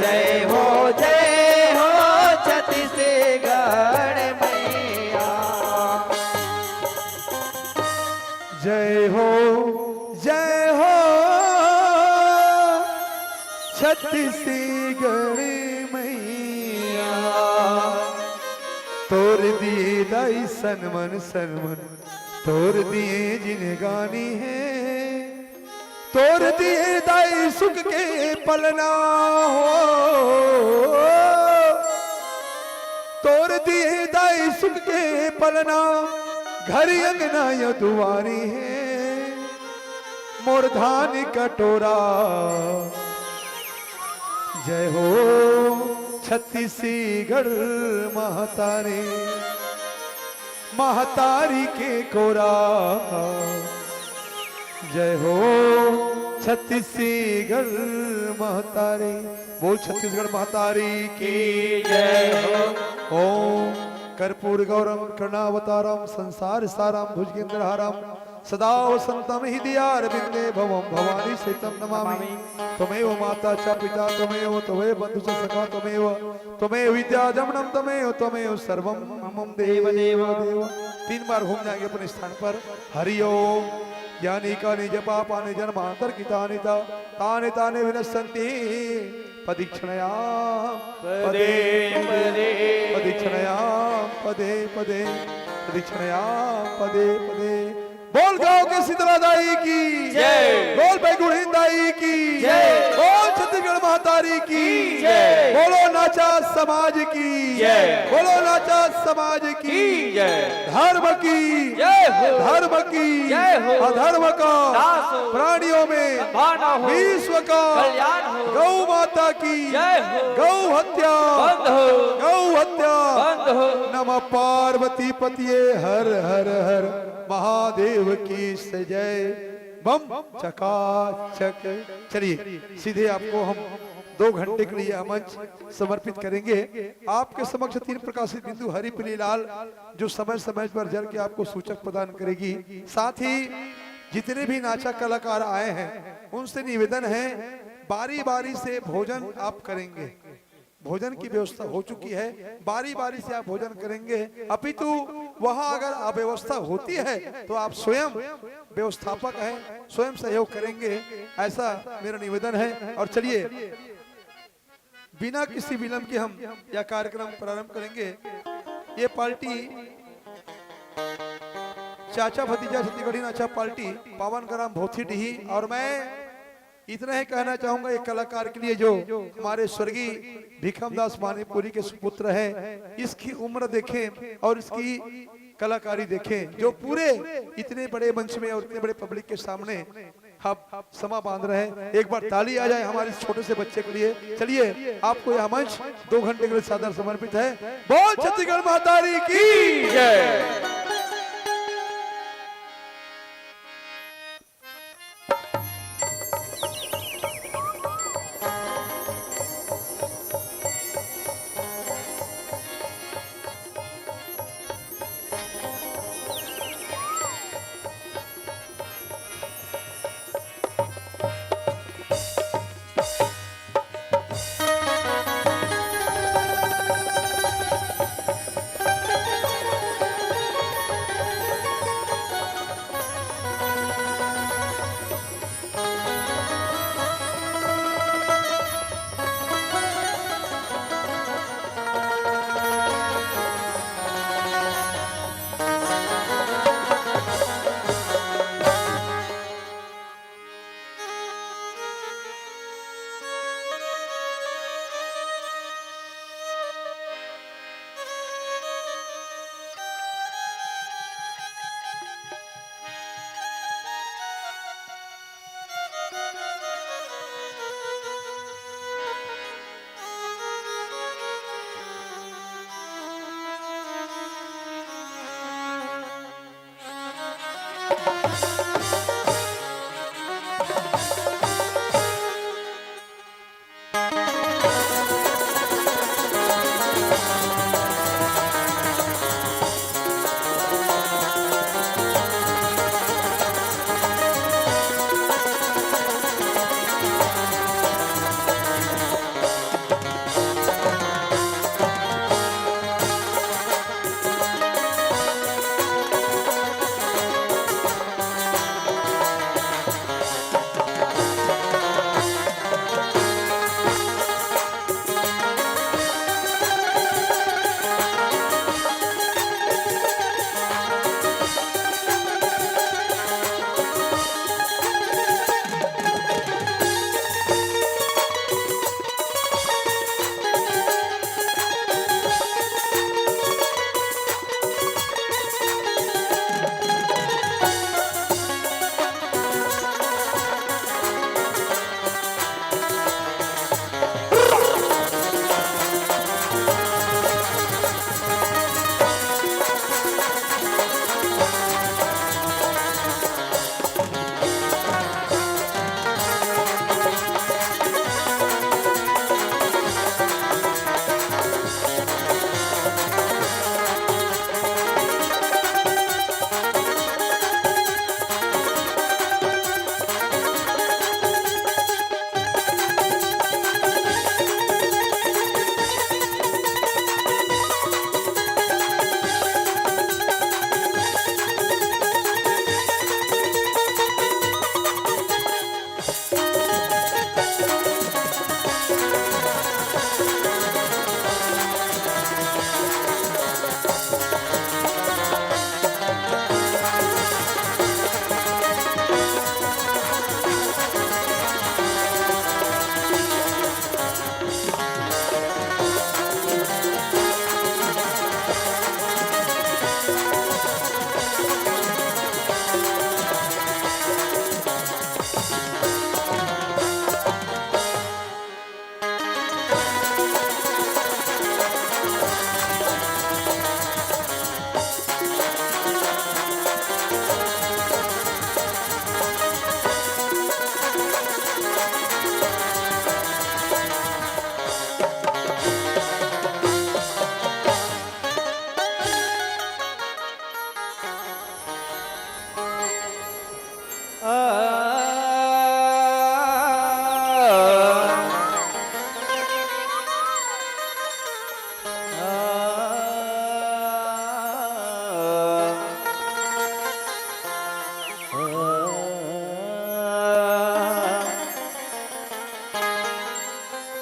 जय हो छत्तीसगढ़ मैया। जय हो छत्तीसगढ़ मैया। तोर दिए दाई सनमन तोर दिए जिन्हें गानी है, तोर दिए दाई सुख के पलना हो, तोर दिए दाई सुख के पलना, घर अंगना या दुआरी है, मोर धान कटोरा। जय हो छत्तीसगढ़ महतारी, महतारी के कोरा। जय हो छत्तीसगढ़ महतारी, बोल छत्तीसगढ़ महतारी की जय हो। ओम कर्पूर गौरम करुणावतारम संसार सारम भुजगेंद्रहारम सदा वसंतम हृदयारविंदे भवम भवानी सहितम नमामि। त्वमेव माता च पिता त्वमेव त्वमेव बंधु च सखा त्वमेव विद्या जमनम त्वमेव सर्वम मम देव देव देव। 3 बार घूम जाएंगे अपने स्थान पर। हरि ओम। ज्ञानी कानि जपापानि जन्मांतर कितानि तानि तानि विनश्यन्ति पदीक्षणया पदे पदे पदीक्षणया पदे पदे पदीक्षणया पदे पदे। बोल गाँव के शीतला दाई की जय, बोल बैगुड़ी दाई की जय, बोल छत्तीसगढ़ महतारी की जय, बोलो नाचा समाज की जय, बोलो नाचा समाज की जय। धर्म की जय हो, धर्म की जय हो, अधर्म का प्राणियों में विश्व का कल्याण हो। गौ माता की जय हो, गौ हत्या बंद हो, गौ हत्या बंद हो। नमः पार्वती पतिये हर हर हर महादेव की जय। बम चकाचक। चलिए सीधे आपको हम 2 घंटे के लिए मंच समर्पित करेंगे। आपके समक्ष 3 प्रकाशित बिंदु हरि पीली लाल जो समय समय पर जल के आपको सूचक प्रदान करेगी। साथ ही जितने भी नाचा कलाकार आए हैं उनसे निवेदन है बारी बारी से भोजन आप करेंगे। भोजन की व्यवस्था हो चुकी है, बारी बारी से आप भोजन करेंगे। अपितु वहां अगर अव्यवस्था होती है तो आप स्वयं व्यवस्थापक हैं, स्वयं सहयोग करेंगे, ऐसा मेरा निवेदन है। और चलिए बिना किसी विलंब के हम यह कार्यक्रम प्रारंभ करेंगे। ये पार्टी चाचा भतीजा छत्तीसगढ़ी नाचा पार्टी पावन ग्राम भोथीडीही। और मैं इतना ही कहना चाहूंगा एक कलाकार के लिए जो हमारे स्वर्गीय भिखमदास मानीपुरी के सुपुत्र है, इसकी उम्र देखें और इसकी कलाकारी देखें, जो पूरे इतने बड़े मंच में और इतने बड़े पब्लिक के सामने हम समा बांध रहे हैं। एक बार ताली आ जाए हमारे छोटे से बच्चे के लिए। चलिए आपको यह मंच 2 घंटे के लिए सादर समर्पित है। बोल छत्तीसगढ़ महतारी की जय।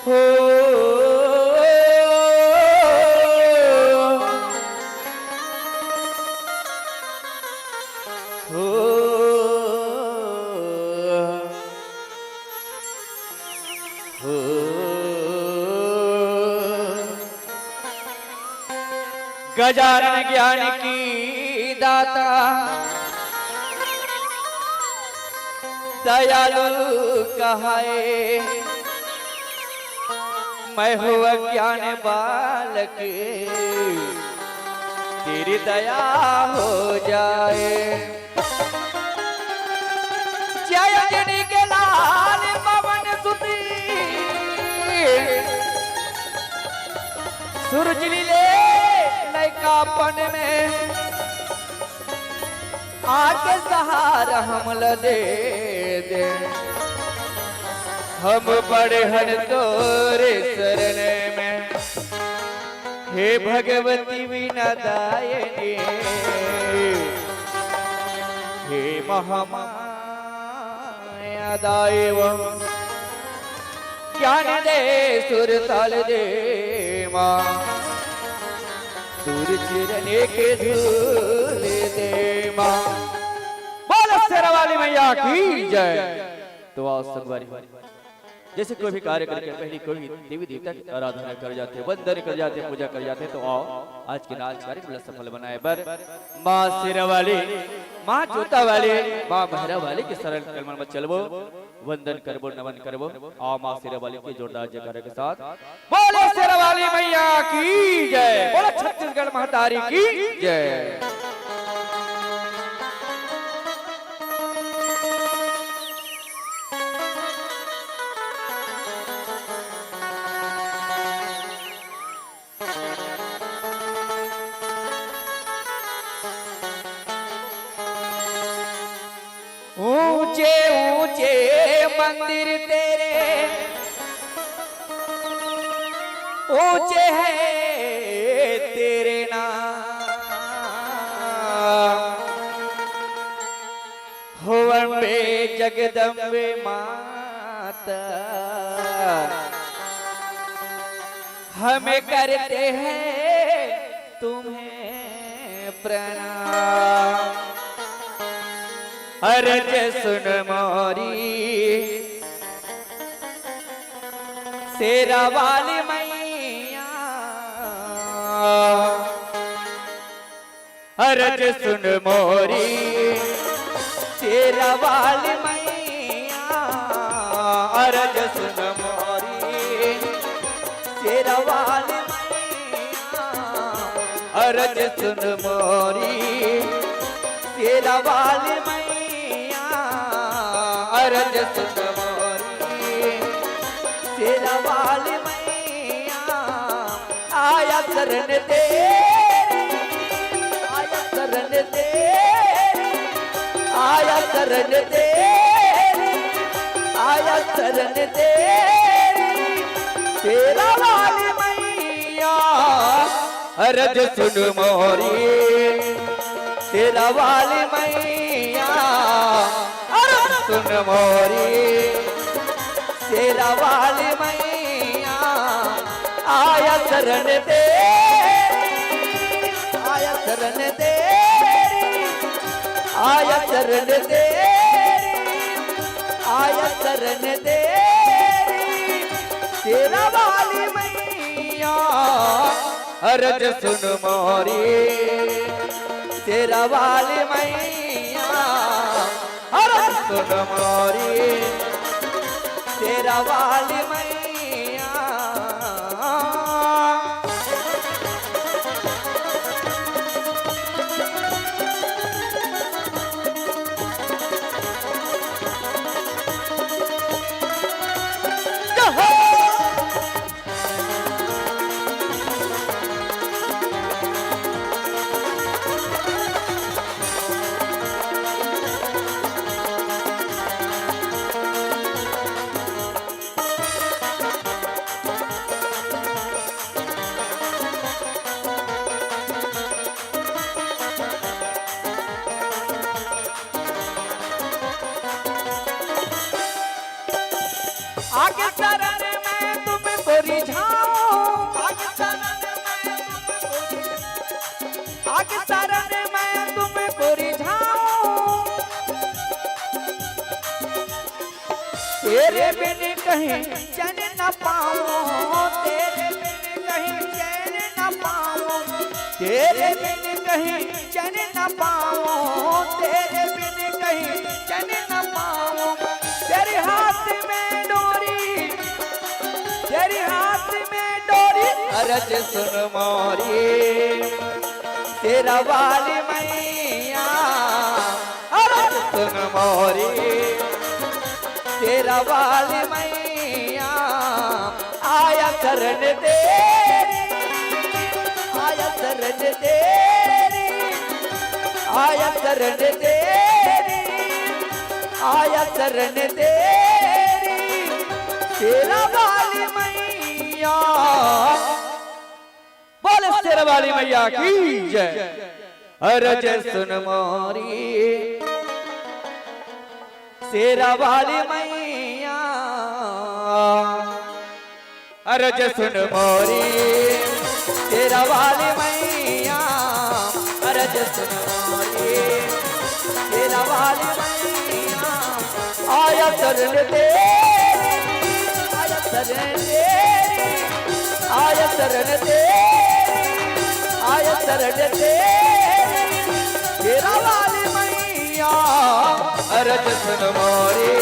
हो हो गजानन ज्ञान की दाता दयालु कहाए मैं हूँ अज्ञान बालक तेरी दया हो जाए जय जनी के लाल पवन सुती सूरज लीले नैकापन में आके सहारा हमल दे दे हम बड़े हन तोरे शरण में हे भगवती वीणा दायिनी हे महामाया दायव ज्ञान दे सुर ताल दे माँ दूर चिरने के धूल दे माँ बोलो शेरा वाली मैया की जय। तो आओ संगवारी जैसे कोई भी कार्य करके पहले कोई देवी देवता की आराधना कर जाते हैं, वंदन कर जाते हैं, पूजा कर जाते हैं। तो आओ आज के नाच कार्यक्रम सफल बनाए बर माँ शेरा वाली, माँ जोता वाली, माँ बहरा वाली के सरल कलमन में चलबो, वंदन करबो, नमन करबो। आओ माँ शेरा वाली के जोरदार जयकारा के साथ बोलो शेरा वाली मैया की जय, बोलो छत्तीसगढ़ महतारी की जय। ऊंचे ऊंचे मंदिर तेरे ऊंचे हैं तेरे नाम हो अम्बे जगदम्बे माता हमें करते हैं तुम्हें प्रणाम। अरज सुन मोरी शेरा वाली मैया, अरज सुन मोरी शेरा वाली मैया, अरज सुन मोरी शेरा वाली मैया, अरज सुन मोरी शेरा वाली मैया, अरज सुन मोरी शेरा वाली मैया, आया शरण तेरी, आया शरण तेरी, आया शरण तेरी, आया शरण तेरी शेरा वाली मैया, अरज सुन मोरी शेरा वाली मैया, अरज सुन मोरी शेरा वाली मैया, आया शरण तेरी, आया शरण तेरी, आया शरण तेरी, आया शरण तेरी शेरा वाली मैया, अरज सुन मोरी शेरा वाली मैया, अरज सुन मोरी शेरा वाली मैया। आगे शरण में तुम तेरे बिन कहीं चैन न पाऊं, तेरे बिन कहीं चैन न पाऊं, तेरे बिन कहीं चैन न पाऊं, तेरे बिन कहीं चैन न पाऊं। तेरे हाथ में डोरी, तेरे हाथ में डोरी, अरज सुन मोरी तेरा वाली मैया, अरज सुन मोरी तेरा वाली मैया, आया शरण तेरी, आया शरण तेरी, आया शरण तेरी, आया शरण तेरी, तेरा वाली मैया। बोले तेरा वाली मैया की जय। अरज सुन मोरी तेरा वाली मैया, अरज सुन मोरी तेरा वाली मैया, अरज सुन मोरी तेरा वाली मैया, आया शरण तेरी, आया शरण तेरी, आया शरण तेरी, आया शरण तेरी, तेरा वाली मैया, अरज सुन मोरी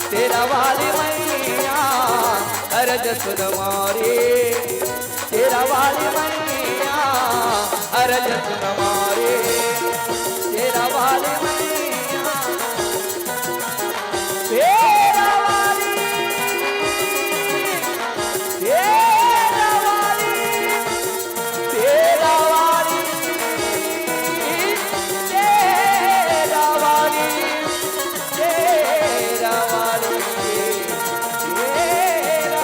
तेरा वाली मैया, अरज सुन मोरी तेरा वाली मैया, अरज सुन मोरी तेरा वाली मैया, तेरा वाली, तेरा वाली, तेरा वाली, तेरा वाली, तेरा वाली, तेरा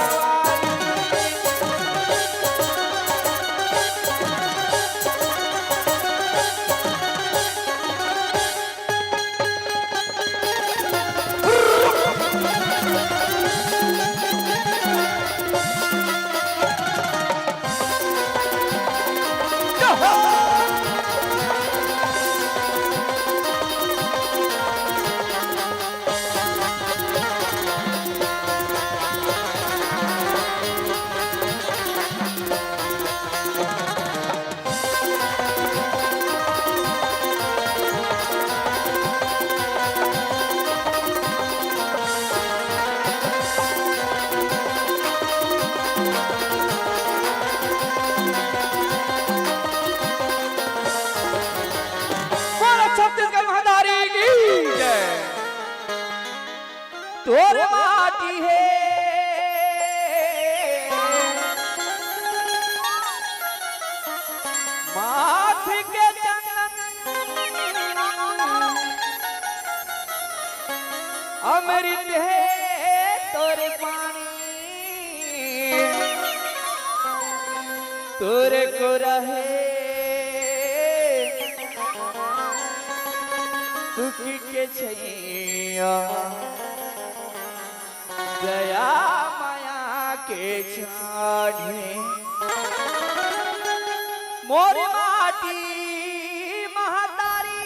छत्तीसगढ़ महादारी की जय। तोर माटी है माथ के चंदन, अमृत है तोरे पानी, तोरे को रहे सुखी के छैया, दया माया के छाड़े, मोर माटी महातारी,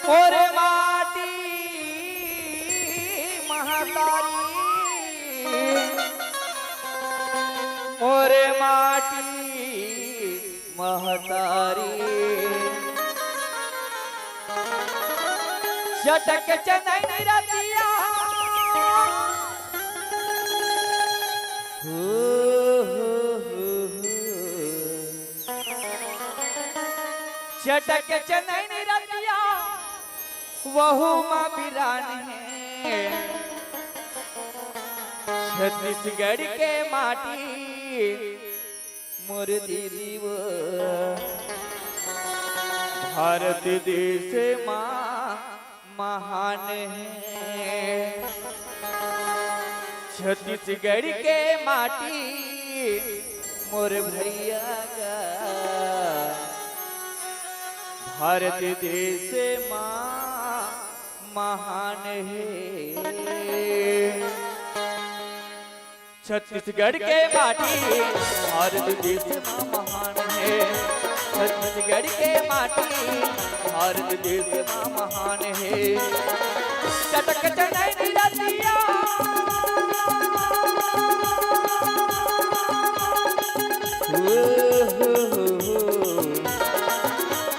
मोर माटी महातारी, मोर माटी महतारी, चटक चनन रतिया, चटक चनन रतिया, वहु माँ बिरान है, छत्तीसगढ़ के माटी मोर दीदी वो, भारत देश माँ महान है, छत्तीसगढ़ के माटी मोर भैया का, भारत देश माँ महान है, छत्तीसगढ़ के माटी भारत देश माँ महान है, छत्तीसगढ़ के माटी भारत देश माँ महान है। चटक चनैनी रतिया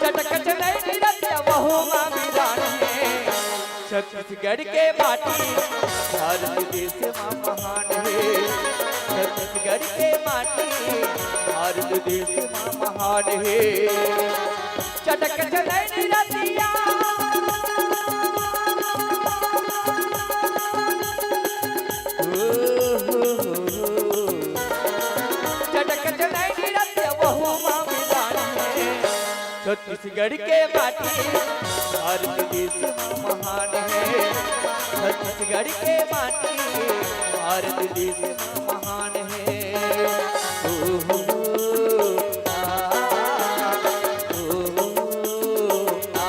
चटक चनैनी रतिया वहु माँ वीरान है। छत्तीसगढ़ के माटी भारत देश माँ महान है। छत्तीसगढ़ के माटी भारत देश माँ महान है। चटक चनैनी रतिया चटक चनैनी रतिया वहु माँ वीरान है। छत्तीसगढ़ के माटी भारत देश माँ महान है। छत्तीसगढ़ के माटी भारत देश माँ महान है। ओ हो आ ओ आ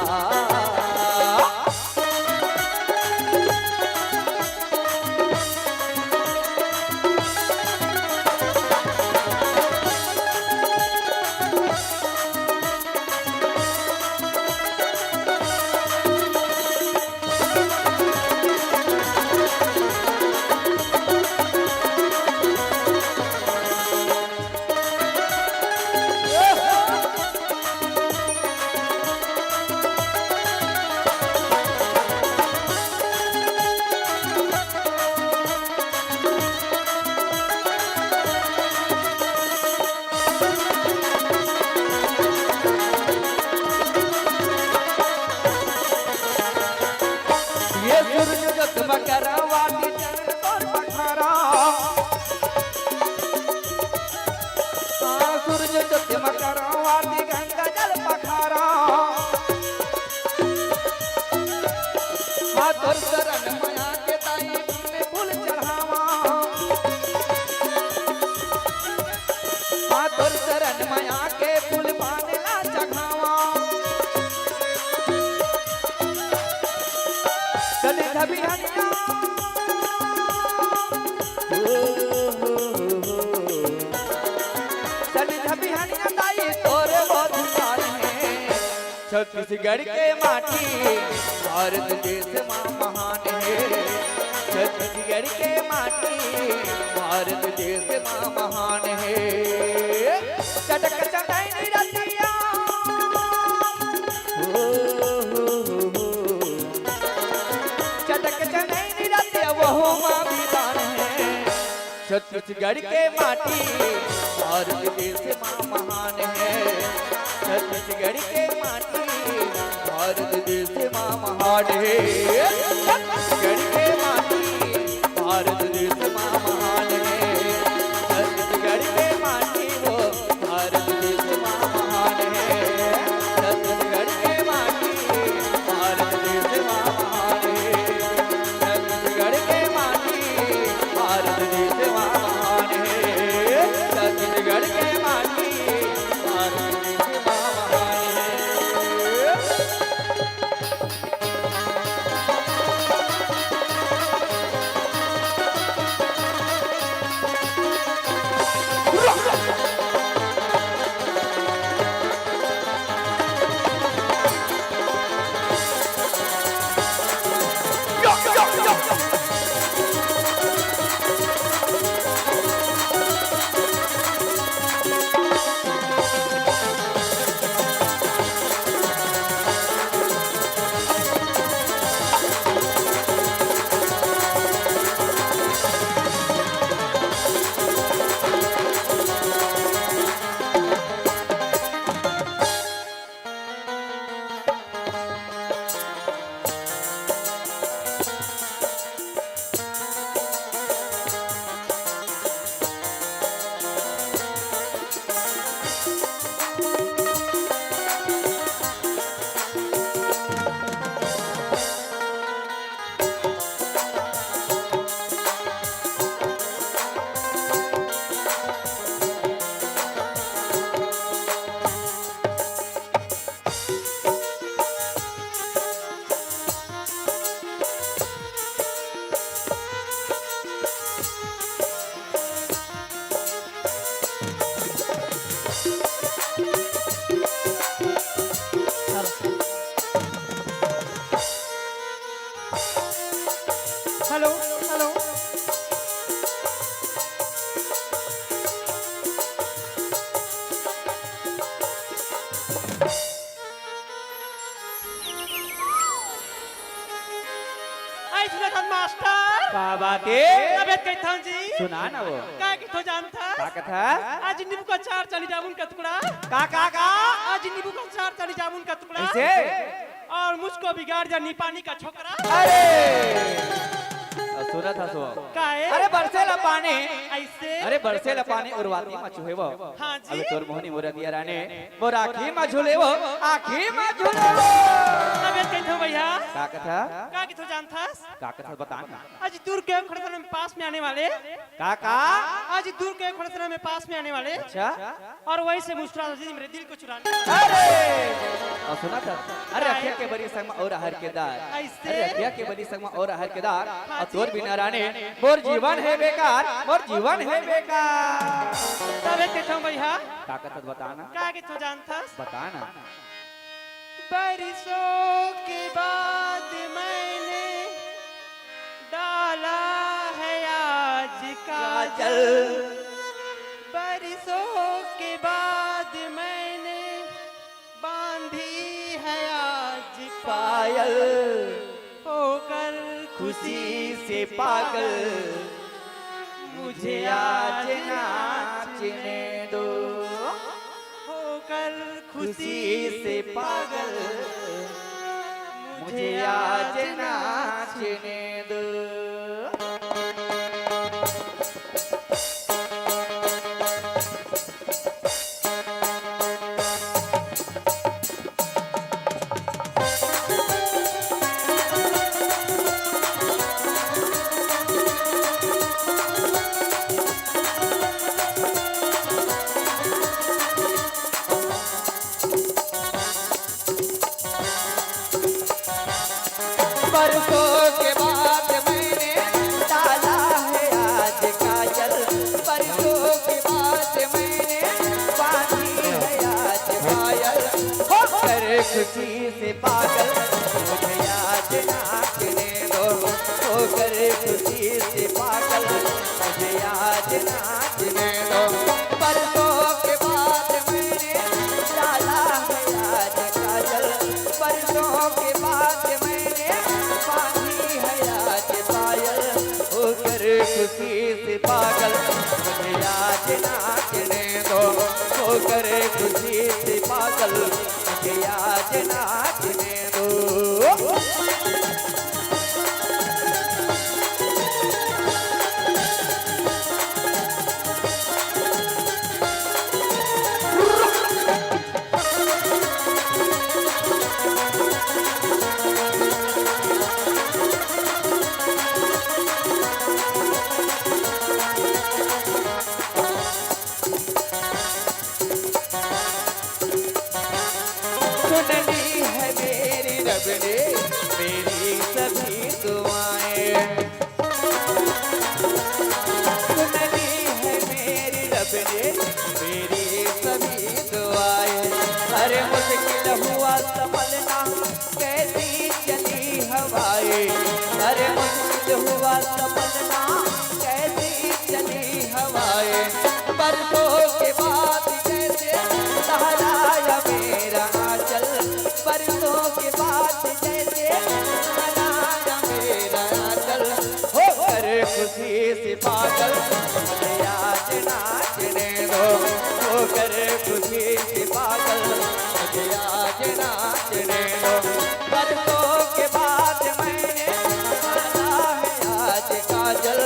ये सूरज जगमगारा वाटी चंद्र तोर पखारा। सूरज जगमगारा वाटी गंगा जल पखारा। तोर शरण माया के ताई में फूल चढ़ावा। तोर शरण माया के फूल पानेला चढ़ावा। चले धबी हनिया चले धबी हनिया ताई तोरे बहुत साल है। छत्तीसगढ़ के माटी भारत देश माँ महान है। छत्तीसगढ़ के माटी भारत देश माँ महान है। चटक चनैनी रतिया चटक चनैनी रतिया वहु माँ वीरान है। छत्तीसगढ़ के माटी भारत देश माँ महान है। छत्तीसगढ़ के माटी भारत देश माँ महान है। छत्तीसगढ़ के माटी भारत देश माँ महान है। छत्तीसगढ़ के माटी वो भारत देश माँ महान है। छत्तीसगढ़ के माटी भारत देश माँ महान है। छत्तीसगढ़ के माटी भारत देश माँ महान है। छत्तीसगढ़ के माटी भारत देश माँ महान है। हेलो हेलो आई सुना मास्टर का बात है तबियत कैसे था जी सुना ना वो का की तो जानता का कथा आज नींबू का अचार चली जामुन का टुकड़ा का आज नींबू का अचार चली जामुन का टुकड़ा ऐसे और मुझको बिगाड़ जा पानी का छोकरा अरे सुना था सो काहे अरे बरसेला पानी ऐसे अरे बरसेला पानी उर्वाती में चुहे वो हाँ जी अबे तोर मोहनी मोरा दिया राने मोर आखी में झूले वो आखी में झूले वो तबियत कैसे हो भैया का कथा का की तो जानता का कथा बता ना आज दूर के खड़सना में पास में आने वाले का आज दूर के खड़सना में पास में आने वाले अच्छा और वही से मुस्कुरा जी मेरे दिल को चुराने अरे और सुना था अरे अखिया के बड़ी संग में और हर केदार ऐसे? अरे अखिया के बड़ी संग में और हर केदार और तोर बिना राने मोर जीवन है बेकार मोर जीवन है बेकार तबियत कैसे हो भैया का कथा बता ना का की तो जानता बता ना बरसों के बाद मैंने डाला है आज काजल बरसों के बाद मैंने बांधी है आज पायल होकर खुशी से पागल मुझे आज नाचने दो होकर खुशी से पागल मुझे आज नाचने दो बरसों के बाद मैंने डाला है आज काजल बरसों के बाद मैंने बांधी है आज पायल होकर खुशी से पागल मुझे आज नाचने दो होकर खुशी से पागल मुझे आज नाचने दो बरसों के बाद मैंने डाला है आज काजल बरसों के बाद मैंने बांधी है आज पायल होकर खुशी से पागल मुझे आज नाचने दो होकर खुशी से पागल मुझे आज नाचने दो सुननी है मेरी रब ने मेरी सभी दुआएं सुननी है मेरी रब ने मेरी सभी दुआएं अरे मुश्किल हुआ संभलना कैसी चली हवाएं अरे मुश्किल हुआ संभलना कैसी चली हवाएं बरसों के बाद जैसे लहराया मेरा आंचल बरसों के बाद जैसे लहराया मेरा आंचल होकर खुशी से पागल मुझे आज नाचने दो होकर खुशी से पागल मुझे आज नाचने दो बरसों के बाद मैंने डाला है आज काजल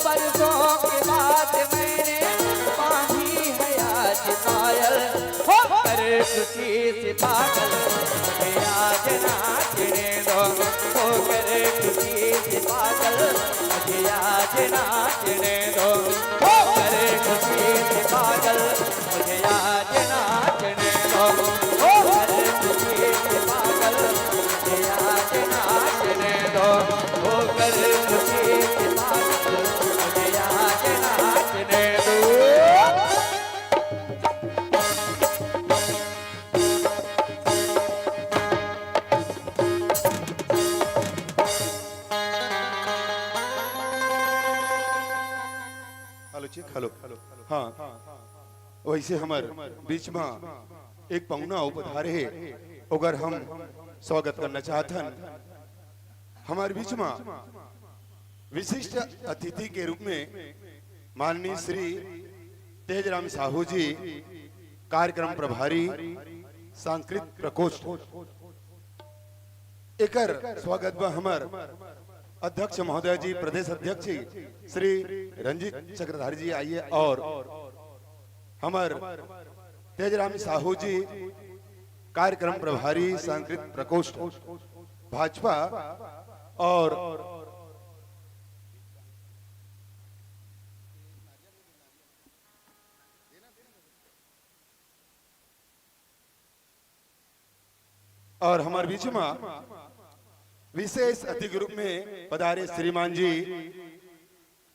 बरसों के बाद मैंने बांधी है आज पायल होकर खुशी से पागल मुझे आज नाचने दो होकर खुशी से पागल मुझे आज नाचने दो होकर खुशी से पागल मुझे आज नाचने दो होकर खुशी से पागल मुझे आज नाचने दो होकर खुशी से पागल मुझे आज नाचने दो चेक हेलो हाँ वैसे हमार बीच में एक पौना उपधारे है अगर हम स्वागत करना चाहतन हमारे बीच में विशिष्ट अतिथि के रूप में माननीय श्री तेजराम साहू जी कार्यक्रम प्रभारी सांस्कृतिक प्रकोष्ठ एकर स्वागत बा हमार अध्यक्ष महोदय जी प्रदेश अध्यक्ष श्री रंजीत चक्रधारी जी आइए और हमार तेजराम साहू जी कार्यक्रम प्रभारी सांस्कृतिक प्रकोष्ठ भाजपा और हमारे बीच में विशेष अतिथि के रूप में पधारे श्रीमान जी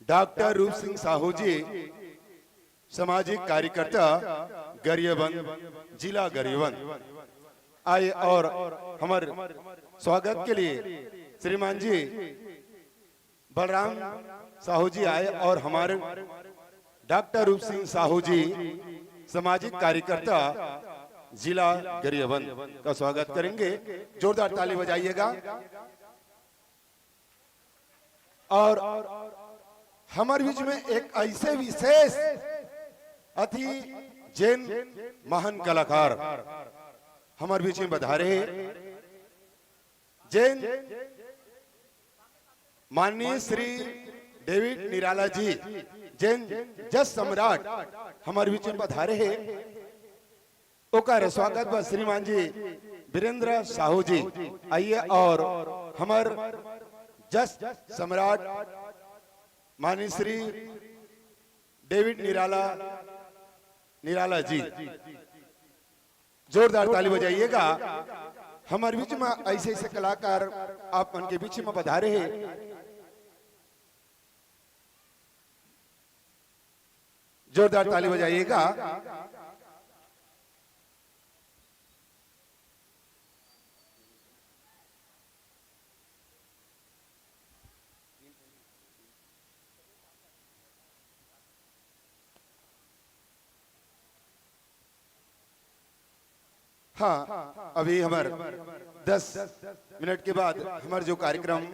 डॉक्टर रूप सिंह साहू जी सामाजिक कार्यकर्ता गरियाबंद जिला गरियाबंद आए और हमारे स्वागत के लिए श्रीमान जी बलराम साहू जी आए और हमारे डॉक्टर रूप सिंह साहू जी सामाजिक कार्यकर्ता जिला गरियाबंद का स्वागत करेंगे। जोरदार ताली बजाइएगा। और हमारे बीच में एक ऐसे विशेष अतिथि जैन महान कलाकार हमारे बीच में बधारे जैन माननीय श्री डेविड निराला जी जैन जस सम्राट हमारे बीच में पधारे हैं ओकर स्वागत बा श्रीमान जी वीरेंद्र साहू जी आइए और हमार जस सम्राट माननीय श्री डेविड निराला जी जोरदार ताली बजाइएगा। हमारे बीच में ऐसे ऐसे कलाकार आप उनके बीच में पधारे हैं। जोरदार ताली बजाइएगा। हाँ अभी हमारे 10 मिनट के बाद हमारे जो कार्यक्रम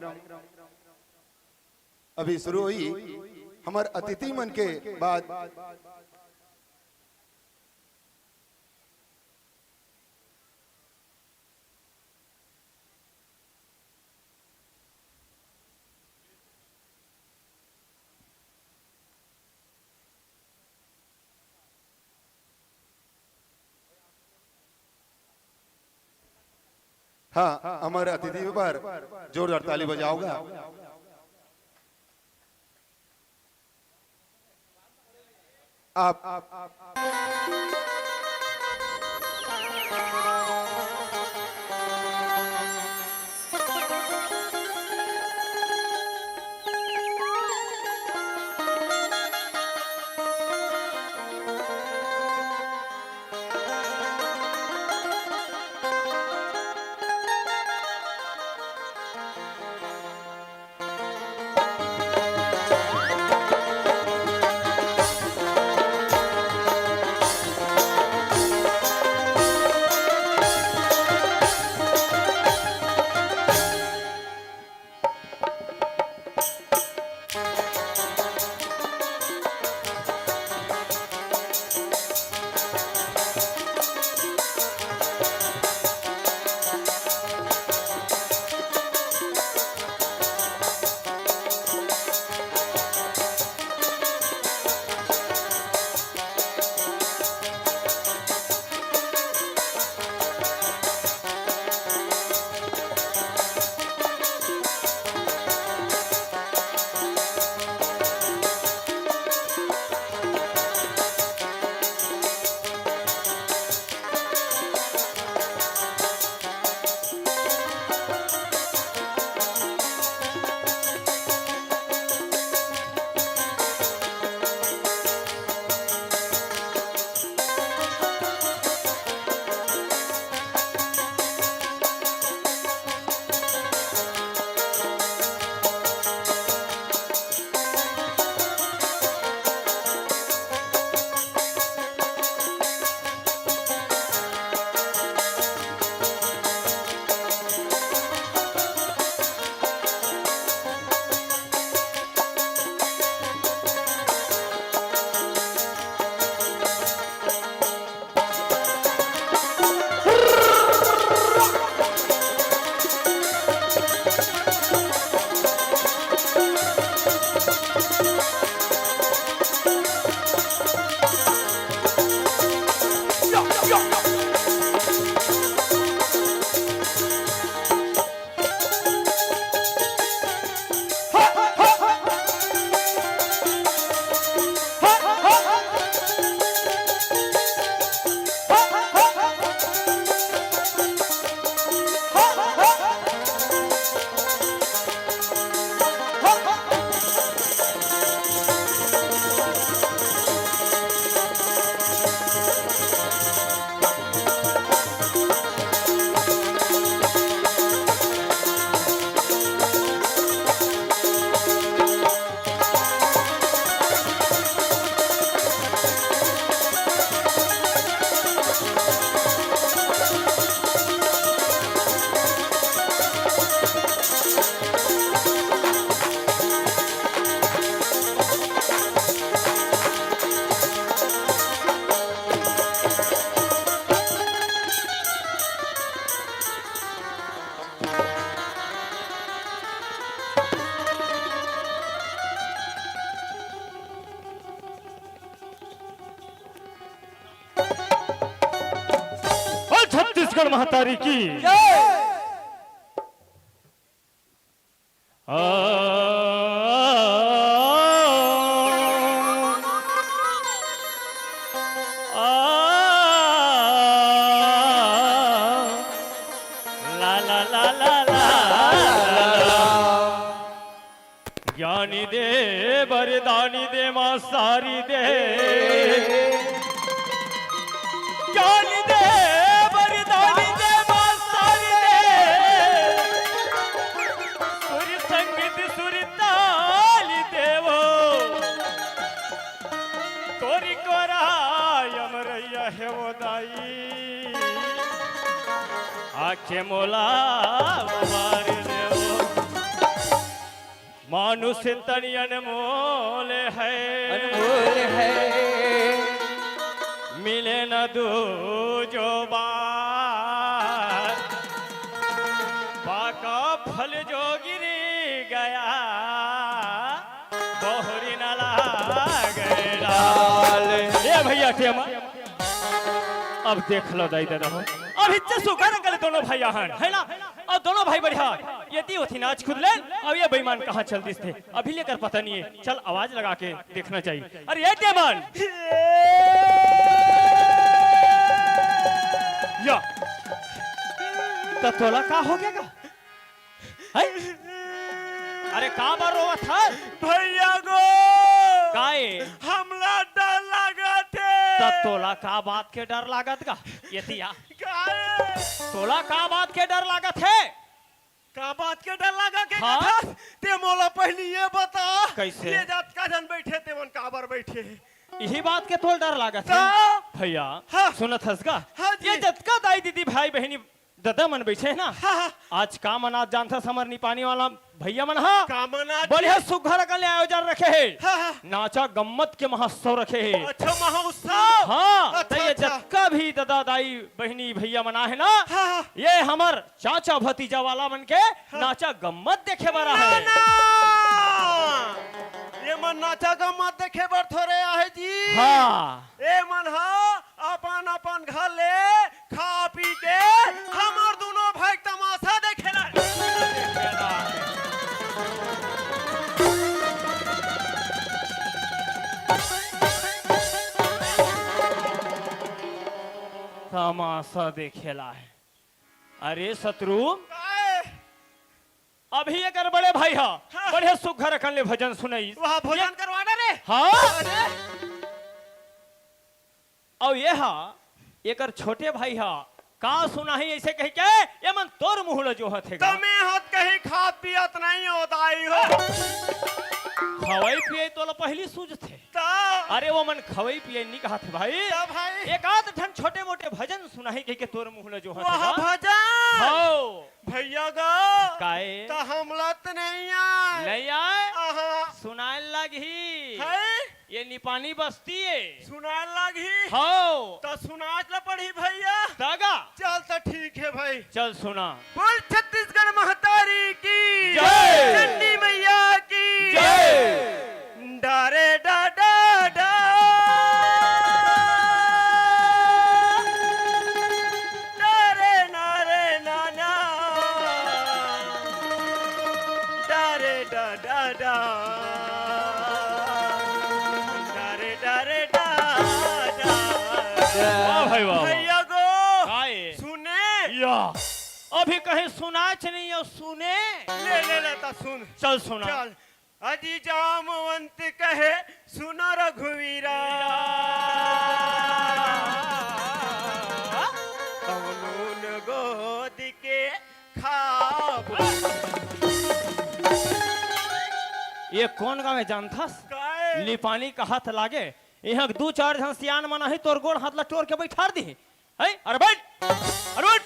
अभी शुरू हुई हमारे अतिथि मन के बाद हाँ हमारे अतिथि पर जोरदार ताली बजाओगा। आप छत्तीसगढ़ महातारी की ला ला ला ला ला ज्ञानी दे वरदानी दे मां सारी दे ज्ञानी दे वरदानी दे मां सारी दे सुर संगीत सुर ताल देवो तोरी कोरा यमरैया है वो दाई आखे मोला मार देवो मानुष तनि अनमोल है अनमोल है मिले न दूजो बार पाका फल जो गिरी गया बहुरी न लागेला ये भैया के अब देख लो दाई दादा हो अभी सुगर अंकल दोनों भाई हन है ना और दोनों भाई बढ़िया यदि होती नाच खुद ले अब ये बेईमान कहाँ चलती थे अभी लेकर पता नहीं है चल आवाज लगा के देखना चाहिए अरे ये टेमन या तो तोला का हो गया है? अरे का बार रोवा था भैया गो काए हमला डर लगा थे तो तोला का बात के डर लागत का यतिया तोला का बात के डर लागत है का बात के डर लगा के हाँ? था? ते मोला पहले ये बता कैसे? ये जात का जन बैठे ते वन काबर बैठे यही बात के तोल डर लागत है भैया हाँ। सुनत हस का हाँ जी। ये जतका दाई दीदी भाई बहनी दादा मन बैठे है ना हाँ। आज का मना जानता समर नी पानी वाला भैया मन हा का मना बढ़िया सुघर अगले आयोजन रखे है हाँ। नाचा गम्मत के महोत्सव रखे है अच्छा महोत्सव हाँ अच्छा, तो ये अच्छा। जतका भी दादा दाई बहनी भैया मना है ना हाँ। ये हमर चाचा भतीजा वाला मन के नाचा गम्मत देखे बरा है ये मन नाचा का मत देखे बर थोड़े आहे जी हाँ ए मन हा अपन अपन घर ले खा पी के हमर दोनों भाई तमाशा देखेला तमाशा देखेला है अरे शत्रु अभी ये कर बड़े भाई हा हाँ। बढ़िया सुघर रखन ले भजन सुनाई वहाँ भोजन करवाना रे हाँ अरे और ये हा एकर छोटे भाई हा का सुना ही ऐसे कह के ये मन तोर मुहल जो हथे तमे हाथ कहीं खात पियत नहीं होताई हो खवाई पिए तो पहली सूझ थे ता अरे वो मन खवाई पिए नहीं कहा थे भाई ता भाई एक आध ठन छोटे मोटे भजन सुना ही कह के तोर मुहल जो वहाँ हथे भजन हो भैया गा काए ता हमला त नहीं आए नहीं आए आहा सुनाए लगी है ये निपानी बस्ती है सुनाए लगी हो तो सुनाच ला पड़ी भैया दागा चल तो ठीक है भाई चल सुना बोल छत्तीसगढ़ महतारी की जय। चंडी मैया की जय। डारे डा डा डा डारे नारे नाना डारे डा डा डा डारे डारे डा डा वाह भाई वाह भैया गो काए सुने या अभी कहीं सुनाच नहीं हो सुने ले ले लेता सुन चल सुना चल अजी जामवंत कहे सुनो रघुवीरा कौनून गोद के खाब ये कौन गाँव जानता काए लिपानी का हाथ लागे यहाँ दो चार जन सियान मना है तोर गोड़ हाथ ला टोर के बैठा दी है अरे बैठ अरे बैठ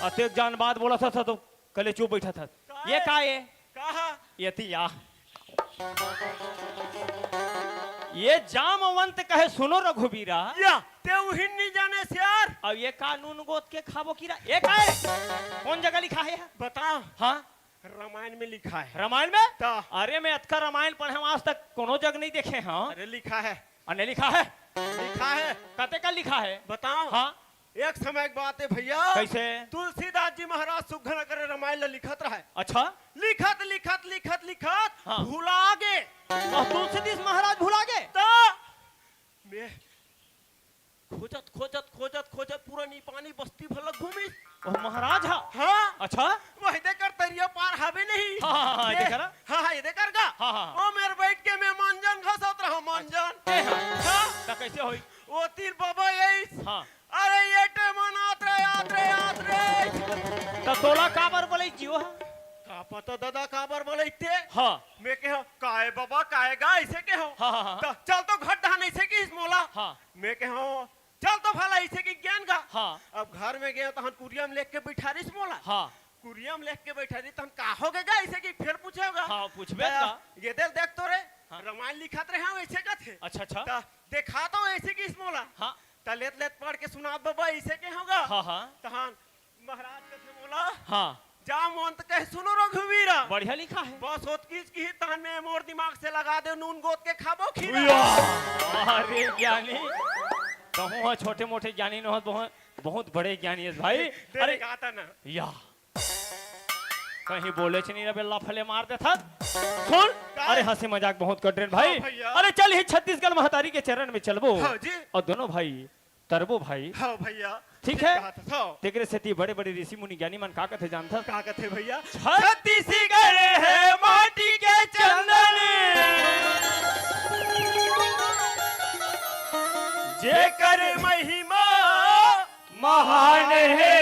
अतेक जान बात बोला था तो कले चुप बैठा था ये का ये कहा ये थी या ये जामवंत कहे सुनो रघुबीरा या ते उहिन नहीं जाने से यार अब ये कानून गोद के खाबो कीरा ये का है कौन जगह लिखा है बता हाँ रामायण में लिखा है रामायण में ता। अरे मैं अतका रामायण पढ़े हम आज तक कोनो जग नहीं देखे हाँ अरे लिखा है अने लिखा है लिखा है कते का लिखा है बताओ हाँ एक समय की बात है भैया। कैसे? तुलसीदास जी महाराज सुघन करे रामायण लिखत रहे। अच्छा, लिखत लिखत लिखत लिखत हाँ। भुला गे। तुलसीदास महाराज भुला गए। तो मैं खोजत खोजत खोजत खोजत पूरा पानी बस्ती भर घूमी। ओह महाराज हा। हाँ अच्छा, वही देकर तरिया पार हवे नहीं। हाँ, ये देखा ना? हाँ ये देकर गा। हाँ। ओ मेरे बैठ के मैं मंजन घसत रहा मंजन। हाँ तो कैसे होई? ओ तीर बाबा यही। हाँ, अरे ये टे मनात रे याद रे। तो तोला काबर बोले जियो हा? का पता दादा काबर बोलते। हाँ, मैं कहो काहे बाबा काहे गा ऐसे के हो। हाँ। तो चल तो घट ढान ऐसे की इस मोला। हाँ। मैं कहो चल तो भला ऐसे की ज्ञान गा। हाँ। अब घर में गया तो हम कुरियम लेख के बैठा रही मोला। हाँ, कुरियम लेख के बैठा रही तो हम का हो गएगा ऐसे की फिर पूछेगा। हाँ, पूछबे का। ये देख तो रे हाँ। रामायण लिखत रहे हैं ऐसे का थे। अच्छा अच्छा। तो देखा तो ऐसे की इस मोला। हाँ, तो लेत लेत पढ़ के सुना बाबा ऐसे के होगा। हाँ। तहान महाराज के थे मोला हाँ, जा मोन तो कह सुनो रघुवीरा। बढ़िया लिखा है। बस होत की तहन में मोर दिमाग से लगा दे नून गोद के खाबो खीरा। अरे ज्ञानी, कहूँ छोटे मोटे ज्ञानी न हो, बहुत बड़े ज्ञानी है भाई। अरे गाता ना या कहीं बोले नहीं रे बेल्ला फले मार दे था। सुन, अरे हंसी मजाक बहुत कर रहे हैं भाई। हाँ भैया। अरे चल ही छत्तीसगढ़ महतारी के चरण में चलबो। हाँ जी। और दोनों भाई तरबो भाई। हाँ भैया ठीक है। कहा था। तेरे से बड़े बड़े ऋषि मुनि ज्ञानी मन का कथे जानता। का कहते भैया छत्तीसगढ़ है माटी के चंदन, जेकर महिमा महान है।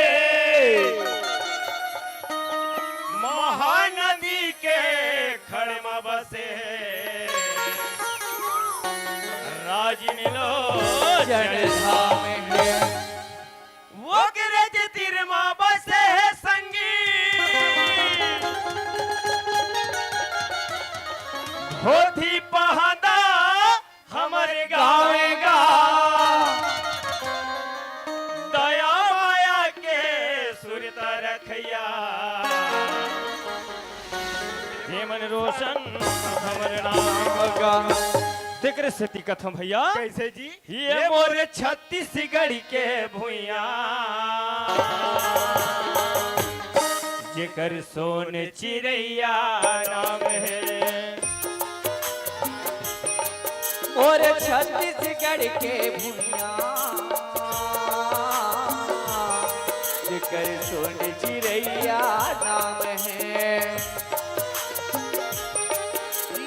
महानदी के खड़ में बसे राजनिलो जड़धाम है वो गिरज तीर माँ बसे है संगी। होती पहादा हमारे गावेगा, दया माया के सुरता रखैया। हेमन रोशन हमर नाम का तेरे से कथम भैया। कैसे जी? ये मोर छत्तीसगढ़ के भुइया, जेकर सोन चिड़ैया नाम है। और छत्तीसगढ़ के भुइया, जेकर सोन चिड़ैया नाम है।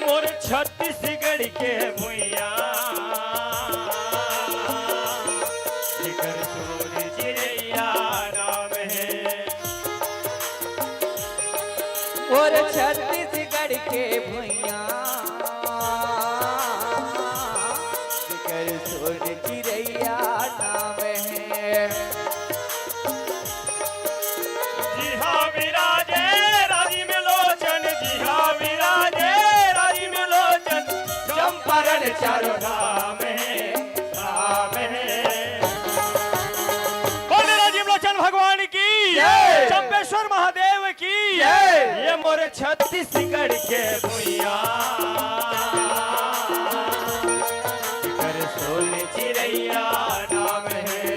मोर छत्तीसगढ़ के भुइया, जेकर सोन चिड़ैया नाम है। और छत्तीसगढ़ के भुइया, जेकर सोन चिड़ैया नाम है। जी हाँ विराजे राजी में लोचन, जी हाँ विराजे राजी में लोचन, चंपारण चारों धाम है, धाम है। बोले राजीव लोचन भगवान की जय। चंपेश्वर महादेव की जय। ये मोरे छत्तीसगढ़ के भुइया, जेकर सोन चिड़ैया नाम है।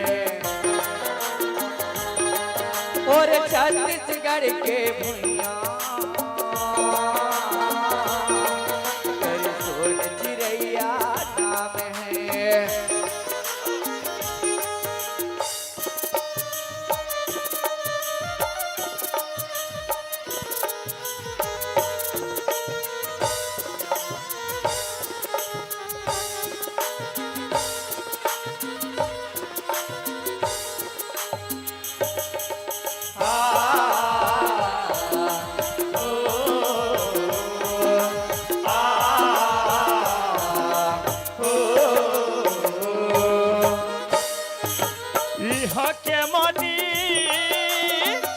और छत्तीसगढ़ के भुइया, जेकर सोन चिड़ैया नाम है। इहा के माटी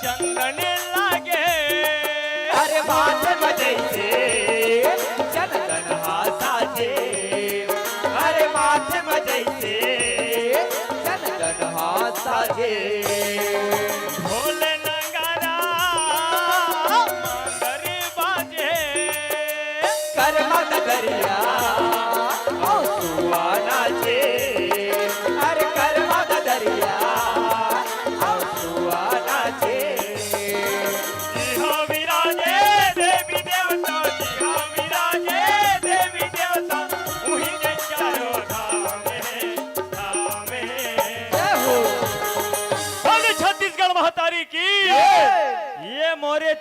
चंदन लागे, अरे बात बजैसे चंदन हासाजे, अरे बात बजैसे चंदन हासाजे। ढोल नगारा मगर बाजे, कर्मा दरिया ओ सुआ नाचे, अरे कर्मा दरिया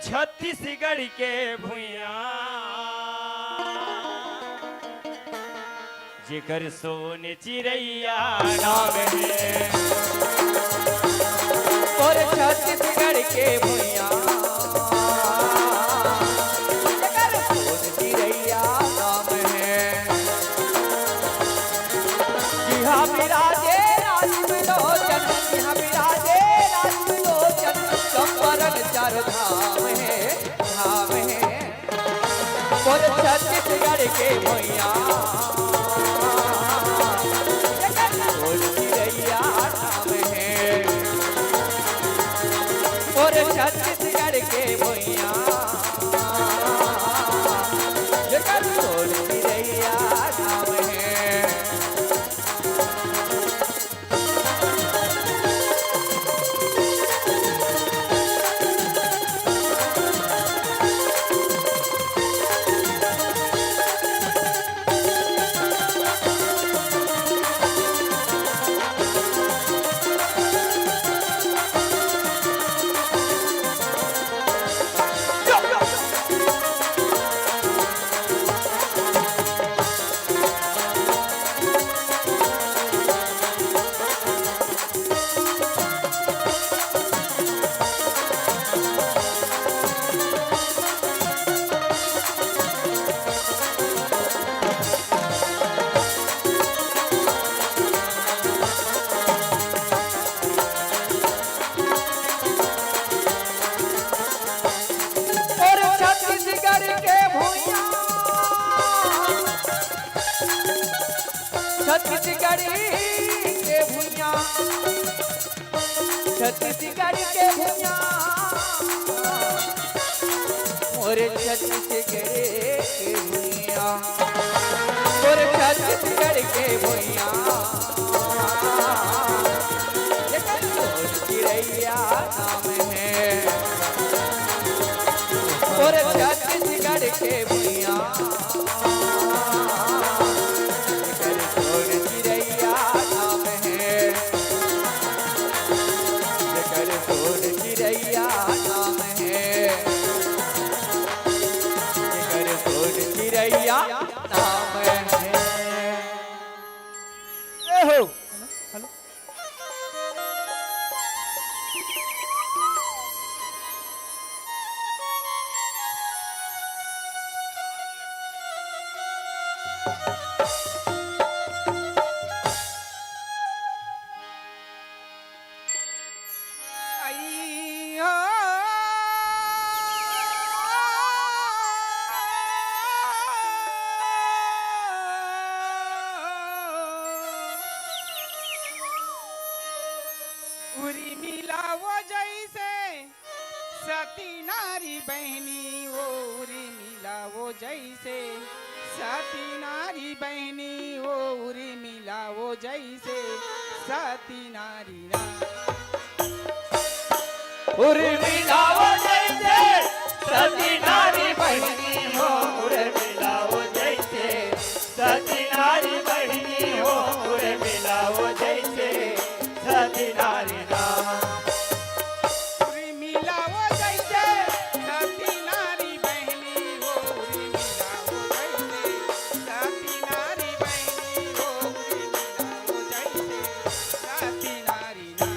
छत्तीसगढ़ के भुइया जेकर सोने चिड़ैया नाम है। और छत्तीसगढ़ के भुइया जेकर सोन चिड़ैया नाम है। यहाँ विराजे राजविलोचन, यहाँ विराजे राजविलोचन, संवरण चार धाम है, धाम है। और छत्तीसगढ़ के भुइया जेकर सोन चिड़ैया नाम है। और छत्तीसगढ़ के भुइया जेकर सोन चिड़ैया नाम है। और छत्तीसगढ़ के भुइया, छत्तीसगढ़ के भुइया, छत्तीसगढ़ के भुइया, और छत्तीसगढ़ के भुइया, और छत्तीसगढ़ के भुइया जेकर सोन चिड़ैया नाम है। और छत्तीसगढ़ के भुइया जेकर सोन चिड़ैया नाम है, जेकर सोन चिड़ैया नाम है, जेकर सोन चिड़ैया नाम है। ए हो हेलो उरी मिलावो जैसे सती नारी बहनी, वो उरी मिलावो जैसे सती नारी बहनी, वो उरी मिलावो जैसे सती नारी ना। उर्मिलाओ जैसे सती नारी बहनी हो, उर्मिलाओ जैसे सती नारी बहनी हो, उर्मिलाओ जैसे सती नारी ना। उरी मिलावो जैसे सती नारी बहनी, वो उरी मिलावो जैसे सती नारी बहनी, वो उरी मिलावो जैसे सती नारी ना।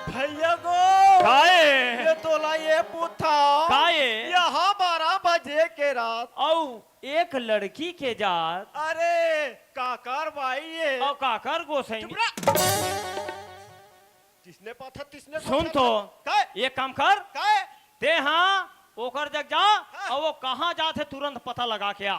भैया गो काए ये तोला ये पूथा काए यहाँ 12 बजे के रात। औ एक लड़की के जात अरे काकर भाई ये और काकर गोसाई चुप रह। किसने पाथा किसने सुन तो काय एक काम कर काय ते हाँ ओकर जग जा और वो कहाँ जाते तुरंत पता लगा के आ।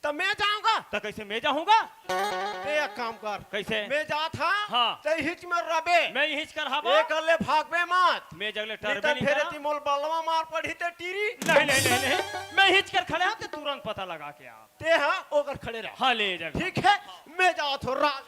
तो मैं जाऊंगा तो कैसे मैं जाऊंगा? ते एक काम कर कैसे? मैं जात हाँ। ते हिच में रबे मैं हिच कर हवा एक अल्ले भागबे मत मैं जगले नहीं टरबे तो नहीं फिर करा। ती मोल बलवा मार पड़ी ते टीरी नहीं नहीं नहीं नहीं मैं हिच कर खड़े आते तुरंत पता लगा के आ। ते हाँ ओकर खड़े रह। हाँ ले जा ठीक है मैं जात हो रात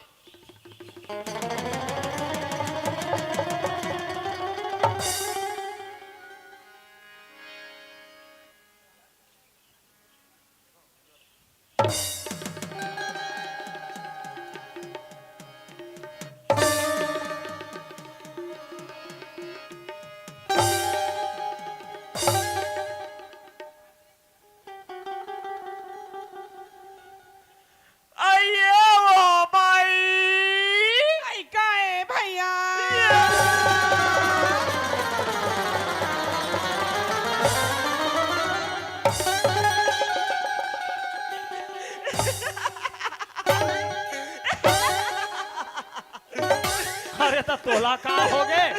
तोला का हो गए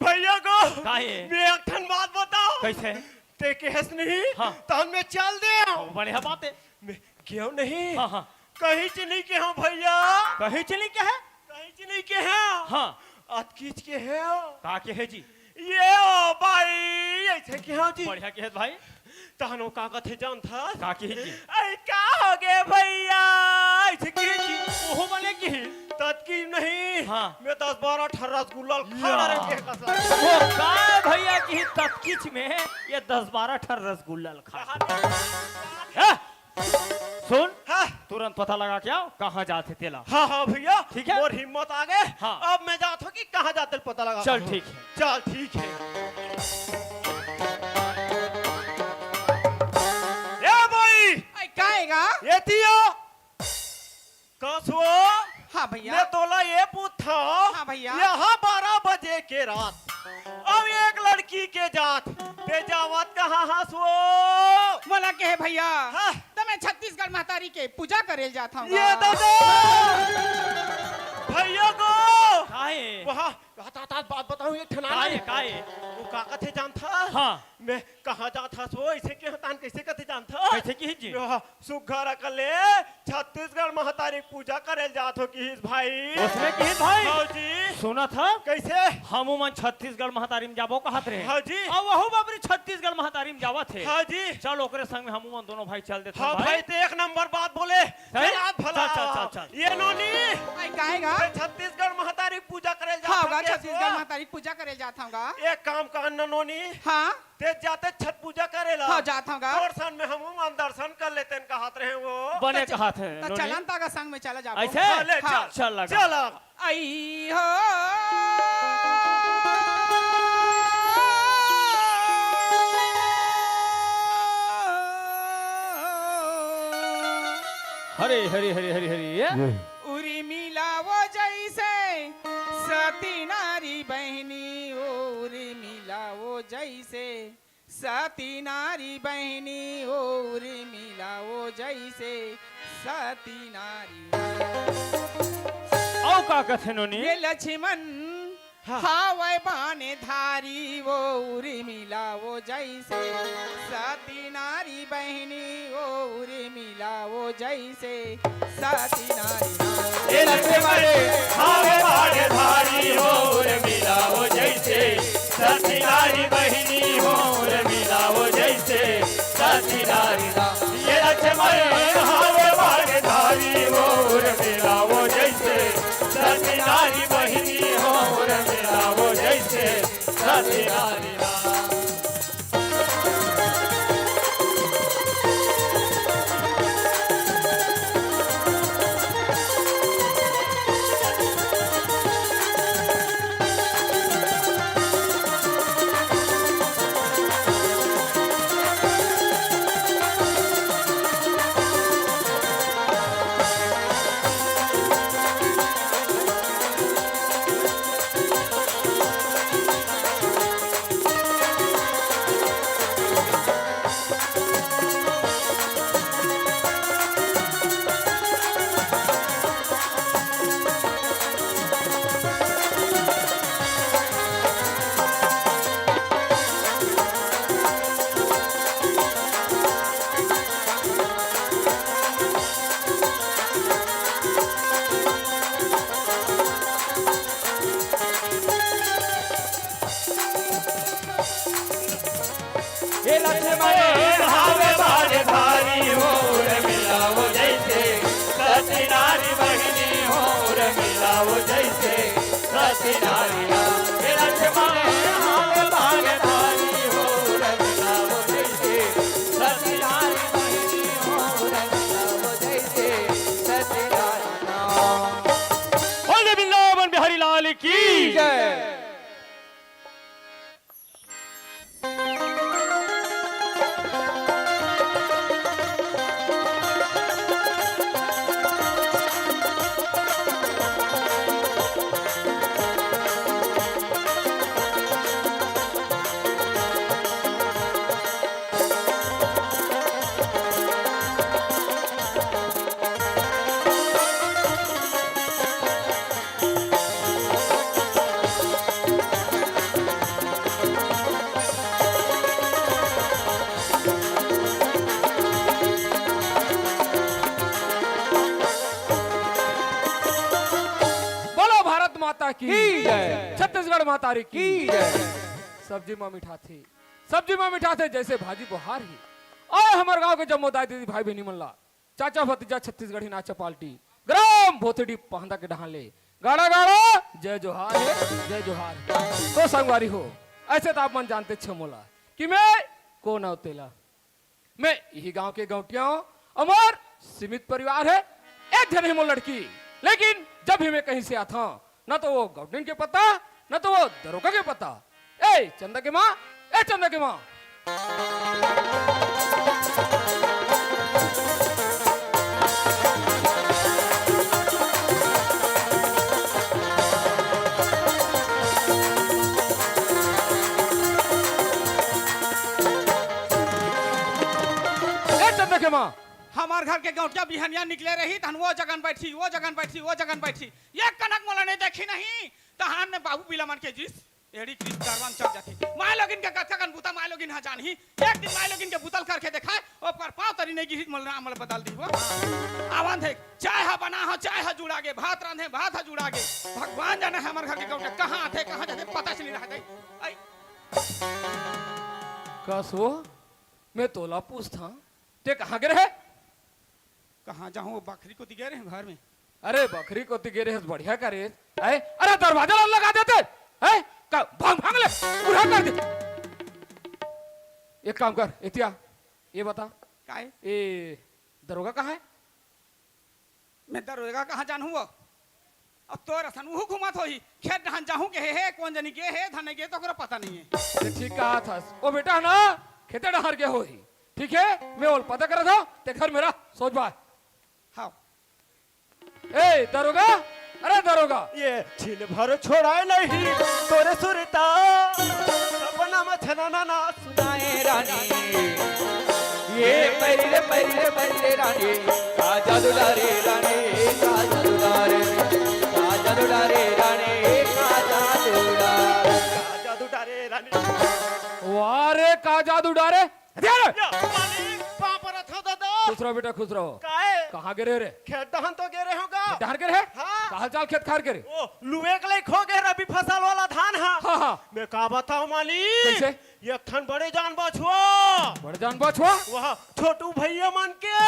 भैया को काहे मैं एक ठन बात बताओ कैसे ते केस नहीं हाँ। तहन में चल दे बढ़िया बात है मैं क्यों नहीं हाँ हाँ कहीं चली के हूँ भैया कहीं चली क्या है कहीं चली के हैं हाँ आज खींच के है का के है जी ये ओ भाई ऐसे क्यों जी बढ़िया के है भाई तहनो का कथे जान था का के है जी ऐ का हो गए भैया ऐसे की जी ओहो बने की तत की नहीं हाँ। मैं 10-12 18 रसगुल्ला खा रहे के कसम वो का भैया की तत्किच में ये 10-12 ठर रसगुल्ला खा हैं? सुन हाँ तुरंत पता लगा क्या कहाँ जाते तेला हाँ हाँ भैया ठीक है? और हिम्मत आ गए हाँ। अब मैं जाता हूँ कि कहाँ जाते पता लगा चल ठीक है चल ठीक है ए भाई ऐ काएगा ये तियो कसो हाँ भैया मैं तोला ये पूछा हाँ भैया। यहाँ 12 बजे के रात अब एक लड़की के जात ते जावत कहाँ हंसो मोला के है भैया हाँ। तो मैं छत्तीसगढ़ महतारी के पूजा करे जाता हूँ ये दादा भैया को काहे वहाँ बात बताऊँ ये ठना काहे काहे वो का कथे जान था हाँ मैं कहाँ जाता सो ऐसे के हतान कैसे कथे जान था कैसे की है जी सुघर अकले छत्तीसगढ़ महतारी पूजा करे जात हो कि भाई उसमें की है भाई हाँ जी सुना था कैसे हम मन छत्तीसगढ़ महतारी में जाबो कहत रहे हाँ जी अब वहु बाबरी छत्तीसगढ़ महतारी में जावा थे हाँ जी चल ओकरे संग में हम मन दोनों भाई चल देते हाँ भाई ते एक नंबर बात बोले सही? याद भला चल। ये नोनी ऐ काएगा ते छत्तीसगढ़ महतारी पूजा करे हाँ जात होगा हो के छत्तीसगढ़ सो। महतारी पूजा करे जाता हूँ एक काम कर नोनी हाँ ते जाते छठ पूजा करेला हाँ जाता हूँ और सन में हम मन दर्शन कर लेते हैं हाथ रहे वो बने का हाथ है तो नोनी। चलन तागा संग में चला जाओ ऐसे चले हाँ। चल लगा चल आई हो हरे हरे हरे हरे हरे ये उरी मिलावो जैसे सती नारी बहनी उरी मिलावो जैसे सती नारी बहनी उरी मिलावो जैसे सती नारी औ का कथे नोनी ये लक्ष्मण हावै बाने धारी वो उरी मिलावो जैसे सती नारी बहनी वो उरी मिलावो जैसे सती नारी ये लक्ष्मण हावे बाणे धारी हो रे मिलाओ जैसे सती नारी बहिनी हो रे मिलाओ जैसे सती नारी ये लक्ष्मण हावे बाणे धारी हो रे मिलाओ जैसे सती नारी बहिनी हो रे मिलाओ जैसे सती नारी ये लक्ष्मण हावे बाणे धारी हो रे मिलाओ जैसे सती नारी बहिनी हो रे मिलाओ जैसे सती नारी ये लक्ष्मण हावे बाणे धारी हो रे मिलाओ जैसे सती नारी बहिनी हो रे मिलाओ जैसे सती नारी बोले बिल्लावन बिहारी लाल की जय छत्तीसगढ़ मातारी की जय। सब्जी में मीठा थी, सब्जी में मीठा थे जैसे भाजी बुहार ही। और हमारे गांव के जम्मोदाय दीदी भाई बहनी मल्ला चाचा भतीजा छत्तीसगढ़ी नाचा पाल्टी ग्राम भोतड़ी पहंदा के ढहाले गाड़ा गाड़ा जय जोहार है, जय जोहार है। तो संगवारी हो, ऐसे तो आप मन जानते छे मोला कि मैं कौन अवतेला, मैं यही गांव के गौटिया हूं। हमार सीमित परिवार है, एक जन है मोर लड़की, लेकिन जब भी मैं कहीं से आता हूं न तो वो गौटिन के पता न तो वो दरोगा के पता। ए चंदा के माँ, ए चंदा के माँ, के माँ हमार घर के गौटिया बिहनिया निकले रही तहन वो जगन बैठी वो जगन बैठी वो जगन बैठी एक कनक मोला नहीं देखी नहीं तहन ने बाबू बिलामन के जिस एड़ी क्रिस करवान चल जाती माय लोगिन के कथकन बुता माय लोगिन हा जानही एक दिन माय लोगिन के बुतल करके देखाए और पर पाव तरी नहीं गिरी मोला अमल बदल दी वो आवन देख चाय हा बना हा चाय हा जुड़ा गे भात रांधे भात हा जुड़ा गे भगवान जाने हमार घर के गौटिया कहां आथे कहां जाते पता चली रहा दे आई कसो मैं तोला पूछता ते कहाँ गिरे है? कहां जाऊं वो बकरी को दिगे रहे घर में। अरे बकरी को तिगे रे बढ़िया करे है। अरे दरवाजा लगा देते है, भाग भाग ले पूरा कर दे। एक काम कर इतिया, ये बता काय ये दरोगा कहाँ है? मैं दरोगा कहां जानू वो अब तो रसन वो घुमत होई खेत धान जाऊं के है कौन जनी के है धान के तो ओकरा पता नहीं है। ये ठीक कहा था ओ बेटा ना खेते डहर के होई ठीक है, मैं और पता करा था ते घर मेरा सोच बा। हाँ ए दरोगा, अरे दरोगा ये छिल भर छोड़ाए नहीं तोरे सुरता सपना में छनाना ना सुनाए रानी ये परी रे रानी का जादू डारे रानी का जादू डारे का जादू डारे रानी का जादू डारे जादू डारे रानी वारे का जादू डारे मालिक पापर था दादा खुश रहो बेटा खुश रहो। काहे कहाँ गिरे रे? खेत दहन तो गिरे होगा डहर गिरे है? हाँ। कहाँ चाल खेत खार गिरे? ओ लुए के लिए खो गए रबी फसल वाला धान हाँ हाँ मैं का बताऊं मालिक कैसे? ये खन बड़े जान बछुआ बड़ जान बछुआ वह छोटू भैया मन के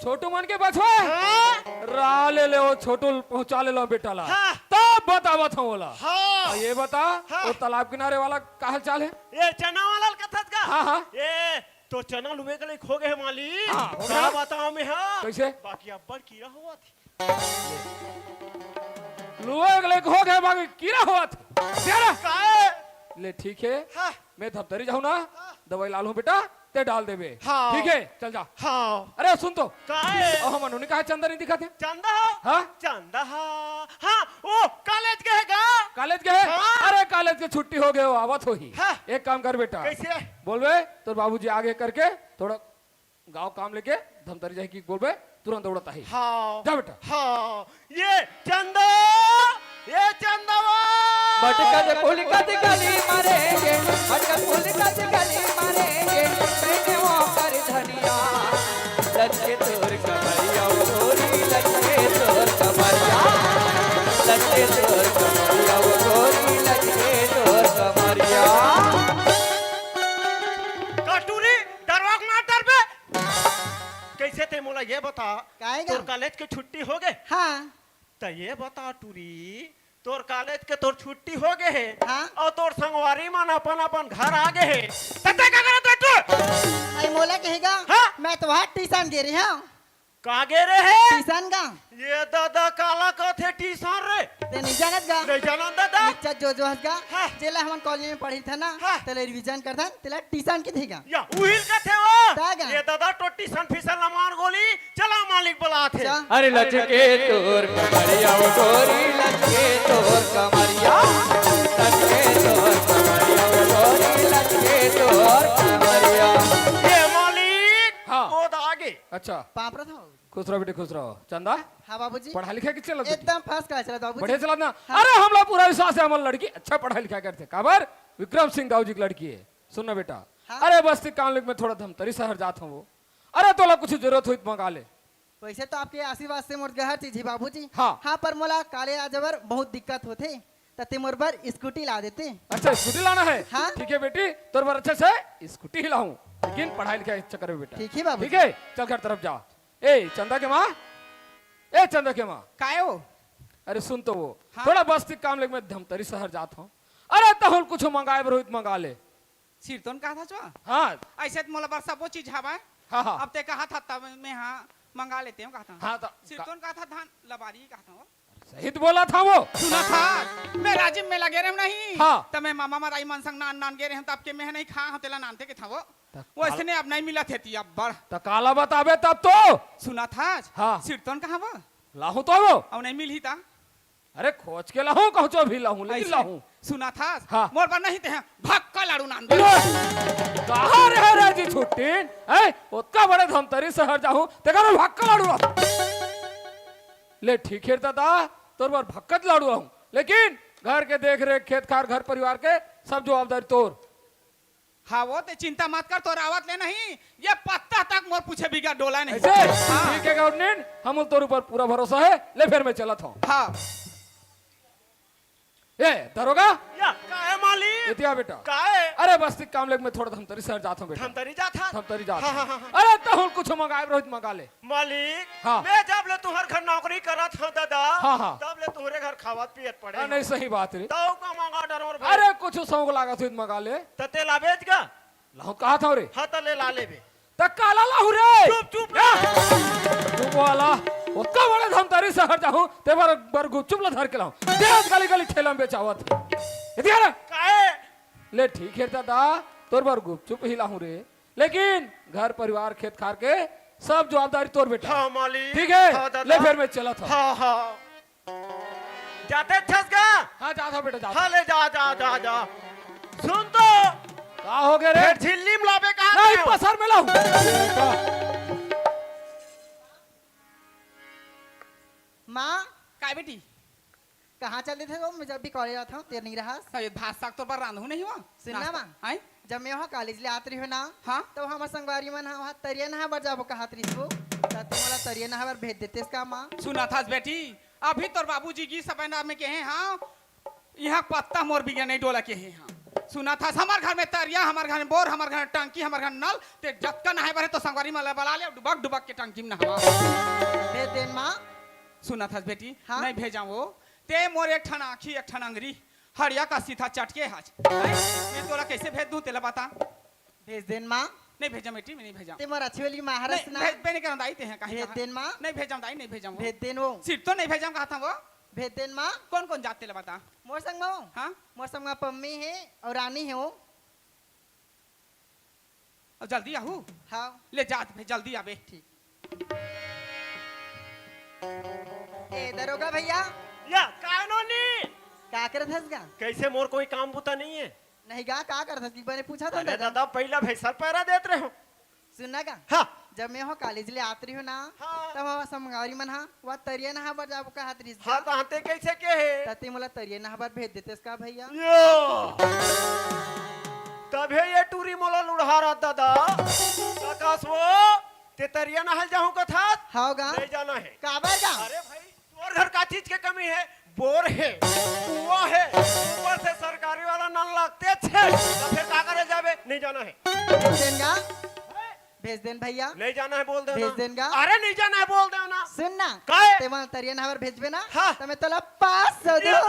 छोटू मन के बछुआ हाँ रा ले ले वो छोटू पहुंचा ले लो बेटा ला हाँ। तब बतावत हूँ बोला। हाँ ये बता हाँ। वो तालाब किनारे वाला का हाल चाल है? ये चना वाला कथत का हाँ हाँ ये तो चना लुए के लिए खो गए मालिक हाँ, हो का गया। बताऊं मैं हाँ कैसे? बाकी अब्बर कीड़ा हुआ थी लुए अगले हो गए बाकी कीड़ा हुआ था तेरा। काहे ले ठीक है हाँ मैं धपतरी जाऊँ ना दवाई लाल हूँ बेटा ते डाल देवे हाँ। ठीक है चल जा। हाँ अरे सुन तो काहे हम उन्होंने कहा चंदा नहीं दिखाते चंदा हाँ चंदा हाँ ओ कॉलेज के हैगा कॉलेज गए हाँ। अरे कॉलेज की छुट्टी हो गए हो आवत हो ही हाँ। एक काम कर बेटा कैसे बोल बे तो बाबूजी आगे करके थोड़ा गांव काम लेके धमतरी जाए की बोल बे तुरंत दौड़ता है। हाँ जा बेटा हाँ ये चंदा ये चंदवा मटका दे फूल का दे गली मारेंगे मटका फूल का दे गली मारेंगे मैंने वो कर धनिया लटके तोर कमरिया वो गोरी लटके तोर कमरिया लटके तोर कमरिया वो गोरी लटके तोर कमरिया। कटूरी डरवाक मार डर बे कैसे ते मोला ये बता काहेगा? तोर कॉलेज के छुट्टी हो गए हाँ तो ये बता टूरी तोर कॉलेज के तोर छुट्टी हो गए है हाँ। और तोर संगवारी मन अपन अपन घर आ गए है तते का करत तू अरे मोला कहेगा हाँ? मैं तो वहाँ ट्यूशन गे रही हूँ का गे रे है ट्यूशन का ये दादा काला कथे टीसन रे ते नहीं जानत गा नहीं जाना दादा निच्चा जो हस गा हाँ। जेला हम कॉलेज में पढ़ी था ना हाँ। तेले रिवीजन करता तेला ट्यूशन के देगा या उहिल कथे वो दागा। ये दादा तो टीसन फिसल न मार गोली चला मालिक बुला थे अच्छा। अरे लटके तोर कमरिया वो गोरी लटके तोर कमरिया लटके तोर कमरिया वो गोरी लटके तोर कमरिया। ये मालिक हाँ। वो आगे अच्छा पापड़ा था खुश रहो बेटे खुश रहो। चंदा हाँ बाबूजी पढ़ा लिखा किस चला एकदम फर्स्ट क्लास चला बाबूजी बढ़िया चला ना। अरे हम लोग पूरा विश्वास है हमारी लड़की अच्छा पढ़ा लिखा करते काबर विक्रम सिंह दाऊ जी की लड़की है सुनना बेटा। हाँ। अरे बस्ती कानून में थोड़ा धमतरी शहर जाता हूँ वो अरे तोला कुछ जरूरत हुई तो मंगा ले। वैसे तो आपके आशीर्वाद से मोर हर चीज है बाबूजी हाँ। हाँ पर मोला काले आजवर बहुत दिक्कत होते तते मोर पर स्कूटी ला देते। अच्छा स्कूटी लाना है? हाँ। ठीक है बेटी, तोर पर अच्छे से स्कूटी ही लाऊं, लेकिन पढ़ाई लिखाई के चक्कर में बेटा। ठीक है बाबू। ठीक है, चल घर तरफ जा। ए चंदा के माँ, ए चंदा के माँ, काहे हो? अरे सुन तो वो हाँ? थोड़ा बस्ती काम लेके मैं धमतरी शहर जाता हूँ। अरे तहुल कुछ मंगाए रोहित मंगा ले। सिरतोन कहा था जो हाँ ऐसे तो मोला बरसा वो चीज हवा है। हाँ हाँ अब ते कहा था तब मैं हाँ मंगा लेते हूँ कहा था। हाँ तो सिरतोन कहा था धान लबारी कहा था वो। सही तो बोला था वो। सुना था मैं राजीव में लगे रहे नहीं। हाँ। तब मैं मामा माराई मन संग नान नान गे रहे तब के मैं नहीं खा हम तेला नानते के था वो। तब वो इसने अब नहीं मिला थे अब बड़ तो काला बताबे तब तो। सुना था। हाँ। सिरतोन कहा वो लाहू तो वो, अब नहीं मिल ही था। अरे खोज के लाहू कहूँ चो भी लाहू, लेकिन ऐसे लाहू सुना था। हाँ। मोर पर नहीं थे भक्का लाड़ू नान दे। कहाँ रह रहे जी छुट्टी है? उतना बड़े धमतरी शहर जाऊं ते का भक्का लाड़ू ले। ठीक है दादा, तोर पर भक्कत लाड़ू हूँ, लेकिन घर के देख रेख खेत खार घर परिवार के सब जवाबदारी तोर। हाँ वो ते चिंता मत कर तो रावत ले नहीं ये पत्ता तक मोर पूछे बिगा डोला नहीं। ऐसे हाँ। ठीक है गवर्नमेंट, हम तोर ऊपर पूरा भरोसा है। ले फिर मैं चला था। हाँ। ए दरोगा, या काहे मालिक? इतिया बेटा। काहे? अरे बस्ती काम लेके मैं थोड़ा धमतरी शहर जाता हूँ बेटा। धमतरी जाता? धमतरी जाता हाँ, हूँ। हाँ, अरे तहुल कुछ मंगाए रोहित मंगा ले। मालिक हाँ। मैं जब ले तुम्हार घर नौकरी करत हूँ दादा। हाँ, हाँ। तब ले तुम्हारे घर खावत पियत पड़े। नहीं सही बात रे। तो का मांगा डरोर भाई। अरे कुछ सौंग लागत हुई मंगा ले। तते ला बेच का? लाहू कहा था रे? हाँ तो ले ला लेबे। तक काला लाहू रे। चुप चुप चुप वाला, उतना बड़े धमतरी शहर जाऊं ते बर गुपचुप ला धर के लाऊं। तेज गली गली ठेला में बेचावत इतिया रे। काहे? ले ठीक है दादा, तोर बर गुपचुप ही लाहू रे, लेकिन घर परिवार खेत खार के सब जवाबदारी तोर बेटा। हाँ मालिक। ठीक है, हाँ दादा। ले फिर मैं चला था। हाँ हाँ जाते छस का? हाँ जा था बेटा, जा। हाँ ले जा जा जा जा। सुन तो का हो गए रे? फिर झिल्ली में लाबे कहाँ नहीं गए हो? पसर में लाऊं। माँ काय बेटी कहाँ चले थे वो? मैं जब भी कॉलेज आता हूँ तेरे नहीं रहा। सही भात साग तो पर रांधू नहीं हुआ। सुनना माँ, हैं? जब मैं वहाँ कॉलेज ले आती हूँ ना, हाँ। तो हमारे संगवारी मन वहाँ तरिया नहा बर जाबो कहा तरी इसको तते मोला तरिया नहा बर भेज देते इसका माँ। सुना था बेटी अभी तोर बाबूजी की सपना में कहे हाँ यहाँ पत्ता मोर बिगड़ नहीं डोला के हैं। हाँ सुना था हमारे घर में तरिया, हमारे घर में बोर, हमारे घर में टंकी, हमारे घर में नल ते जत्का नहाए बरे तो संगवारी में बला ले डुबक डुबक के टंकी में नहावा। भेज देन माँ। सुना था बेटी हाँ? नहीं भेजा वो ते मोर एक ठन आँखी एक ठन अंगरी हरिया का सीधा चटके हाज ये तोरा कैसे भेज दूं तेला बता। भेज देन माँ। नहीं भेजा बेटी मैं नहीं भेजा। ते मोर अच्छी वाली महाराज नहीं ना। भेज नहीं करना दाई ते हैं कहीं भेज देन माँ। नहीं भेजा दाई नहीं भेजा भेज देन वो। सिर्फ तो नहीं भेजा कहा था वो। भेज देन माँ। कौन कौन जाते तेला बता। मोर संग में वो। हाँ मोर संग में पम्मी है और रानी है वो। अब जल्दी आहू हाँ ले जात भे जल्दी आबे। ठीक। ए दरोगा भैया या कानूनी क्या करत हस गा? कैसे मोर कोई काम बुता नहीं है? नहीं गा का करत हस? मैंने पूछा था अरे दादा। दादा पहला भैंसर पैरा देते रहे हो। सुनना का हाँ जब मैं हो कॉलेज ले आती हूँ ना, हाँ। तब वहाँ संगवारी मन हा वह तरिया नहा बर जाबो कहा तरी इसका हाँ कहते कैसे के है? तते मोला तरिया नहा बर भेज देते इसका भैया। यो तभे ये टूरी मोला लुढ़ा रहा दादा। आकाश वो ते तरिया नहल जाऊं का था हाँ गा नहीं जाना है। काबर गा? अरे भाई तोर घर का चीज के कमी है? बोर है, कुआं है, ऊपर से सरकारी वाला नल लगते छे तो फिर का करे जाबे? नहीं जाना है। भेज देन गा? भेज देन भैया। नहीं जाना है बोल दे भेज देन गा? अरे नहीं जाना है बोल दे ना। सुन ना काहे? ते मोला तरिया नहा बर भेजबे ना, हाँ। तो मैं तोला 500 दूं।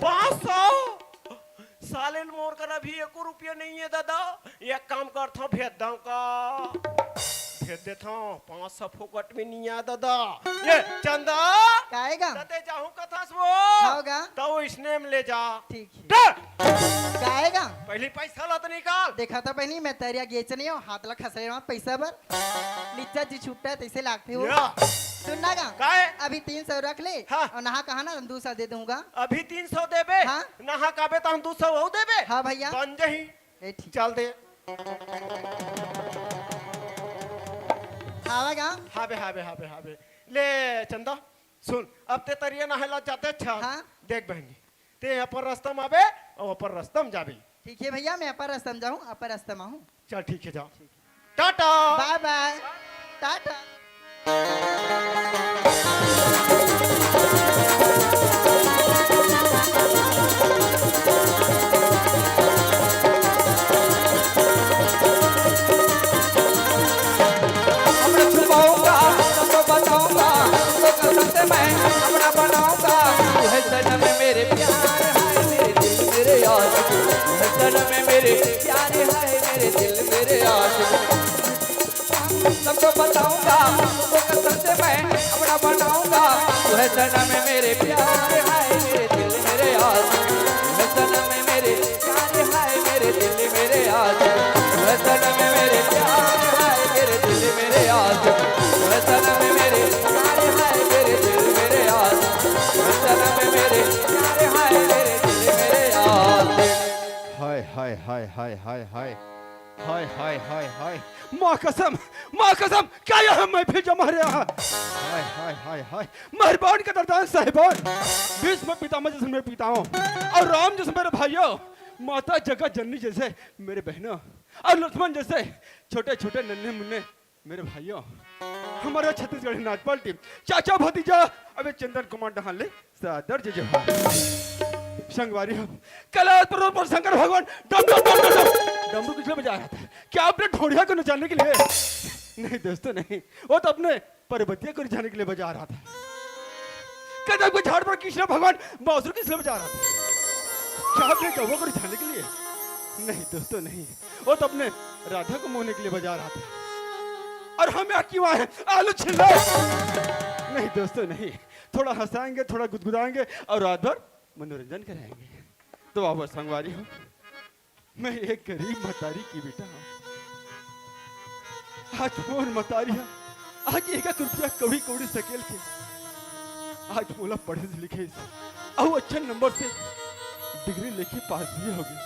500 साले मोर कर अभी 1 रुपया नहीं है दादा। एक काम करता हूँ भेज दाऊ का भेज देता हूँ 500 फोकट में नहीं है दादा। ये चंदा काएगा? तते जाऊँ कथा वो होगा। तो इसने में ले जा। ठीक है। डर! काएगा? पहली पैसा ला तो निकाल। देखा था बहनी मैं तरिया गेच नहीं हूँ, हाथ ला खसरे वहाँ पैसा बर नीचा जी छूटता है तैसे लागते हो। या, सुनना गा काहे? अभी 300 रख ले हाँ। और नहा कहा ना 200 दे दूंगा। अभी 300 देबे हाँ। नहा काबे तो हम 200 वो देबे। हाँ भैया। बन जही ए ठीक। चल दे। आवागा? हाबे हाबे हाबे हाबे ले चंदा सुन अब ते तरिया नहला जाते अच्छा। हाँ। देख बहनी ते यहाँ पर रास्ता में आबे और ऊपर रास्ता में जाबे। ठीक है भैया, मैं अपर रास्ता में जाऊँ, अपर रास्ता में हूँ। चल ठीक है जाओ। टाटा बाय बाय टाटा। अपना छुपाऊंगा सबको बताऊंगा तो कसम से मैं अपना बनाऊंगा तू है सनम मेरे प्यार है मेरे दिल मेरे आशिक तू है सनम मेरे प्यार है मेरे दिल मेरे आशिक सबको बताऊंगा तो कसम से मैं अपना बनाऊंगा तू है सनम मेरे प्यार है मेरे दिल मेरे आशिक तू है सनम मेरे प्यार है मेरे दिल मेरे आशिक तू है सनम मेरे प्यार है मेरे दिल मेरे आशिक तू है सनम मेरे प्यार है मेरे दिल मेरे आशिक तू है सनम मेरे प्यार है मेरे दिल मेरे आशिक। हाय हाय हाय हाय हाय हाय हाय हाय हाय हाय माँ कसम क्या यह मैं फिर जमा रहा हाय हाय हाय हाय मेहरबान कदरदान साहिबान भीष्म पितामह जैसे मैं पिता हूँ और राम जैसे मेरे भाइयों माता जगत जननी जैसे मेरे बहनों और लक्ष्मण जैसे छोटे छोटे नन्हे मुन्ने मेरे भाइयों हमारे छत्तीसगढ़ी नाचपाल टीम चाचा भतीजा अबे चंदन कुमार डहाले सादर जय जवाहर संगवारी हो कैलाश पर्वत पर शंकर भगवान डम डम डम डम डम डमरू किसलिए बजा रहा था क्या अपने ढोढ़िया को नचाने के लिए नहीं दोस्तों नहीं वो तो अपने पर्वतिया को नचाने के लिए बजा रहा था कदम के झाड़ पर कृष्ण भगवान बांसुरी किसलिए बजा रहा था क्या अपने कौवों को नचाने के लिए नहीं दोस्तों नहीं वो तो अपने राधा को मोहने के लिए बजा रहा था और हम यहाँ क्यों आए आलू छिल्ला नहीं दोस्तों नहीं थोड़ा हंसाएंगे थोड़ा गुदगुदाएंगे और रात भर मनोरंजन कराएंगे तो आप संगवारी हो मैं एक गरीब मतारी की बेटा हूँ आज मोर मतारी है आज 1 रुपया कभी कौड़ी सकेल के आज बोला पढ़े से लिखे और अच्छे नंबर से डिग्री लेके पास भी होगी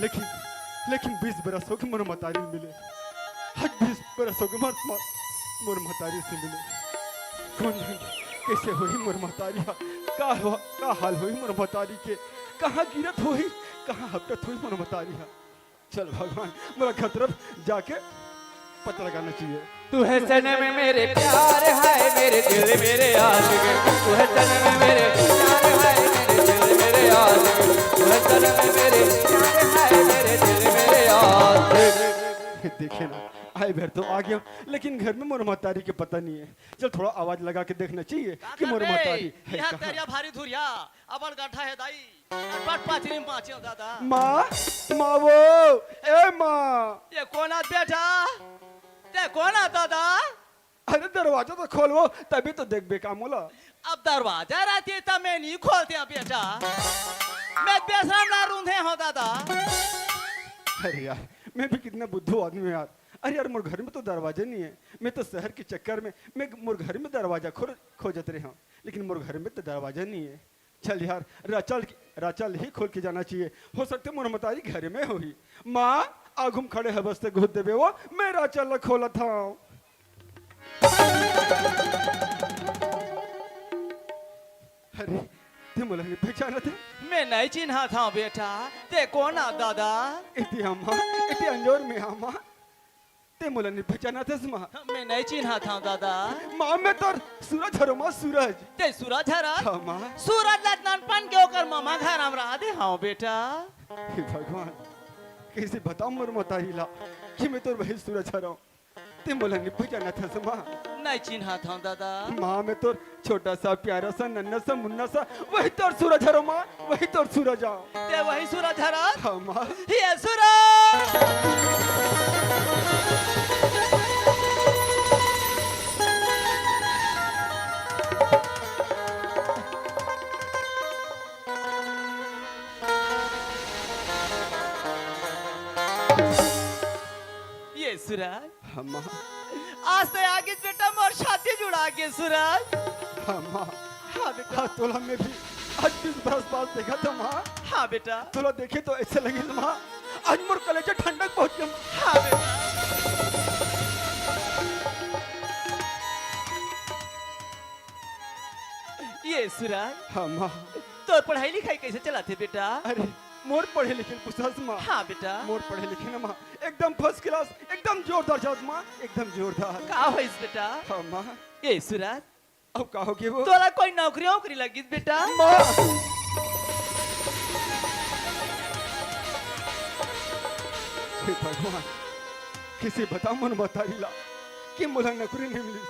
लेकिन 20 बरसों की मोर मतारी मिले आज 20 बरसों के मोर मतारी से मिले कौन जाने कैसे हुई मोर मतारी का हाल हुई मोर मतारी के कहाँ गिरत हुई कहाँ हपटत हुई मोर मतारी चल भगवान मोरा घर तरफ जाके पता लगाना चाहिए तू है सनम मेरे प्यार है मेरे दिल मेरे आशिक तू है सनम मेरे प्यार है मेरे दिल मेरे आशिक तू है सनम मेरे प्यार है मेरे दिल मेरे आशिक। देखे ना आए भर तो आ गया लेकिन घर में मोर मतारी के पता नहीं है चल थोड़ा आवाज लगा के देखना चाहिए कि मोर मतारी है यहाँ कहाँ तेरिया भारी धुरिया अपन गड्ढा है दाई बट पाचरी में पाचियो दादा माँ वो ए माँ ये कौन आ बेटा ते कौन आ दादा अरे दरवाजा तो खोलो तभी तो देख बेकाम बोला अब दरवाजा रहती है तब मैं नहीं खोलते हैं बेटा मैं बेशरम ना रूंधे हो दादा अरे यार मैं भी कितना बुद्धू आदमी हूँ यार अरे यार मोर घर में तो दरवाजा नहीं है मैं तो शहर के चक्कर में मैं मोर घर में दरवाजा खोजत रहे हूँ लेकिन मोर घर में तो दरवाजा नहीं है चल यार राचल ही खोल के जाना चाहिए हो सकते मोर मतारी घर में होगी माँ आगुम खड़े है बसते घुद देवे वो मैं राचल खोला था अरे ते मोला नहीं पहचाना थे मैं नहीं चिन्हा था बेटा ते कौन आ दादा इति अम्मा इति अंजोर में अम्मा ते मोला नहीं पहचाना थे माँ मैं नहीं चिन्हा था दादा माँ मैं तो सूरज हरो माँ सूरज ते सूरज हरा हाँ माँ सूरज लटनपन के होकर मामा घर हम रहा दे हाँ बेटा हे भगवान कैसे बताऊं मोर मतारी ला कि मैं तो वही सूरज हरा हूँ ते मोला नहीं पहचाना था माँ नहीं चिन्हा था दादा माँ मैं तो छोटा सा प्यारा सा नन्ना सा मुन्ना सा वही तो सूरज हरो माँ वही तो सूरज आओ ते वही सूरज हरा हाँ माँ ये सूरज ये सूरज हाँ माँ आज तो आगे बेटा मोर शादी जुड़ा के सूरज हाँ माँ हाँ बेटा हाँ तोला में भी आज 20 बरस बाद देखा था माँ हाँ बेटा तोला देखे तो ऐसे लगे माँ आज मोर कलेजा ठंडक पहुंच गया हाँ बेटा ये सूरज हाँ माँ तो पढ़ाई लिखाई कैसे चलाते बेटा अरे मोर पढ़े लिखे पुस्तक माँ हाँ बेटा मोर पढ़े लिखे ना माँ एकदम फर्स्ट क्लास एकदम जोरदार जात माँ एकदम जोरदार का होइस बेटा हाँ माँ ये सूरज अब कहोगे वो तोला कोई नौकरी वोकरी लगी बेटा माँ हे भगवान किसी बता मन बताई ला कि मुला नौकरी नहीं मिली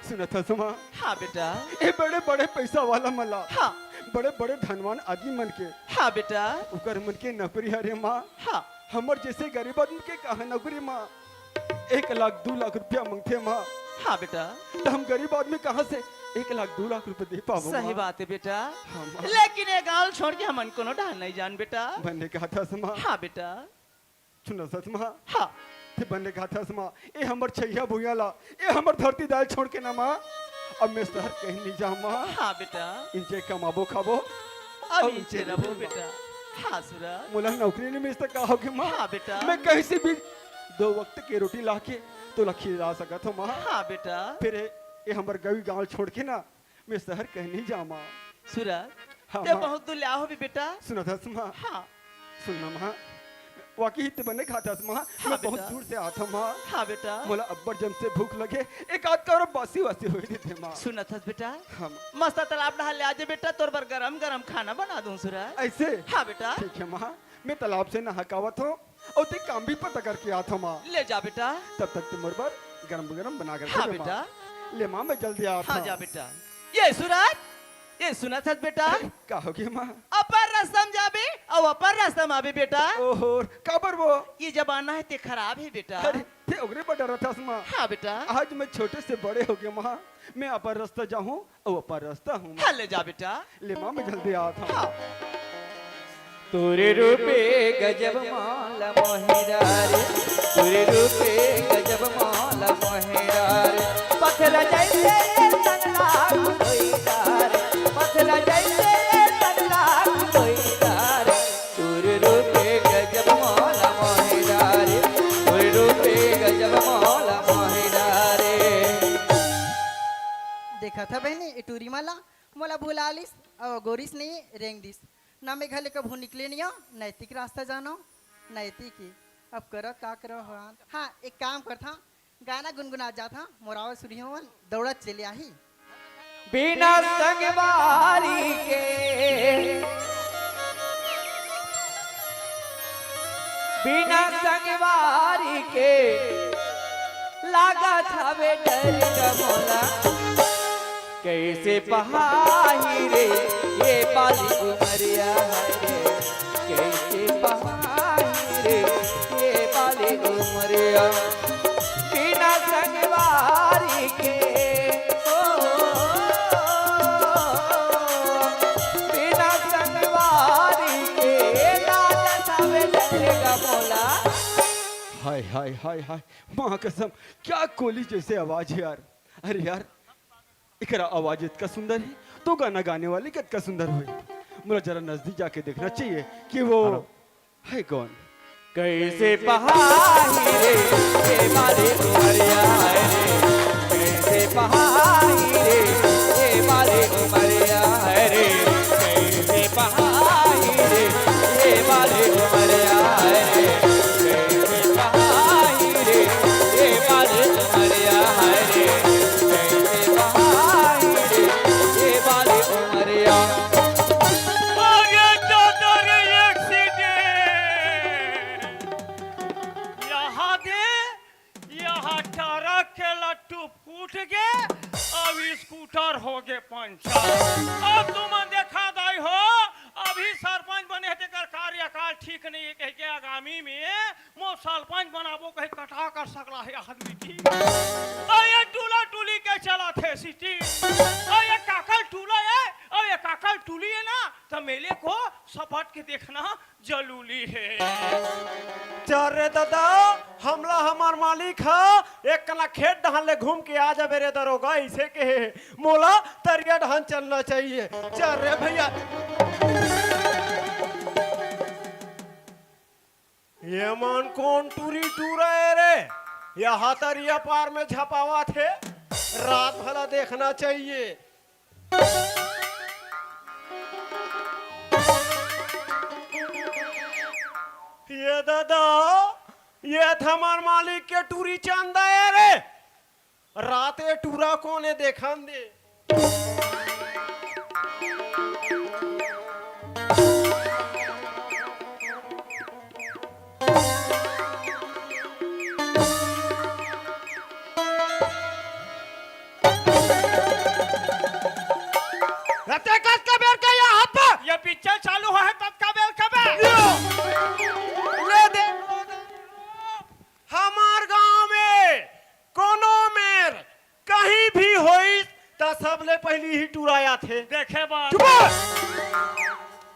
सुना था सुमा हाँ बेटा ये बड़े बड़े पैसा वाला मला हाँ बड़े बड़े धनवान आदमी मन के हाँ बेटा उकर मन के नौकरी हरे माँ हाँ हमर जैसे गरीब आदमी के कहा नौकरी माँ 1 लाख 2 लाख रुपया मांगते माँ हाँ बेटा तो हम गरीब आदमी कहाँ से 1 लाख 2 लाख रुपए दे पावो सही बात है बेटा हाँ माँ लेकिन ये गाल छोड़ के हमन को डाल नहीं जान बेटा बनने कहा था समा हाँ बेटा सुनो सच माँ हाँ ते बनने कहा था समा ये हमर छैया भुइया ला ये हमर धरती दाल छोड़ के ना माँ अब मैं शहर कहीं नहीं जाऊँ माँ हाँ बेटा इनके कमाबो खाबो अब नीचे रहो बेटा हाँ सुरा मुला नौकरी नहीं मिलता कहोगे माँ हाँ बेटा मैं कहीं से भी 2 वक्त की रोटी ला के तो लखी ला सका था माँ हाँ बेटा फिर ये हमर गवी गांव छोड़ के ना मैं शहर कहीं नहीं जा माँ सुरा हाँ ते माँ बहुत दूर हो भी बेटा सुना था माँ हाँ सुनना माँ वाकई ते बने खाता माँ मैं बहुत बेटा। दूर से आता माँ हाँ बेटा मोला अब्बर जम से भूख लगे एक आध का बासी वासी हुई थी माँ सुना था बेटा हाँ मस्त तालाब नहा ले आजे बेटा तोर पर गरम गरम खाना बना दूं सुरा ऐसे हाँ बेटा ठीक है माँ मैं तालाब से नहाकावत हूँ और ते काम भी पता करके आता हूँ माँ ले जा बेटा तब तक तुम बार गरम गरम बना कर हाँ दे माँ। बेटा ले माँ मैं जल्दी आता हाँ हूँ। जा बेटा ये सूरज ये सुना था बेटा कहोगे माँ अपर रास्तम जाबे और अपर रास्तम आबे बेटा ओहो काबर वो ये जमाना है ते खराब है बेटा अरे ते उगरे पर डरा था माँ हाँ बेटा आज मैं छोटे से बड़े हो गए माँ मैं अपर रास्ता जाऊँ और अपर रास्ता हूँ हाँ ले जा बेटा ले माँ मैं जल्दी आता हूँ। हाँ तुरे रूपे गजब माला मोहिरारे तुरे रूपे गजब माला मोहिरारे पथरा जैसे तनला कोईदार पथरा जैसे तनला कोईदार तुरे रूपे गजब माला मोहिरारे तुरे रूपे गजब माला मोहिरारे देखा था बहनी ये टूरी माला मोला भुला लिस और गोरिस नहीं रेंग दिस ना मैं घले कभू निकले नहीं हो नैतिक रास्ता जानो नैतिक ही अब करो का करो हाँ एक काम करता गाना गुनगुना जाता मोरावा सुनी हो दौड़ा चले आही बिना संगवारी के बिना संगवारी के लागा था डर मोला कैसे बहाई रे ये बाली उमरिया रे कैसे बहाई रे ये बाली उमरिया बिना संगवारी के बिना संगवारी के लाला सावे डरेगा मोला हाय हाय हाय हाय माँ कसम क्या कोली जैसे आवाज है यार अरे यार इकरा आवाज इतना सुंदर है तो गाना गाने वाले कितना सुंदर हुए मुझे जरा नजदीक जाके देखना चाहिए कि वो है कौन कैसे बहाई रे ये बाली उमरिया रे कैसे बहाई रे ये बाली उमरिया रे कैसे बहाई रे ये बाली उमरिया रे कैसे बहाई रे ये बाली उमरिया रे कैसे बहाई रे ये बाली उमरिया आगे दादा रे एक्सीडेंट यहाँ दे यहाँ ट्रक के लट्टू फूट गए अब स्कूटर हो गए पंचर अब तुम देखा दाई हो अभी सरपंच बने थे कर कार्यकाल ठीक नहीं है कह के आगामी में मो सरपंच बनाबो कहीं कटा कर सकला है आदमी की अये टूला टूली के चला थे सिटी अये काकल टूला है अये काकल टूली है ना तो मेले को सपाट के देखना जरूरी है चल रे दादा हमला हमार मालिक है एक कला खेत डहान ले घूम के आ जा मेरे दरोगा इसे के मोला तरिया डहान चलना चाहिए चल रे भैया ये मन कौन टूरी टूरा है रे यहाँ तरिया पार में झपावा थे रात भला देखना चाहिए ये दादा ये हमार मालिक के टूरी चंदा है रे रात ये टूरा कोने देखन दे रते कस का बेर का यहाँ पर ये पिक्चर चालू है तब का बेल कब है? ले दे हमार गांव में कोनो मेर कहीं भी होई त सबले पहली ही टुराया थे। देखे बात चुप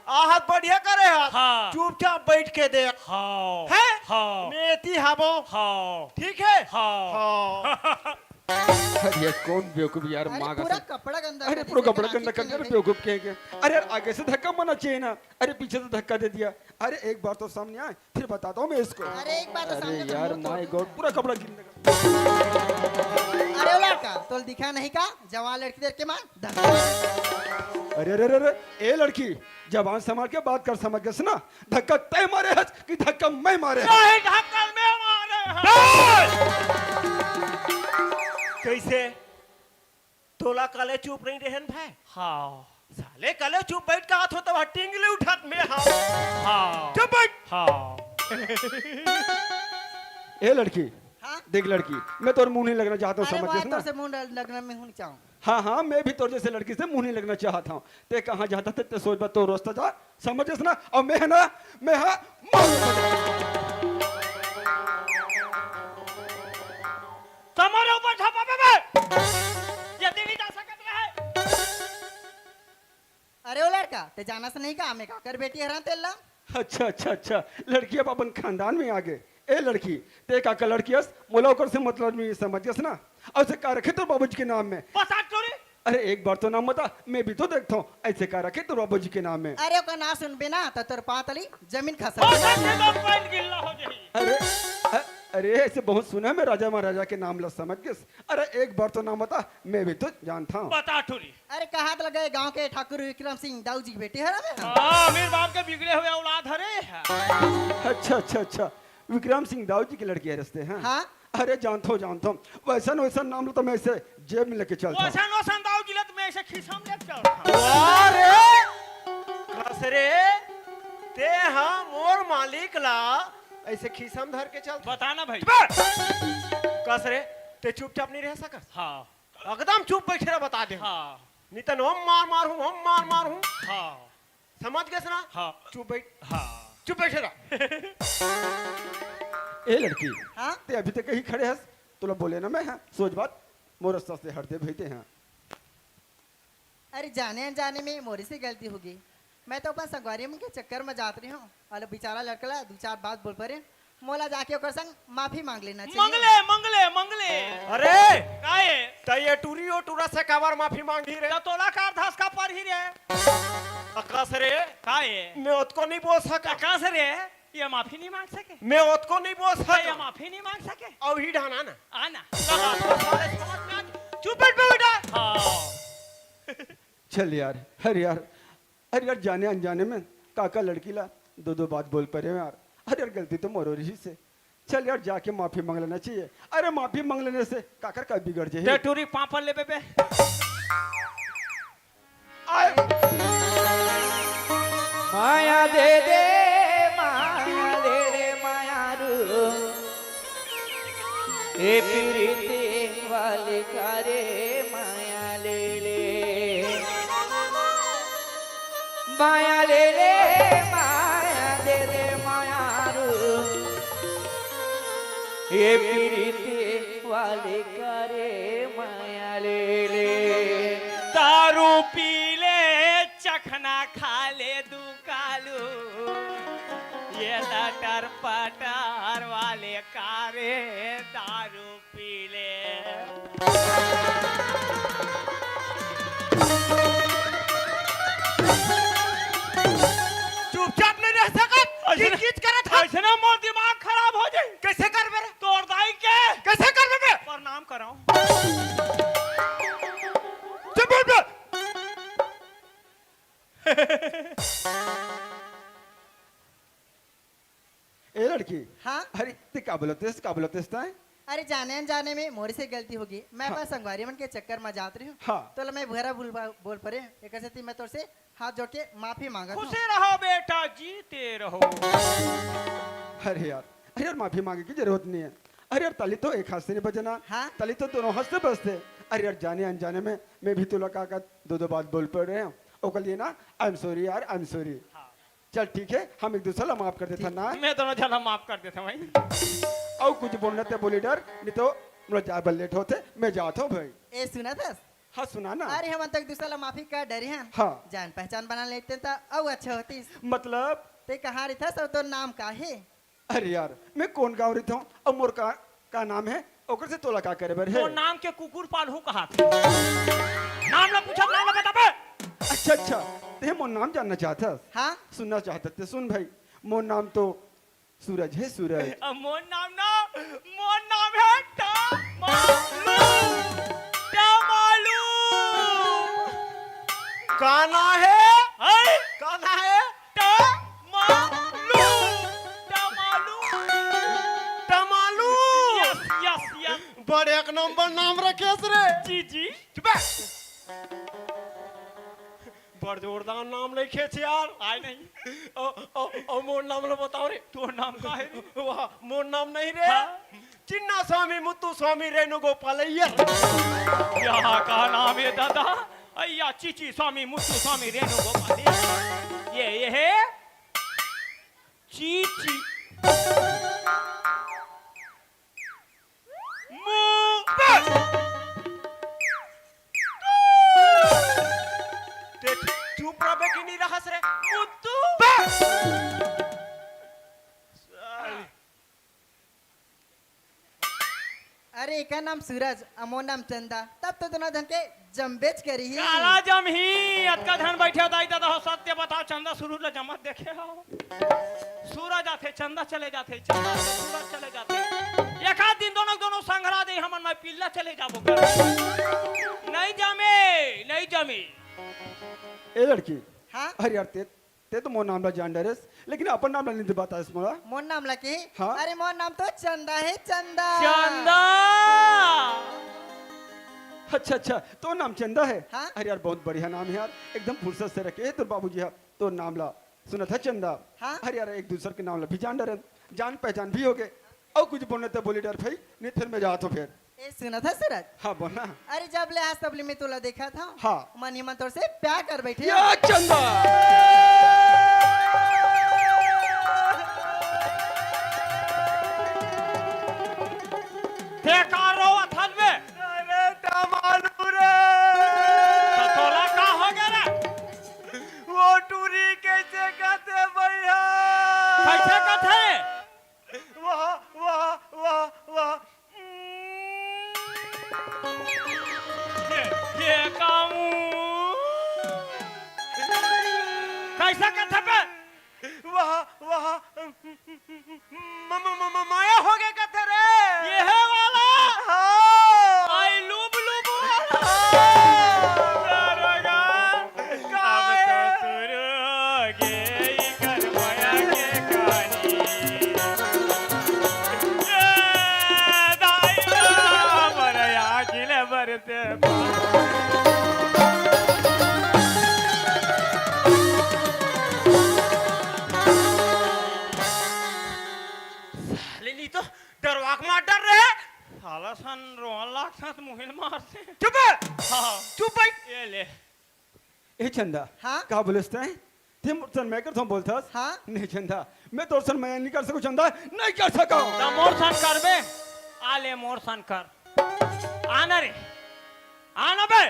आहत बढ़िया करे हाथ हाँ। चुपचाप बैठ के देख हाँ है हाँ नेती हबो हाँ ठीक है हाँ हाँ अरे ये कौन बेवकूफ यार अरे माँ का पूरा कपड़ा गंदा अरे कर पूरा दिया, कपड़ा आखिर गंदा कर क्यों दिया नहीं बेवकूफ कहेंगे। अरे यार आगे से धक्का मारना चाहिए ना, अरे पीछे से धक्का दे दिया। अरे एक बार तो सामने आए फिर बताता हूँ मैं इसको। अरे एक बार तो अरे सामने तो यार मुंह तोड़ माय दो। गॉड पूरा कपड़ा गिर लगा। अरे वो लड़का तो दिखा नहीं का जवान लड़की देख के मार धक्का। अरे अरे अरे ए लड़की जबान संभाल के बात कर, समझ गए ना? धक्का तय मारे है कि धक्का मैं मारे है? नहीं धक्का में मारे हैं। कैसे तोला कले चुप नहीं रहन भाई हाँ साले कले चुप बैठ के हाथ हो तो टिंगले उठत में हाँ हाँ चुप बैठ हाँ ए लड़की हाँ देख लड़की मैं तो मुंह नहीं लगना चाहता हूँ, अरे समझ मैं गए तो ना? से मुंह लगना में हूँ नहीं चाहूँ। हाँ हाँ मैं भी तोर जैसे लड़की से मुंह नहीं लगना चाहता हूँ। ते कहाँ जाता थे ते सोच बात तो रोस्ता जा, समझ गए ना? और मैं है ना मैं हाँ तुम्हारे ऊपर छापा पे ये दिल्ली जा सकते हैं। अरे वो लड़का ते जाना से नहीं का मैं का कर बेटी हरा तेला। अच्छा अच्छा अच्छा लड़की अब अपन खानदान में आ गए। ए लड़की ते का लड़की हस मोला से मतलब नहीं समझ गए ना? और से का रखे तो बाबूजी के नाम में। बता चोरी अरे एक बार तो नाम बता, मैं भी तो देखता हूँ ऐसे का रखे तो बाबूजी के नाम में। अरे ओका ना सुनबे ना तो तोर पातली जमीन खसक बता के दम पॉइंट गिल्ला हो जाही। अरे अरे ऐसे बहुत सुना है मैं राजा महाराजा के नाम ला, समझ गए? अरे एक बार तो नाम बता, मैं भी तो जानता हूँ। बता चोरी अरे कहा तो लगे गांव के ठाकुर विक्रम सिंह दाऊ जी की बेटी हरा में। हाँ अमीर बाप के बिगड़े हुए औलाद हरे हैं। अच्छा अच्छा अच्छा विक्रम सिंह दाऊ जी की लड़की है रस्ते हैं? हाँ अरे जानता हूँ वैसा नाम लो तो मैं इसे जेब में लेके चलता हूँ। वैसा नो संदाव गिलत में ऐसे खिसम ले चल। अरे कसरे ते हाँ मोर मालिक ला ऐसे खीसम धर के चल बताना भाई। कसरे ते चुपचाप नहीं रह सकस हाँ एकदम चुप बैठे रह बता दे हाँ नहीं तो हम मार हूँ हाँ समझ गए ना? हाँ चुप बैठ हाँ चुप बैठे रह ए लड़की हाँ ते अभी तक कहीं खड़े हस तो बोले ना मैं हाँ सोच बात मोर रास्ता से हटते भेजते हैं। अरे जाने अनजाने में मोरी से गलती होगी। मैं तो अपन संगवारी के चक्कर में जात रही हूँ और बेचारा लड़का दो चार बात बोल पड़े मोला जाके ओकर संग माफी मांग लेना चाहिए। मंगले मंगले मंगले अरे काहे तो ये टूरी ओ टूरा से काबर माफी मांगी रे तो तोला कार धस का पर ही रे कसरे काहे मैं उसको नहीं बोल सका कहाँ से रे ये माफी नहीं मांग सके। मैं उसको नहीं बोल ये सका माफी नहीं मांग सके। और ही ढाना ना आना चुप बैठ बेटा। हाँ चल यार अरे यार जाने अनजाने में काका लड़की ला दो बात बोल पड़े यार। अरे यार गलती तो मोरोरी ही से। चल यार जाके माफी मांग लेना चाहिए। अरे माफी मांग लेने से काकर का बिगड़ ते जाए। टूरी पापड़ ले बे माया दे दे माया रू ए प्रीति वाली करे माया ले ले माया ले ले माया दे दे माया रू ए प्रीति वाली करे माया ले ले दारू पी ले चखना खा ले दुकालू ये लटर पटर वाले कारे दारू पी ले। चुपचाप नहीं रह सका किच करत था ऐसे ना मोर दिमाग खराब हो जाए। कैसे कर बे तोड़ दाई के कैसे कर बे प्रणाम कराऊं। चुप बैठ बे ए लड़की हाँ अरे ते का बोलते है? अरे जाने अनजाने में मोरे से गलती होगी। मैं बस संगवारी मन के चक्कर में जात रही हूँ। हाँ। तो मैं भूरा बोल पड़े एक ऐसे थी, मैं तोर से हाथ जोड़ के माफी मांगा हूँ। खुशी रहो बेटा, जीते रहो। अरे यार माफी मांगे की जरूरत नहीं है। अरे यार ताली तो एक हाथ से नहीं बजना। हाँ? ताली तो दोनों हाथ से बजते। अरे यार जाने अनजाने में मैं भी तुला का दो बात बोल पड़ रहे हैं। ओकर लिए ना आई एम सॉरी यार, आई एम सॉरी। चल ठीक है, हम एक दूसरे माफ कर देते ना। मैं दोनों जना माफ कर देता भाई। और कुछ बोलने ते बोली डर नहीं तो मुझे जा लेट होते, मैं जाता हूँ भाई। ए सुना था? हाँ सुना ना। अरे हम तक दूसरा माफी का डरे हैं। हाँ। जान पहचान बना लेते था अब अच्छा होती। मतलब ते कहाँ रही था सब तो नाम का है? अरे यार मैं कौन गाँव रही हूँ और मोर का नाम है ओकर से तोला का करे बर है। तो नाम के कुकुर पालहू कहा था? नाम ना पूछा, नाम ना बता बे। अच्छा ते मोर नाम जानना चाहता? हाँ। सुनना चाहता थे, सुन भाई। मोर नाम तो सूरज है, सूरज। मोर नाम है टमालू। टमालू काना है, है काना है, टमालू। टमालू टमालू। Yes yes yes. बड़े एक नंबर नाम रखे रे। जी जी। चुप बड़ जोरदार नाम लिखे छे यार। आए नहीं। ओ मोर नाम लो बताओ रे। तो नाम का है? वाह मोर नाम नहीं रे। हाँ? चिन्ना स्वामी मुत्तु स्वामी रेणु गोपाल अय्यर। यहाँ का नाम है दादा? अय्या चीची स्वामी मुत्तु स्वामी रेणु गोपाल। ये है चीची चुप रहे कि नहीं रहस रे मुत्तु। अरे एक नाम सूरज अमो नाम चंदा, तब तो दोनों धन के जमबेच करी ही। काला जम ही अतका धन बैठे दाई दादा हो। सत्य बताओ, चंदा सूरज ले जमत देखे हो? सूरज आते चंदा चले जाते, चंदा से सूरज चले जाते। एक आध दिन दोनों संघरा दे हमन में पिल्ला चले जाबो कर। नहीं जमे। ए लड़की। हाँ। अरे यार ते तो मोर नाम ला जान डरेस, लेकिन अपन नाम ला नहीं बता इस मोला। मोर नाम लकी? हाँ? अरे मोर नाम तो चंदा है, चंदा। चंदा। अच्छा तो नाम चंदा है। हाँ? अरे यार बहुत बढ़िया नाम है यार, एकदम फुर्सत से रखे तो बाबूजी। हाँ तो नाम ला सुना था चंदा। हाँ? अरे यार एक दूसरे के नाम ला भी जान डरे, जान पहचान भी हो गए। और कुछ बोलने तो बोली डर भाई, नहीं फिर मैं जाता हूँ फिर। ए सुना था सूरज? हाँ बोलना। अरे जब ले आज तबली में तुला देखा था। हाँ। मन ही मन तोर से प्यार कर बैठे। या चंदा। देखा अथन में। अरे टमालू रे। तो तोला का हो गया रे? वो टूरी कैसे कहते भैया? कैसे कथे? वाह वाह वाह वाह। ये कामू कैसा कथे पे? वाह वाह माया हो गए कहते रे। ये है वाला हाँ। आई लूब वाला। अब तो शुरू हो गई कर माया के कहानी। ये दाई मरया किले बरते लेली तो डरवाक मार डर रहे। साला सन रोन लाख साथ मुहिल मारते। चुप हाँ चुप भाई। ये ले ए चंदा। हाँ? कहा बोलते हैं थे सन मैं कर बोलता। हाँ? नहीं चंदा मैं तो सन मैं नहीं कर सकूं। चंदा नहीं कर सका। ता मोर सन कर बे। आले मोर सन कर। आना रे आना बे।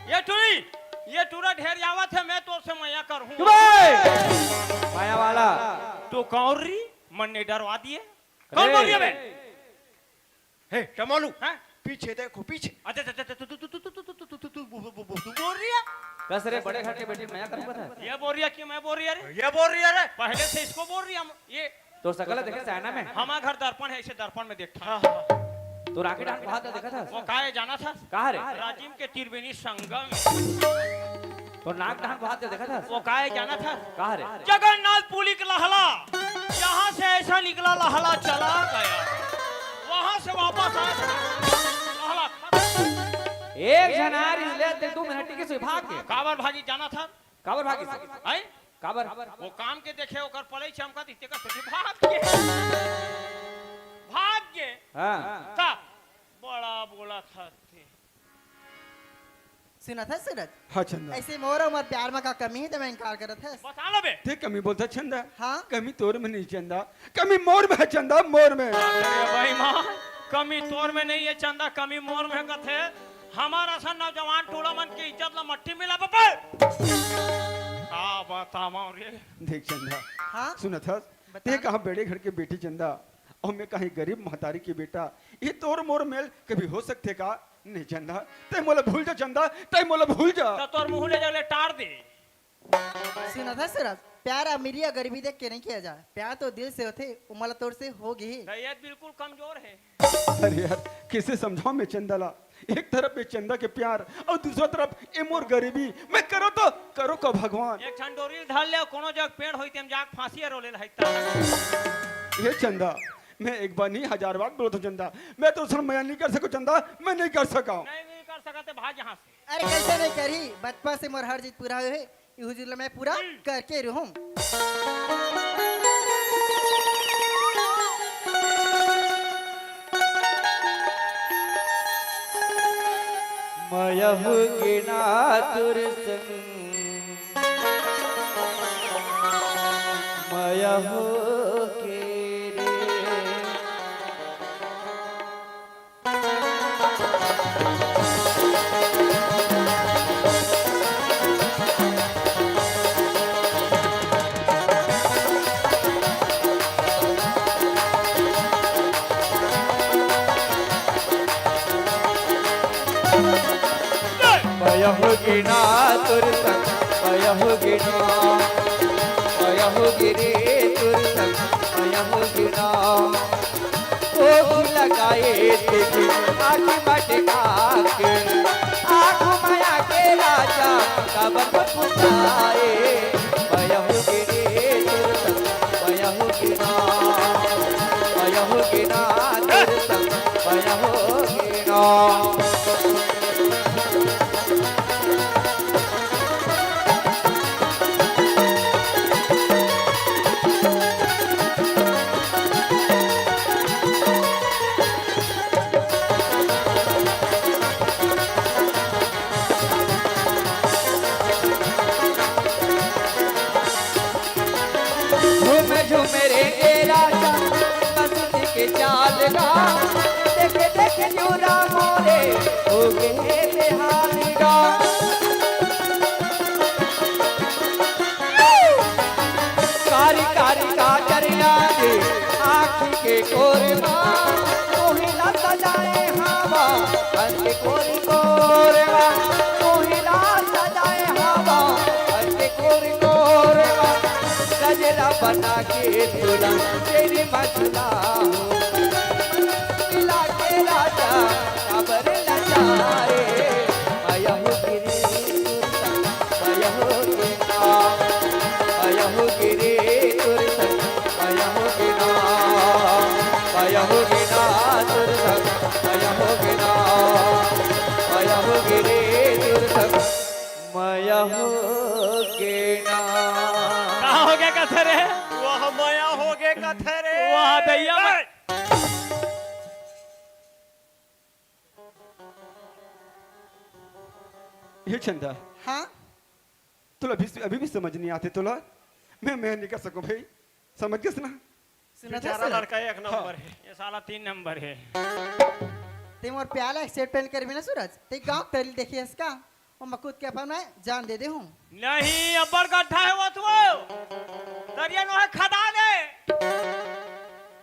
ये टूरा ढेर जावत है, मैं तो से मया कर हूँ। माया वाला तो कौन री मन ने डरवा दिए? कौन बोल रही है बे? हे टमालू हैं? पीछे देखो पीछे। अच्छा तू बोल रही है? बस रे बड़े घर के बेटी माया करूंगा था। ये बोल रही है कि मैं बोल रही है रे? ये बोल रही है रे। पहले से इसको बोल रही है ये। तो सकल देखे सायना में हमारा घर दर्पण है, इसे दर्पण में देखता है। तो राकेट डांस बहुत देखा था। वो काहे जाना था? कहाँ रे? राजिम के त्रिवेणी संगम। तो नाक डांस बहुत देखा था। वो काहे जाना था? कहाँ रे? जगन्नाथ पुरी का लहला यहाँ से ऐसा निकला, लहला चला गया, वहां कहाँ से वापस आया साला एक जनार इसलिए ते 2 मिनट के से भाग के काबर भागी जाना था काबर भागी आई काबर वो काम के देखे ओकर पले चमका दिखते का से भाग के हां ता बड़ा बोला था थे सुना था सूरज हाँ चंदा ऐसे मोर और प्यार में का कमी है तो मैं इनकार करत है बता लो बे ते कमी बोलता चंदा हाँ कमी तोर में नहीं चंदा कमी मोर में है चंदा मोर में अरे भाई माँ कमी तोर में नहीं है चंदा कमी मोर में कथे हमारा सा नौजवान टोला मन की इज्जत ला मट्टी मिला बापा का बता रे देख चंदा हाँ सुना था ते कहाँ बड़े घर के बेटी चंदा और मैं कहीं गरीब महतारी की बेटा ये तोर मोर मेल कभी हो सकते का नहीं चंदा ते मोला भूल जा चंदा ते मोला भूल जा तो तोर मुंह ले जले टार दे सुना था सूरज प्यार अमीरी या गरीबी देख के नहीं किया जाए प्यार तो दिल से होते उमला तोड़ से होगी ही दैयत बिल्कुल कमजोर है अरे यार किसे समझाऊं मैं चंदाला एक तरफ ये चंदा के प्यार और दूसरा तरफ ये मोर गरीबी मैं करो तो करो को भगवान एक छंडोरी धर ले कोनो जग पेड़ होई तेम जाग फांसी रोले रहता ये चंदा मैं एक बार नहीं 1000 बार बोलता हूं चंदा मैं तो उसमें मैं नहीं कर सकूं चंदा मैं नहीं कर सका हूं। नहीं कर सकते भाग यहाँ से अरे कैसे नहीं करी बचपन से मोर हर चीज पूरा हुए है हुजूर मैं पूरा करके रहूं मयहु गिना तुरसंग मयहु के रे मयहु गिना तुरसंग मयहु गिना मयहु गिरे तुरसंग मयहु गिना ओ लगाए देखे आँख मटका के आँख माया के राजा कबर पुताए मयहु गिरे तुरसंग मयहु गिना मयहु गिना तुरसंग मयहु गिना झूम झूम रे राजा बसंत के चाल गा देख देख चूरा मोरे हो गए बेहाल गा कारी कारी का चरिया के आँख के कोरमा तोही ना सजाए हवा हंस के कोरी कोरमा तोही ना सजाए हवा हंस के कोरी कोरमा गजरा बना के तुला तेरी मछला हो मिला के राजा खबर लजाए मयहु गिरे मयहु गिरे तुरसंग मयहु गिना मयहु गिना तुरसंग मयहु गिना मयहु गिरे तुरसंग मयहु गिना कहाँ हो गया कथरे वह माया हो गए कथरे वहाँ दैया में ये चंदा हाँ तुला अभी भी समझ नहीं आते तुला मैं नहीं कर सकूं भाई समझ गए ना सुना था बेचारा सूरज लड़का एक नंबर है ये साला 3 नंबर है ते मोर प्याला एक्सेप्ट पेन कर भी ना सूरज ते गांव तरी देखिए इसका और मकुद के अपन मैं जान दे दे हूं नहीं अब्बर गड्ढा है वो तो दरिया नो है खदान है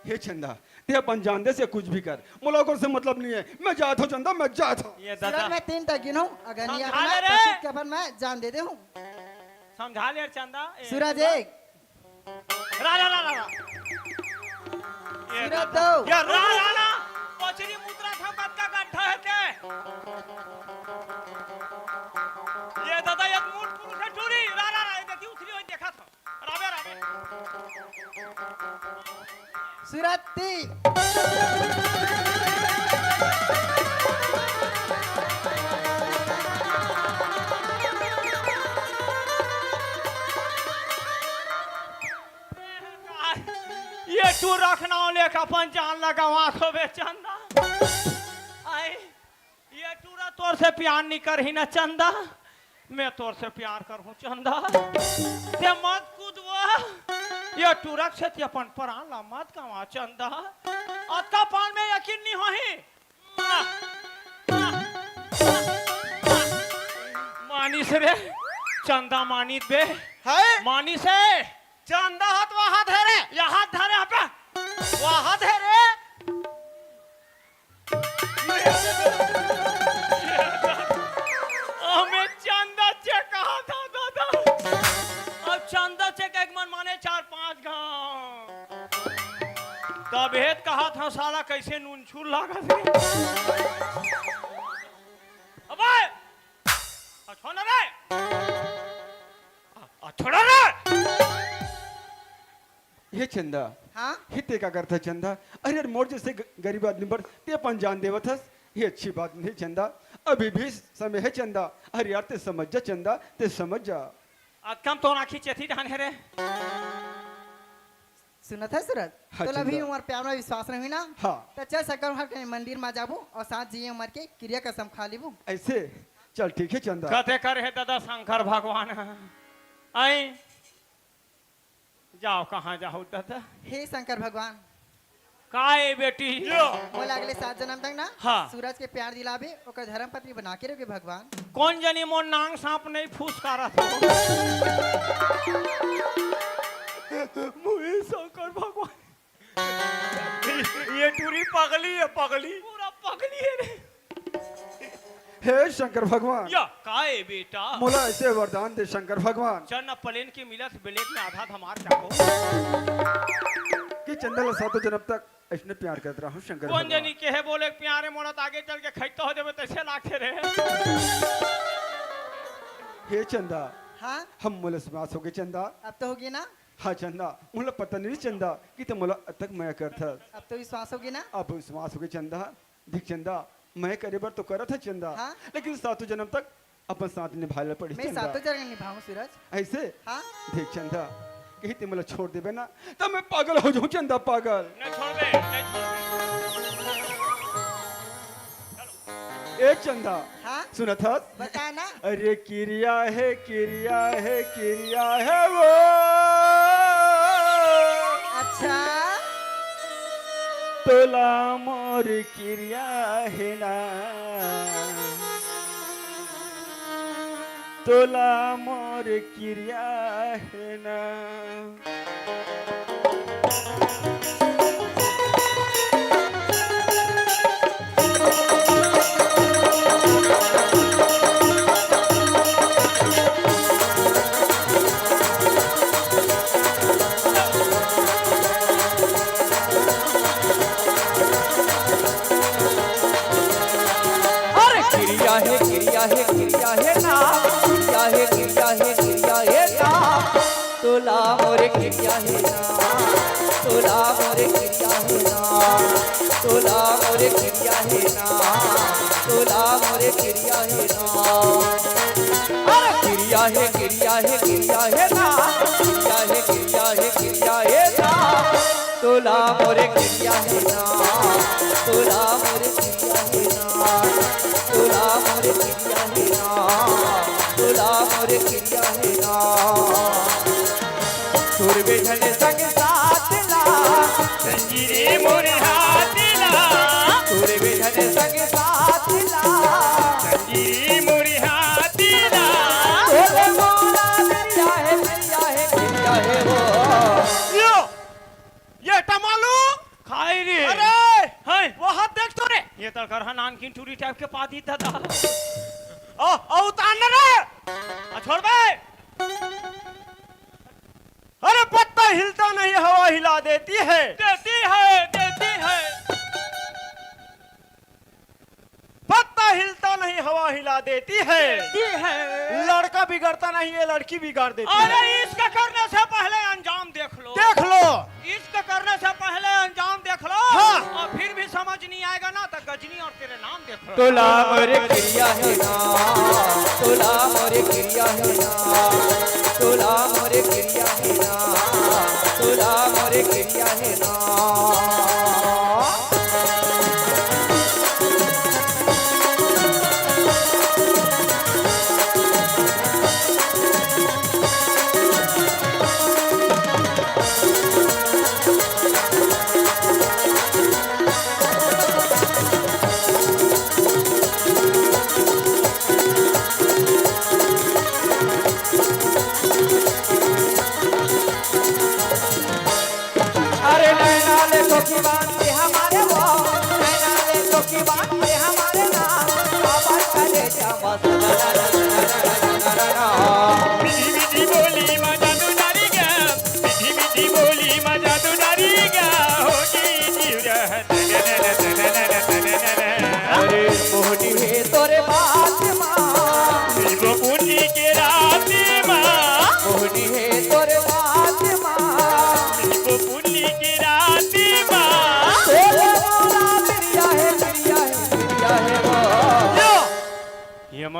हे चंदा ते अपन जान दे से कुछ भी कर मुलाकों से मतलब नहीं है मैं जात हूं चंदा मैं जात हूं ये सूरज दादा मैं 3 तक गिनूं अगर नहीं समझा अपना ले रे। मकुद के अपन मैं जान दे दे हूं समझा ले चंदा सूरज एक रा रा रा रा सूरज दो ये रा रा रा पचरी मुद्रा था कद का गड्ढा है ते ये दादा एक मूठ पुरुष है टूरी रा रा रा देखी उथली हुई देखा था रावे रावे सूरज 3 तू रखना लेकर अपन जान लगावा तो बे चंदा। आई ये टूरा तोर से प्यार नहीं कर ही ना चंदा, मैं तोर से प्यार करूं चंदा। ते मत कूदवा ये टूरक से ते अपन प्राण ला मत कमा चंदा। अतका पान में यकीन नहीं होही मानिस रे चंदा मानित बे है मानिस है चंदा हाथ वहां धरे या हाथ धरे पे वहां धरे हमें चंदा चेक कहा था दादा। अब चंदा चेक एक मन माने 4-5 गांव तब हेत कहा था साला कैसे नून छूल लागा थे। अबे छोड़ रे छोड़ रे हे चंदा हाँ हिते का करता चंदा। अरे यार मोर जैसे गरीब आदमी पर ते अपन जान देवत हस, ये अच्छी बात नहीं चंदा। अभी भी समय है चंदा। अरे यार ते समझ जा चंदा, ते समझ जा। कम तो आखी चेती ढान है रे। सुनत है सूरज हाँ, तो अभी चंदा। उमर प्यार में विश्वास नहीं हुई ना हाँ। तो चल सकल भर के मंदिर में जाबू और साथ जी उमर के क्रिया कसम खा लीबू। ऐसे चल ठीक है चंदा। कथे कर है दादा शंकर भगवान आई जाओ कहाँ जाओ दादा हे शंकर भगवान काय बेटी बोला अगले 7 जन्म तक ना हाँ। सूरज के प्यार दिलाबे ओकर धर्म पत्नी बना के रखे भगवान। कौन जनी मोर नांग सांप नहीं फूस कर रहा था मुझे शंकर भगवान ये टूरी पगली है पगली पूरा पगली है रे। हे शंकर भगवान या काय बेटा मोला ऐसे वरदान दे शंकर भगवान चल न प्लेन की मिलत ब्लेक में आधा धमार जाको कि चंदा ला 7 जन्म तक ऐसने प्यार करत रहा हूँ शंकर कौन भगवान। जनी के है बोले प्यारे मोरत आगे चल के खैतो हो देबे तैसे लाखे रे। हे चंदा हाँ हम मोला समास हो गए चंदा। अब तो होगी ना हाँ चंदा मोला पता नहीं चंदा कि तो मोला तक मैं करता अब तो विश्वास होगी ना। अब विश्वास हो गए चंदा। देख चंदा मैं करे बार तो करत है चंदा हाँ। लेकिन 7 जन्म तक अपन साथ निभाले पड़ी मैं चंदा। 7 जन्म निभाऊं सूरज। ऐसे हाँ देख चंदा कहीं ते मला छोड़ देबे ना तो मैं पागल हो जाऊं चंदा पागल। नहीं छोड़ दे नहीं छोड़ दे ए चंदा हाँ सुना था बता ना। अरे किरिया है किरिया है किरिया है वो अच्छा तोला मोर किरिया है ना तोला मोर किरिया है ना। अरे क्रिया है क्रिया है क्रिया है ना क्रिया है क्रिया है क्रिया है ना तोला मोरे क्रिया है ना तोला मोरे क्रिया है ना तोला मोरे क्रिया है ना तोला मोरे क्रिया है ना। अरे क्रिया है क्रिया है क्रिया है ना क्रिया है क्रिया है क्रिया है ना तोला मोरे क्रिया है ना तोला मोरे क्रिया है ना तोला मोरे क्रिया है ना तोला मोरे क्रिया है ना। सुर बेठने संग साथ ला संजीरे मोरे हाथ ला सुर बेठने संग साथ ला संजीरे मोरे हाथ ला बोले मोला क्रिया है वो यो ये टमालू खाई रे अरे हाय वो हाथ देख तो रे ये तो कर नान की टूरी टाइप के पादी दादा ओ उतार रे छोड़ बे अरे पत्ता हिलता नहीं हवा हिला देती है देती है पत्ता हिलता नहीं हवा हिला देती है लड़का बिगड़ता नहीं ये लड़की बिगाड़ देती अरे है। इसका करने से पहले अंजाम देख लो देख लो इसका करने से पहले अंजाम देख लो हाँ। और फिर भी समझ नहीं आएगा ना तो गजनी और तेरे नाम देख लो तोला मोरे क्रिया है ना तोला मोरे क्रिया है ना तोला मोरे क्रिया है ना तोला मोरे क्रिया है ना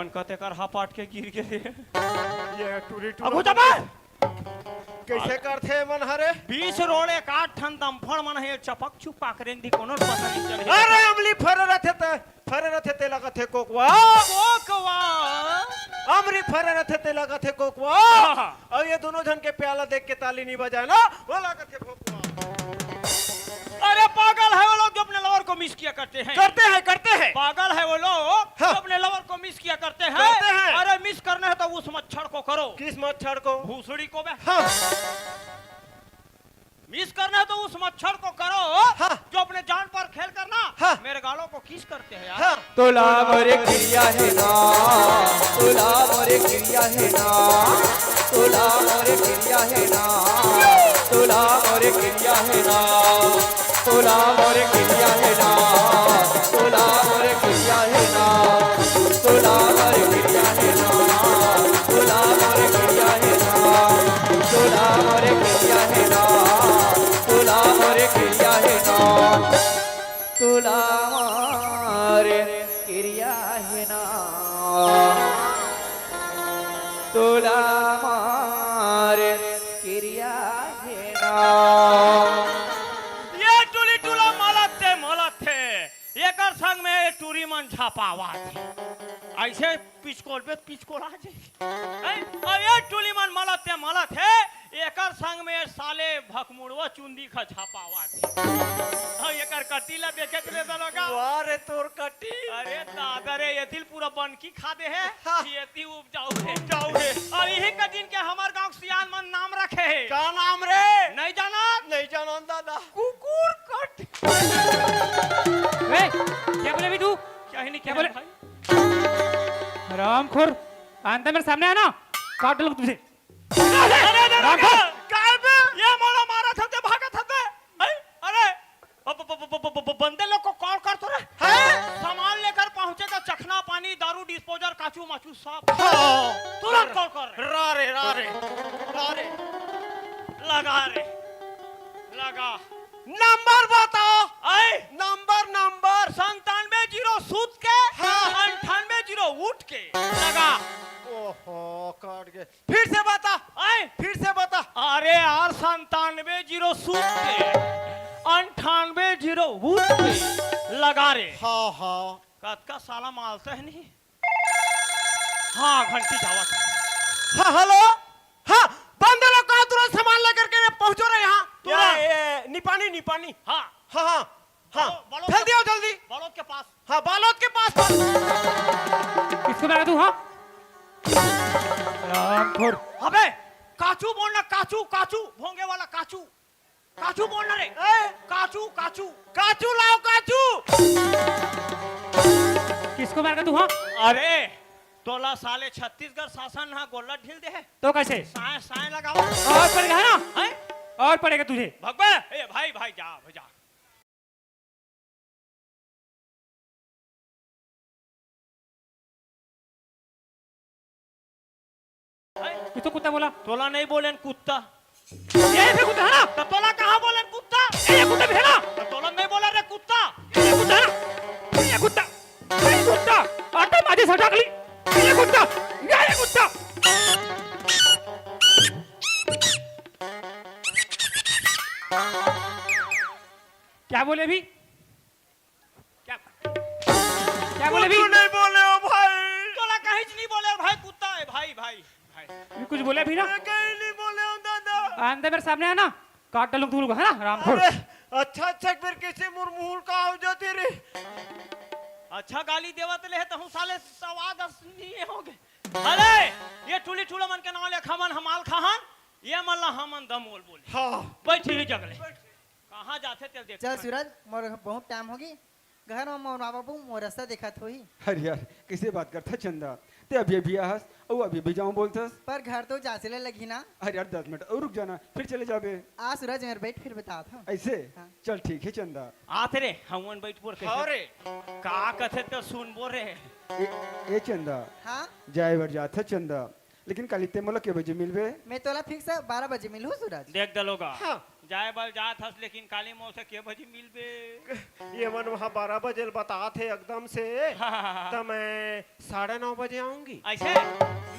मन कहते कर हापाट के गिर गए ये टूरी अगो टूरा दबा कैसे करथे मन हरे 20 रोड एक 8 ठन दमफड़ मन है चपक चुपाक रेंग दी कोनो पता नहीं चले अरे अमली फरे रथे ते लगत है कोकवा कोकवा अमरी फरे रथे ते लगत है कोकवा और ये दोनों जन के प्याला देख के ताली नहीं बजाए ना वो लगत है कोकवा। अरे पागल है वो लोग जो अपने लवर को मिस किया करते हैं पागल है वो लोग जो अपने लवर को मिस किया करते हैं अरे मिस करना है तो उस मच्छर को करो किस मच्छर को? भूसड़ी को बे हाँ। मिस करना है तो उस मच्छर को करो जो अपने जान पर खेल करना मेरे गालों को किस करते हैं यार तोला मोरे क्रिया है ना, तोला मोरे क्रिया है ना, तोला मोरे क्रिया है ना, तोला मोरे क्रिया है ना, तोला मोरे क्रिया है ना, तोला मोरे क्रिया है ना, तोला मोरे क्रिया है ना, तोला मोरे क्रिया है ना, तोला मोरे क्रिया है ना, तोला मोरे क्रिया है ना, तोला मोरे क्रिया है ना, तोला मोरे क्रिया है ना। ये टूली टूला मलत थे एकर संग में टूरी मन छापावा थे ऐसे पिचकोल आ जाए और ये टूली मन मलत है एकर संग में साले भकमुड़वा चुंदी खा छापावा थे और एकर कटीला देखे के लिए दलोगा वारे तोर कटी अरे दादा रे ये दिल पूरा बनकी खा दे है खेती उपजाऊ है और यही का दिन के हमार गांव सियान मन नाम रखे है का नाम रे? नहीं जाना नहीं जानो दादा। कुकुर कट क्या बोले भी तू? क्या ही नहीं क्या क्या बोले? भाई रामखोर आंता मेरे सामने आना काट लूं तुझे। ये मोला मारा था ते भागा था ते अरे बंदे लोग को कॉल कर तो रहे सामान लेकर पहुंचे तो चखना पानी दारू डिस्पोजर काचू माचू सब तुरंत कॉल कर रारे लगा नंबर बताओ। ऐ नंबर 97 सूत के 98 उठ के लगा ओहो काट गए। फिर से बता अरे यार 97 सूत के 98 उठ के लगा रे हाँ कद का साला मालता है नहीं हाँ घंटी जावत हाँ हेलो हाँ बंदे लोग कहाँ तुरंत सामान लेकर के पहुंचो रहे यहाँ ये निपानी हाँ जल्दी बालोद के पास हाँ बालोद के पास किसको लगा तू? हाँ रामखोर अबे काचू बोलना काचू भोंगे वाला काचू बोलना रे काचू लाओ काचू किसको मार तू? हाँ अरे तोला साले छत्तीसगढ़ शासन हाँ गोल्ला ढील दे है तो कैसे साए लगाओ और पड़ेगा है ना हैं? और पड़ेगा तुझे। भगवा ए भाई जा तू तो कुत्ता बोला। तोला नहीं बोले कुत्ता ये भी कुत्ता है ना? तो तोला कहाँ बोले कुत्ता ये कुत्ता भी है ना? तो तोला नहीं बोला रे कुत्ता ये कुत्ता है ना? ये कुत्ता आटा माझी सटाकली ये कुत्ता क्या बोले भी? क्या बोले भी? नहीं बोले हो भाई तोला कहीं नहीं बोले भाई कुत्ता है भाई भी कुछ बोले भी ना? कहीं नहीं बोले हो दादा। आंदे मेरे सामने आना काट डालूं तू लोग है ना रामखोर। अरे अच्छा फिर किसी मुरमुर का हो जाती रे अच्छा गाली देवत ले तो हम साले 10 नहीं होगे अरे ये टूली टूला मन के नाम ले खमन हमाल खाहन ये मल्ला हमन दमोल बोले हाँ बैठी ही जगले कहाँ जाते तेरे देख चल सूरज मोर बहुत टाइम होगी घर में मोर बाबू मोर रास्ता देखत होई अरे यार किसे बात करता चंदा ते अभी आहस और अभी जाऊं बोलतस पर घर तो जाचले लगी ना। अरे यार 10 मिनट और रुक जाना फिर चले जाबे आ सूरज मेरे बैठ फिर बता था ऐसे हाँ। चल ठीक है चंदा आते रे हमन बैठ बोल के अरे का कथे तो सुन बोल रे ए चंदा हाँ जाए बर जाता चंदा लेकिन कल इतने मोला के बजे मिलबे मैं तोला फिक्स 12 बजे मिलूँ सूरज। देख दलोगा हाँ। जाए बल जात हस लेकिन काली मौ से के बजे मिलबे ये मन वहाँ 12 बजे बता थे एकदम से हाँ। तो मैं 9:30 बजे आऊंगी। ऐसे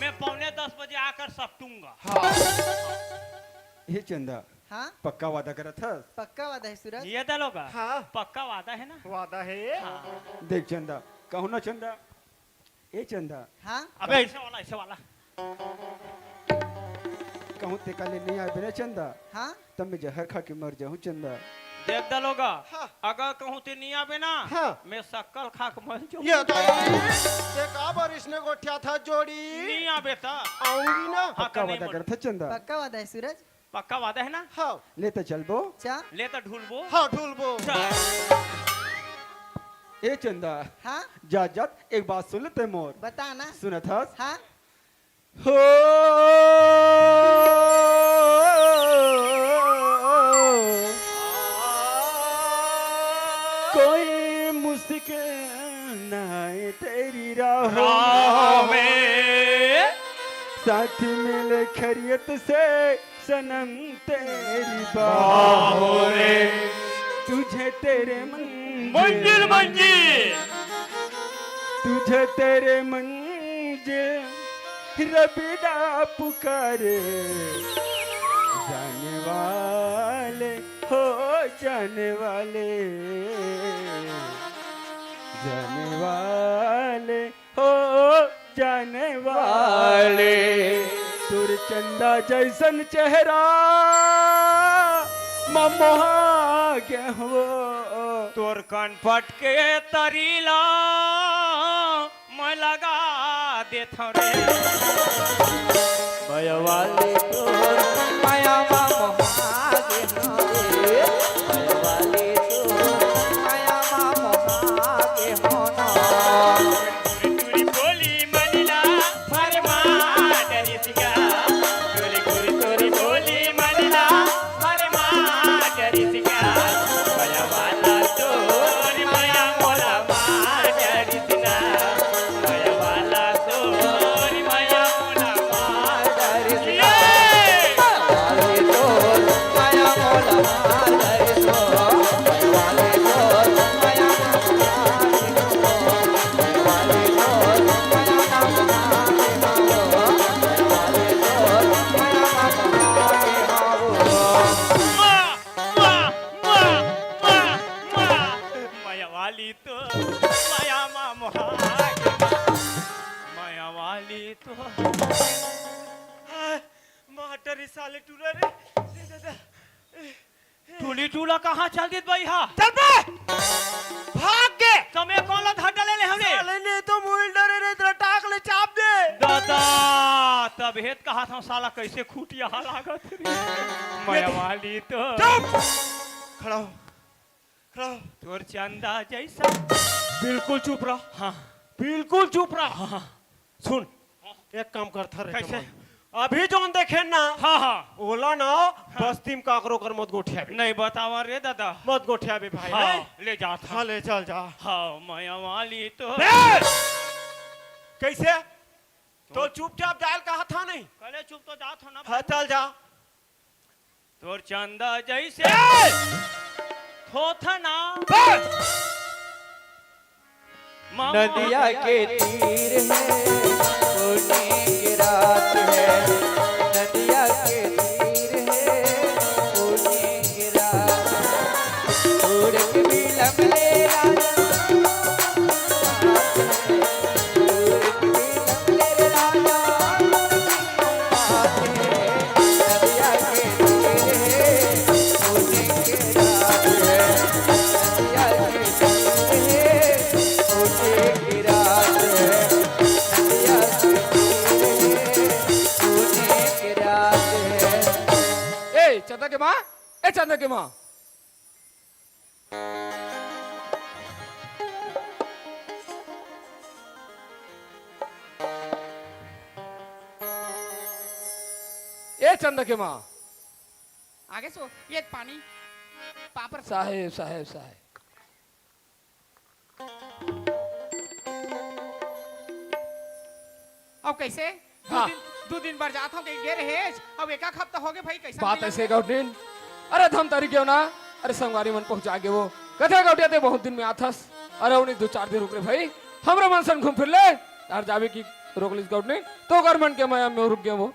मैं 9:45 बजे आकर सपटूंगा। ये चंदा हाँ पक्का वादा करा था। पक्का वादा है सूरज। ये दलोगा हाँ। पक्का वादा है ना। वादा है। देख चंदा कहूँ ना चंदा ए चंदा हाँ अबे ऐसे वाला कहूँ ते काले नहीं आए बिना चंदा हाँ तब मैं जहर खा के मर जाऊँ चंदा। देख दलोगा हाँ। अगर कहूँ ते नहीं आवे ना हाँ। मैं शक्कर खा के मर जाऊँ। ये तो एक बारिश ने गोठिया था जोड़ी। नहीं आवे तो आऊंगी ना। पक्का वादा करा था चंदा। पक्का वादा है सूरज। पक्का वादा है ना। हाँ लेते चल बो। चा ले तो ढूलबो। हाँ ढूलबो। ए चंदा हाँ जात जात एक बात सुन लेते मोर। बता ना। सुना था हाँ हो कोई मुश्किल ना आए तेरी राहों में साथ मिले खैरियत से सनम तेरी बाहों में तुझे तेरे मंजिल तुझे तेरे मंजिल रबिदा पुकारे जाने वाले हो जाने वाले हो जाने वाले तुर चंदा जैसन चेहरा ममोहा के हो तोर कन पटके तरीला मैं लगा देता रे मयवाली तो माया मोहागे होने मयवाली तो माया मोहागे होना तुरी बोली मनीला फरमा डरिसिका तुरी बोली मनीला फरमा डरिसिका माया वाला तो माया मोला मार डरिसिना माया वाला तो माया मोला मार डरिसिना मयवाली तो माया मोला मारे तो मयवाली तो माया मोहागे मयवाली तो माया मोहागे मयवाली तो माया मायावाली तो माया मोहागे मायावाली तो माटर साले टूरा रे दादा टूली टूला कहाँ चल गई भाई हा चल बे भाग गए। तुम्हें कौन ला धड्डा ले ले हमने साले ने तो मुइल डरे रे तेरा टाक ले चाप दे। दादा तब हेत कहा था साला कैसे खूटिया लागत रे मायावाली तो खड़ा हो खड़ा हो। तोर चंदा जैसा बिल्कुल चुप रहो। हाँ बिल्कुल चुप रहो। हाँ सुन एक काम करता रे कैसे? अभी जोन देखे ना हाँ हाँ ओला ना बस्ती में काकरो कर मत गोठिया भी नहीं बतावा रे दादा मत गोठिया भी भाई हाँ हैं? ले जा था हाँ ले चल जा। हाँ मायावाली तो बे! कैसे तो चुपचाप जायल कहा था नहीं। कले चुप तो जात हो ना हाँ चल जा। तोर चंदा जैसे थोथा ना नदिया के तीर है सोने की रात है नदिया के तीर है सोने की रात है छोड़ के भी लमले राजा छोड़ के भी लमले राजा नदिया के तीर है सोने की रात है नदिया के तीर है सोने की रात है नदिया के तीर है सोने की रात है। ए चंदा के माँ ए चंदा के माँ ए चंदा के माँ आगे सो ये पानी पापड़ साहेब साहेब साहेब अब कैसे हाँ दो दिन बार जाता हूँ कहीं गे रहेज अब एक हफ्ता हो गए भाई कैसा बात ऐसे गौटीन अरे धम तारी क्यों ना अरे संगवारी मन पहुंचा के वो कथे गौटिया ते बहुत दिन में आथस अरे उन्हीं 2-4 दिन रुक रहे भाई हमरा मन सन घूम फिर ले यार जावे की रोक लिस गौटीन तो कर मन के मैं रुक गया वो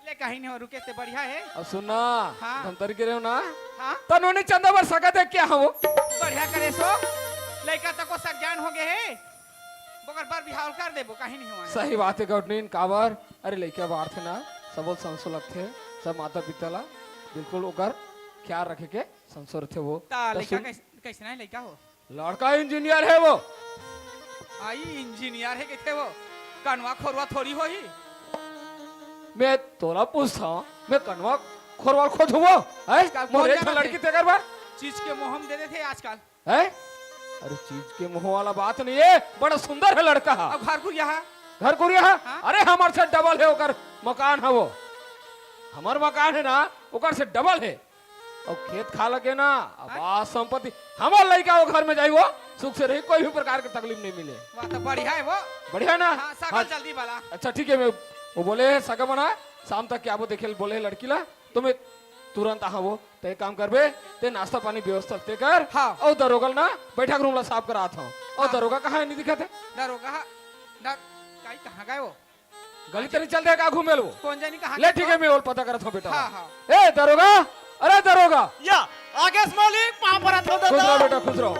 ले कहीं नहीं हो रुके ते बढ़िया है अब सुनना हाँ। धम तारी के रहे हो ना हाँ तो नोनी चंदा बर सका दे क्या हो वो बढ़िया करे सो लड़का तक को सब ज्ञान हो गए है बगर बार बिहार कर देबो कहीं नहीं हुआ सही बात है गौटीन काबर अरे लड़का बाहर थे ना सबल संसुलक थे सब माता पिता ला बिल्कुल ओकर ख्याल रखे के संसुर थे वो ता तो लड़का सुन, कैसे नहीं लड़का हो लड़का इंजीनियर है वो आई इंजीनियर है कहते वो कनवा खोरवा थोड़ी हो ही मैं तोला पूछता हूँ मैं कनवा खोरवाल खोज हुआ है कौन मोरे जाना लड़की थे? ते करवा चीज के मोह हम दे देते आजकल है अरे चीज के मुंह वाला बात नहीं है बड़ा सुंदर है लड़का अब घर को यहाँ घर को यहाँ हाँ? अरे हमारे से डबल है ओकर मकान है वो हमार मकान है ना ओकर से डबल है और खेत खा लगे ना आवास संपत्ति हमार लड़का वो घर में जाई वो सुख से रही कोई भी प्रकार की तकलीफ नहीं मिले वहाँ तो बढ़िया है वो बढ़िया ना हाँ सागल हाँ, जल्दी वाला अच्छा ठीक है मैं वो बोले है सगा मना शाम तक क्या वो देखे बोले है लड़की ला तो मैं तुरंत आहा वो ते काम करबे ते नाश्ता पानी व्यवस्था ते कर हाँ। और दरोगल ना बैठक रूम ला साफ करा था और हाँ। दरोगा कहाँ है नहीं दिखा थे दरोगा डर काई कहाँ गए वो गली तेरी चल दे का घूमे लो कौन जानी कहाँ ले गए ठीक वो? है मैं और पता करत हूँ बेटा हाँ हाँ ए दरोगा अरे दरोगा या आगे मालिक वहां पर आता खुश रहो दादा बेटा खुश रहो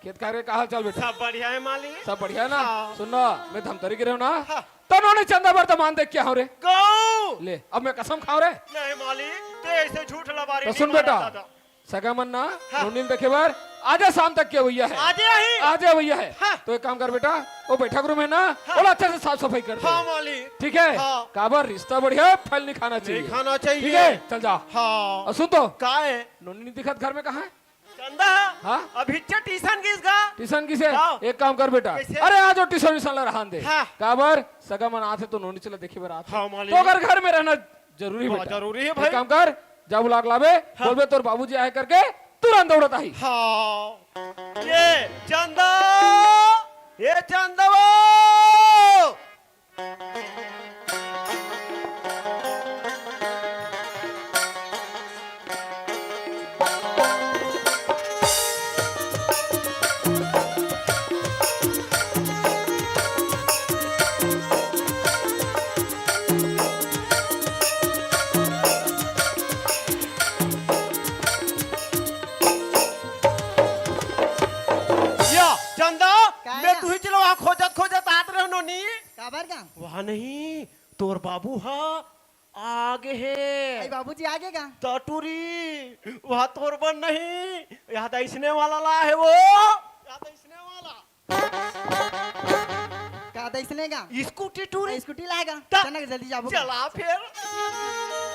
खेत कार्य कहा चल बेटा सब बढ़िया है मालिक सब बढ़िया है ना हाँ। सुनना मैं धमतरी गिरे हूँ ना हाँ। तो उन्होंने चंदा वर्तमान देख क्या हो रे गौ ले अब मैं कसम खाओ रे नहीं मालिक ते ऐसे झूठ लबारी तो नहीं सुन मारा बेटा दादा। सगा मन ना हाँ। नोनीन देखे बार आज शाम तक क्या भैया है आजे ही आज भैया है हाँ। तो एक काम कर बेटा वो बैठक रूम है ना बोला अच्छे से साफ सफाई कर हाँ दे मालिक ठीक है हाँ। काबर रिश्ता बढ़िया फल नहीं खाना चाहिए नहीं खाना ठीक चाहिए है चल जा हाँ और सुन तो का है नोनी दिखत घर में कहाँ है चंदा हाँ अभी ट्यूशन किसका ट्यूशन किसे हाँ। एक काम कर बेटा कैसे? अरे आज ट्यूशन विशन ला रहा दे हाँ। काबर सगा मन आते तो नोनी चला देखी बार आते हाँ, मालिक। तो अगर घर में रहना जरूरी हाँ, बेटा जरूरी है एक भाई। काम कर जब बुला के लावे बोलबे तोर बाबूजी आए करके तुरंत दौड़ता ही हाँ ये चंदा ये चंदा या चंदा क्या मैं है? तू ही चलो वहाँ खोजत खोजत आत रहो नोनी काबर का वहाँ नहीं तोर बाबू हा आगे है आई बाबूजी आगे का टटूरी वहाँ तोर बन नहीं यहाँ दईसने वाला ला है वो यहाँ दईसने वाला का देखने का स्कूटी टूरी स्कूटी लाएगा ता- चलना जल्दी जाबो चला फिर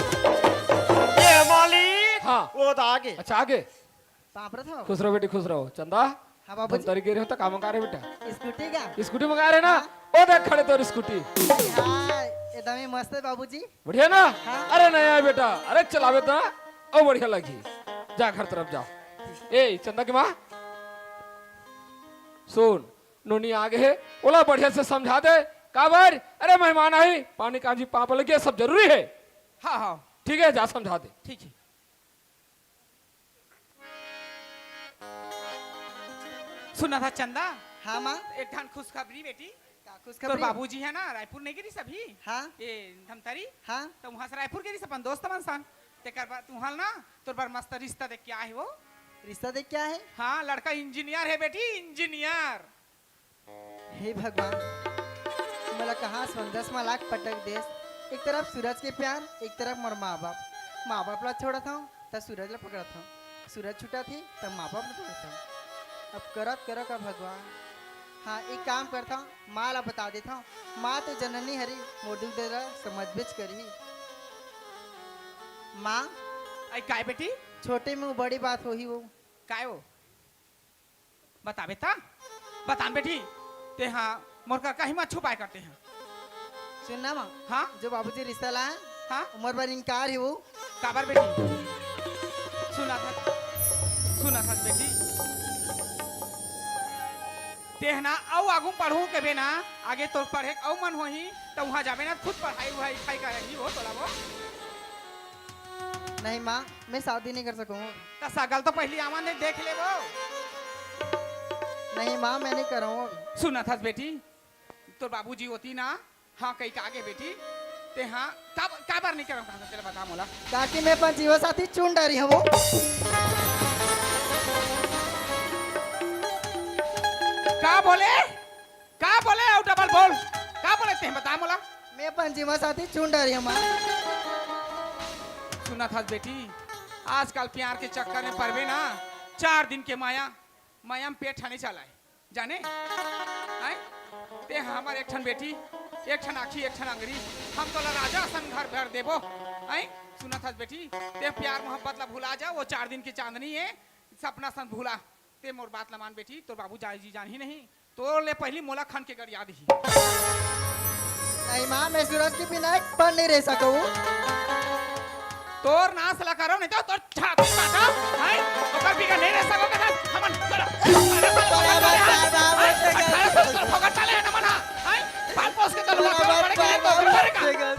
ये मालिक हाँ वो तो आगे अच्छा आगे पापड़ था खुश रहो बेटी खुश रहो चंदा हाँ बाबूजी तुम तरीके रहे हो तो काम मंगा रहे बेटा स्कूटी का स्कूटी मंगा रहे ना ओ देख खड़े तो स्कूटी हाँ एकदम ही मस्त है बाबूजी बढ़िया ना हाँ। अरे नया है बेटा अरे चलावे तो ना ओ बढ़िया लगी जा घर तरफ जाओ ए चंदा की माँ सुन नोनी आगे है ओला बढ़िया से समझा दे काबर अरे मेहमान आई पानी कांजी पापा लगे सब जरूरी है हाँ हाँ ठीक है जा समझा दे ठीक है सुना था चंदा हाँ माँ एक ठान खुशखबरी बेटी का खुश तोर खबरी बाबूजी है ना रायपुर नहीं गिरी सभी हाँ ये धमतरी हाँ तो वहाँ से रायपुर गिरी अपन दोस्त मन सन तेकर बाद तू हल ना तोर बार मस्त रिश्ता देख क्या है वो रिश्ता देख क्या है हाँ लड़का इंजीनियर है बेटी इंजीनियर हे भगवान मला कहाँ संदेश में लाख पटक देश एक तरफ सूरज के प्यार एक तरफ मोर माँ बाप ला छोड़ा था तब सूरज ला पकड़ा था सूरज छूटा थी तब माँ बाप ने पकड़ा था अब करत करो का भगवान हाँ एक काम करता हूँ माँ ला बता देता हूँ माँ तो जननी हरी मोडू दे रहा समझ बेच करी माँ आई काय बेटी छोटे में वो बड़ी बात हो ही वो काय हो बता बेटा बता बेटी ते हाँ मोर का कहीं मत छुपाए करते हैं सुनना माँ हाँ जो बाबूजी रिश्ता लाए हाँ उम्र पर इनकार है वो काबर बेटी सुना था बेटी तेहना औ आगू पढ़ू के बेना आगे तो पढ़े औ मन होही तो वहां जाबे ना खुद पढ़ाई वहाई खाई कर रही हो तोला वो नहीं माँ मैं शादी नहीं कर सकूँ। तो सगल तो पहली आवा ने देख ले वो नहीं माँ मैं नहीं कर रहा हूँ। सुना था बेटी तो बाबूजी होती ना हाँ कहीं का आगे बेटी ते हाँ का बार नहीं करूँ कहा चले बता मोला ताकि मैं अपन जीवन साथी चुन डरी हूँ वो। का बोले और डबल बोल का बोले ते बता मोला मैं अपन जीवन साथी चुन डरी हूँ माँ। सुना था बेटी आजकल प्यार के चक्कर में पड़वे ना 4 दिन के माया में पेट ठाने चलाए जाने आए ते हमार एक ठन बेटी एक ठन आखी एक ठन अंगरी हम तो राजा सन घर भर देबो आए सुना था बेटी ते प्यार मोहब्बत ला भुला जा वो 4 दिन की चांदनी है सपना सन भूला ते मोर बात ला मान बेटी तो बाबू जाई जी जान ही नहीं तो ले पहली मोला खान के गड़ याद ही नहीं माँ मैं सूरज के बिना एक पल नहीं रह सकूँ। तोर नाश ला करो नहीं तो तोर छाती काटा हाय ओकर बिगा नहीं रह सको का हमन कर भगत चले न मना हाय पाल पोस के तो बड़े के तो करेगा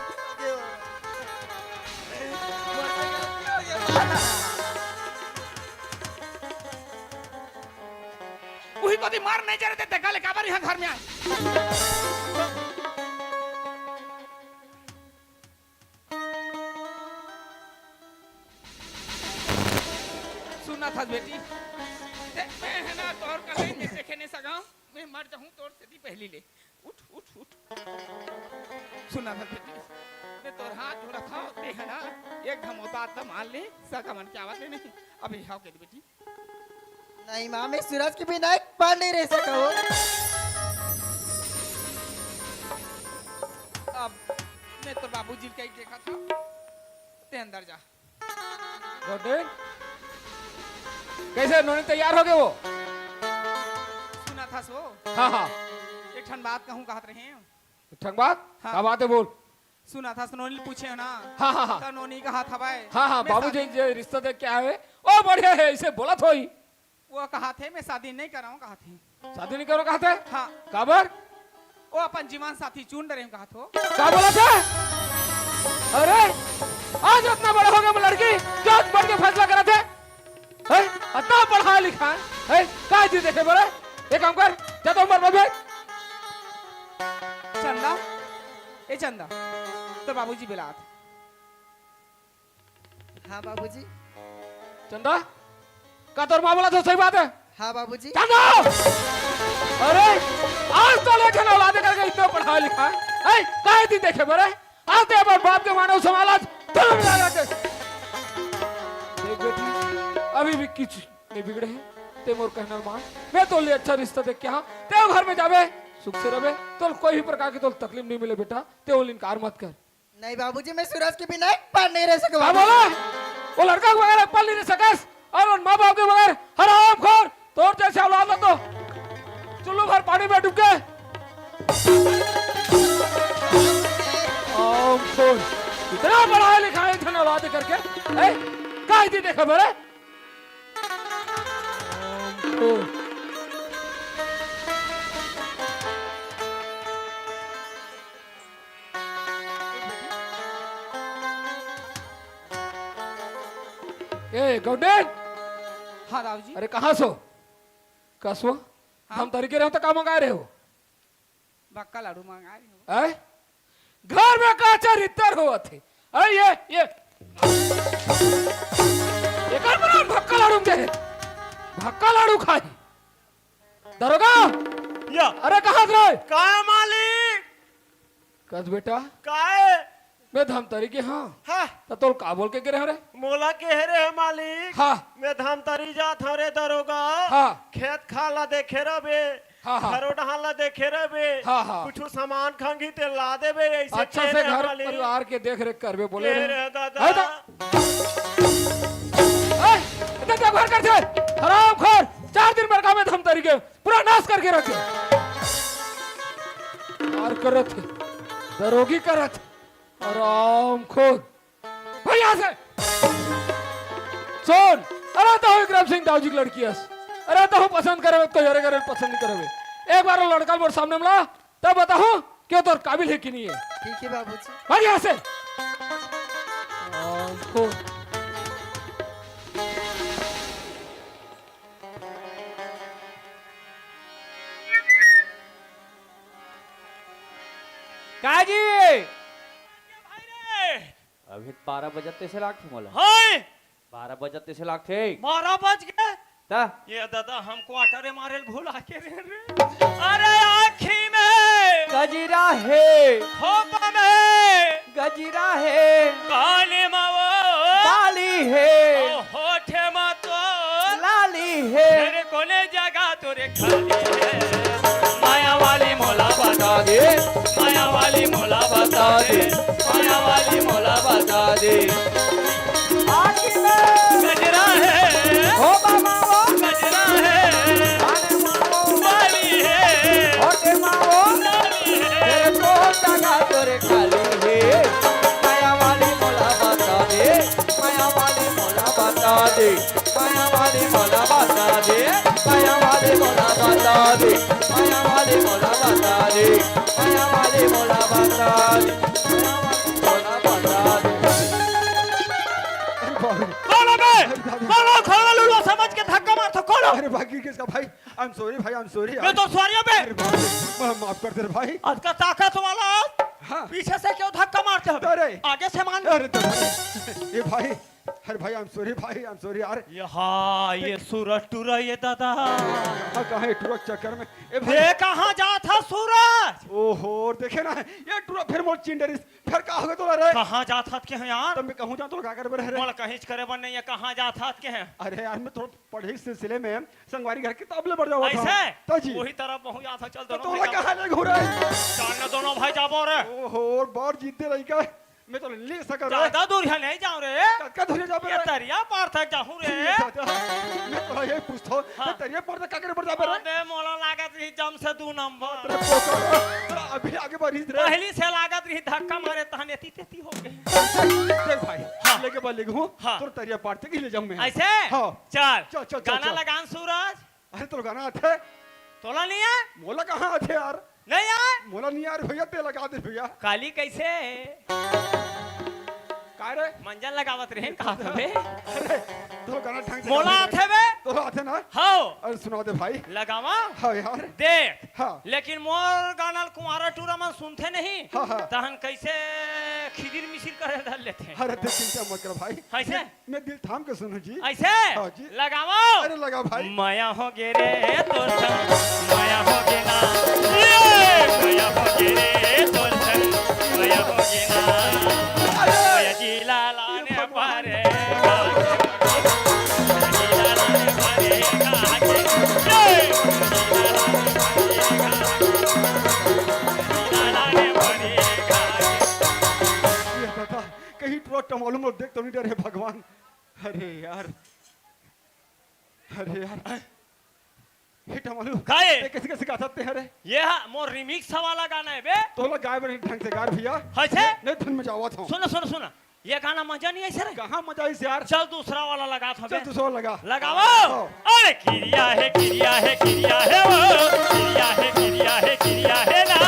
वही को दी मार नहीं जरे ते गाले काबर यहां घर में आए सुना था बेटी मैं है ना तोर का नहीं देखे नहीं सका मैं मर जाऊं तोर से पहली ले उठ सुना था बेटी मैं तोर हाथ जोड़ा था ते है ना एक घमो बात तो मान ले सका मन क्या बात नहीं अभी हाउ के बेटी नहीं माँ मैं सूरज के बिना एक पल नहीं रह सकूँ। अब मैं तो बाबूजी का ही देखा था ते अंदर जा गोटे कैसे नोनी तैयार हो गए वो? सुना था सो हाँ हाँ एक ठन बात कहूं कहत रहे हैं ठंग बात हाँ। क्या बात है बोल। सुना था नोनी पूछे हो ना हाँ हाँ हाँ तो नोनी कहा था भाई हाँ हाँ मैं बाबूजी शादी- जो रिश्ता देख के आए ओ बढ़िया है इसे बोला तो ही वो कहा थे मैं शादी नहीं कर रहा हूँ कहा थे शादी नहीं करो कहते हाँ काबर वो अपन जीवन साथी चुन रहे कहा थो क्या बोला था? अरे आज इतना बड़ा हो गया मैं लड़की जो बढ़ के फैसला करा थे इतना पढ़ा लिखा है का जी देखे बोले एक काम कर जा तो उम्र में चंदा ए चंदा तो बाबूजी बिलात हाँ बाबूजी। चंदा का तोर माँ बोला तो सही बात है। हाँ बाबूजी। चंदा अरे आज तो लेके ना औलादे करके इतना पढ़ा लिखा है काहे दी देखे बोले आज ते अपन बाप के मानव समाज तुम लगा के देख बेटी अभी भी कुछ नहीं बिगड़े हैं ते मोर कहना मान मैं तो ले अच्छा रिश्ता देख के हाँ ते घर में जावे सुख से रहे तो कोई भी प्रकार की तो तकलीफ नहीं मिले बेटा ते वो इनकार मत कर। नहीं बाबूजी मैं सूरज के बिना एक पल नहीं रह सकूँ। क्या बोला वो लड़का के बगैर पल नहीं रह सकस और उन माँ बाप के बगैर हराम खोर तोर जैसे औलाद हो तो चुल्लू भर पानी में डूब के इतना पढ़ाया लिखा है धन औलाद करके काहे दी देखा मेरे ए गौडेन हाँ दाऊजी अरे कहाँ सो कसो हम तरीके रहे हो तो काम मंगा रहे हो बक्का लाडू मंगा रही हूँ ऐ घर में काचा रितर हुआ थे ऐ ये कर बना भक्का लाडू दे भक्का लाडू खाई दरोगा या अरे कहाँ रहे का मालिक कस बेटा काए मैं धम तरीके हाँ हाँ तो तोल का बोल के गिरे रे मोला कह रहे हैं मालिक हाँ मैं धाम तरी जात हरे दरोगा हाँ खेत खाला देखे रबे हाँ, हाँ। घरो डहाला देखे रबे हाँ, हाँ। कुछ सामान खंगी ते ला देबे ऐसे अच्छा कह से रहे हैं घर मालिक। परिवार के देख रेख करबे बोले कह रे रहे हैं दादा है तो इतना क्या घर करते हराम खोर 4 दिन बरका में धम तरीके पूरा नाश करके रखे और करत दरोगी करत हराम खोर भाई यहाँ से सुन अरे तो विक्रम सिंह दाऊ जी की लड़की है अरे तो पसंद करे तो यारे करे पसंद नहीं करे एक बार वो लड़का मोर सामने मिला तब बताओ क्यों तो काबिल है कि नहीं है ठीक है बाबूजी भाग यहाँ से को काजी भाई रे अभी 12 बजते से लाख थे मोला हाय 12 बजते से लाख थे 12 बज गए ता ये दादा हम क्वार्टर मारे भूला के रे अरे आँखी में गजीरा है खोपा में गजीरा है काली मावो लाली है होठे में तो लाली है तेरे कोने जगह तोरे खाली है माया वाली मोला बता दे माया वाली मोला बता दे माया वाली मोला बता दे आखिर में गजरा है हो मामा गजरा है आने माओ वाली है होटे माओ लाली है तेरे को जगह तोरे खाली है माया वाली मोला बता दे माया वाली मोला बता दे माया वाली मोला बता दे माया वाली मोला बता दे माया वाली मोला बता दे माया वाली मोला बता दे माया वाली मोला बता दे खोलो खोलो लूलो समझ के धक्का मार तो खोलो अरे बाकी किसका भाई आई एम सॉरी भाई आई एम सॉरी मैं तो सॉरी बे माफ कर दे रे भाई आज का ताकत वाला हाँ पीछे से क्यों धक्का मारते हो अरे आगे से मान अरे तो ये भाई अरे भाई आई एम सॉरी भाई आई एम सॉरी यार यहाँ ये सूरज टूरा ये दादा हाँ कहाँ है ट्रक चक्कर में ए भाई ये कहाँ जा था सूरज ओहो देखे ना ये ट्रक फिर मोर चिंडरिस फिर का होगा तो रे कहाँ जा था के हैं यार तब मैं कहूँ जा तो का कर रहे बोल कहीं करे बन नहीं है कहाँ जा था के हैं अरे यार मैं थोड़ा पढ़े इस सिलसिले में संगवारी घर के तबले बढ़ जाओ ऐसे तो जी वही तरफ बहुत याद था चल तो दोनों भाई कहाँ ले घूरा जाओ दोनों भाई जाबो रे ओहो बार जीतते रही का मैं तो ले सका रे ज्यादा दूर है नहीं जाऊं रे का धुरे जा ये तरिया पार तक जाऊं रे मैं तो ये पूछतो हाँ। तेरे पर का करे पड़ जा रे अबे मोला लागत रही जम से 2 नंबर तेरे पोकर अभी आगे बढ़ी रे पहली से लागत रही धक्का मारे तहने तेती हो गए देख भाई हाँ। लेके बल लेगू हाँ। तो तरिया पार तक ही ले जाऊं मैं ऐसे हाँ। चल चल, चल, गाना चल। लगान सूरज अरे तो गाना आथे तोला नहीं है मोला कहाँ आथे यार नहीं यार मोला नहीं यार भैया ते लगा दे भैया काली कैसे का रे मंजन लगावत रहे कहा बे अरे तो गाना ढंग से मोला गा दे। आथे बे तो आथे ना हां अरे सुना दे भाई लगावा हाँ यार देख हाँ। लेकिन मोर गाना कुंवारा टूरा मन सुनते नहीं हाँ, हाँ। तहन कैसे खिदिर मिसिर करे धर लेते हैं अरे देख चिंता मत कर भाई ऐसे मैं दिल थाम के सुनो जी ऐसे हाँ जी। लगाओ अरे लगा भाई माया हो गे रे तोर संग माया हो गे ना ये माया हो गे रे तोर संग माया हो गे ना माया जी लाला ने पारे ये बता कहीं ट्रक मालूम देख तो नहीं डरे भगवान अरे यार हिट मालूम काहे? कैसे कैसे गा सकते हैं रे ये मोर रिमिक्स वाला गाना है बे तो लोग गाय बड़े ढंग से गा भैया ऐसे नहीं धुन में जावा था सुनो सुनो सुनो ये गाना मजा नहीं ऐसे रे कहाँ मजा इस यार चल दूसरा वाला लगा था चल बे दूसरा लगा लगाओ अरे किरिया है किरिया है किरिया है वो किरिया है किरिया है किरिया है ना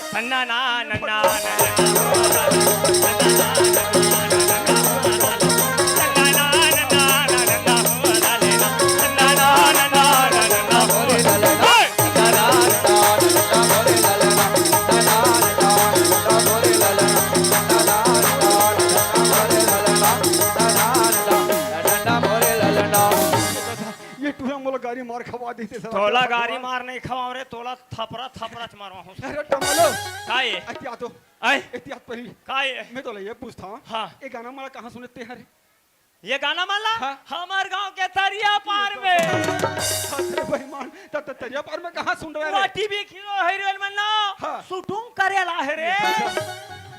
सन्ना ना नन्ना ये टूरा मोला गाड़ी मार खवा देते सर तोला गाड़ी मार नहीं खवाओ रे तोला थपरा थपरा मारवा हूं अरे टमालो काय एहतियात हो ऐ एहतियात पहली काय मैं तो ये पूछता हूँ हाँ। ये गाना मारा कहाँ सुनते हैं रे ये गाना माला हाँ। हमार गांव के तरिया पार में अरे बेईमान तब तरिया पार में कहाँ सुन रहे वो हैं टीवी खिलो हीरोइन में ना हाँ। शूटिंग करेला है रे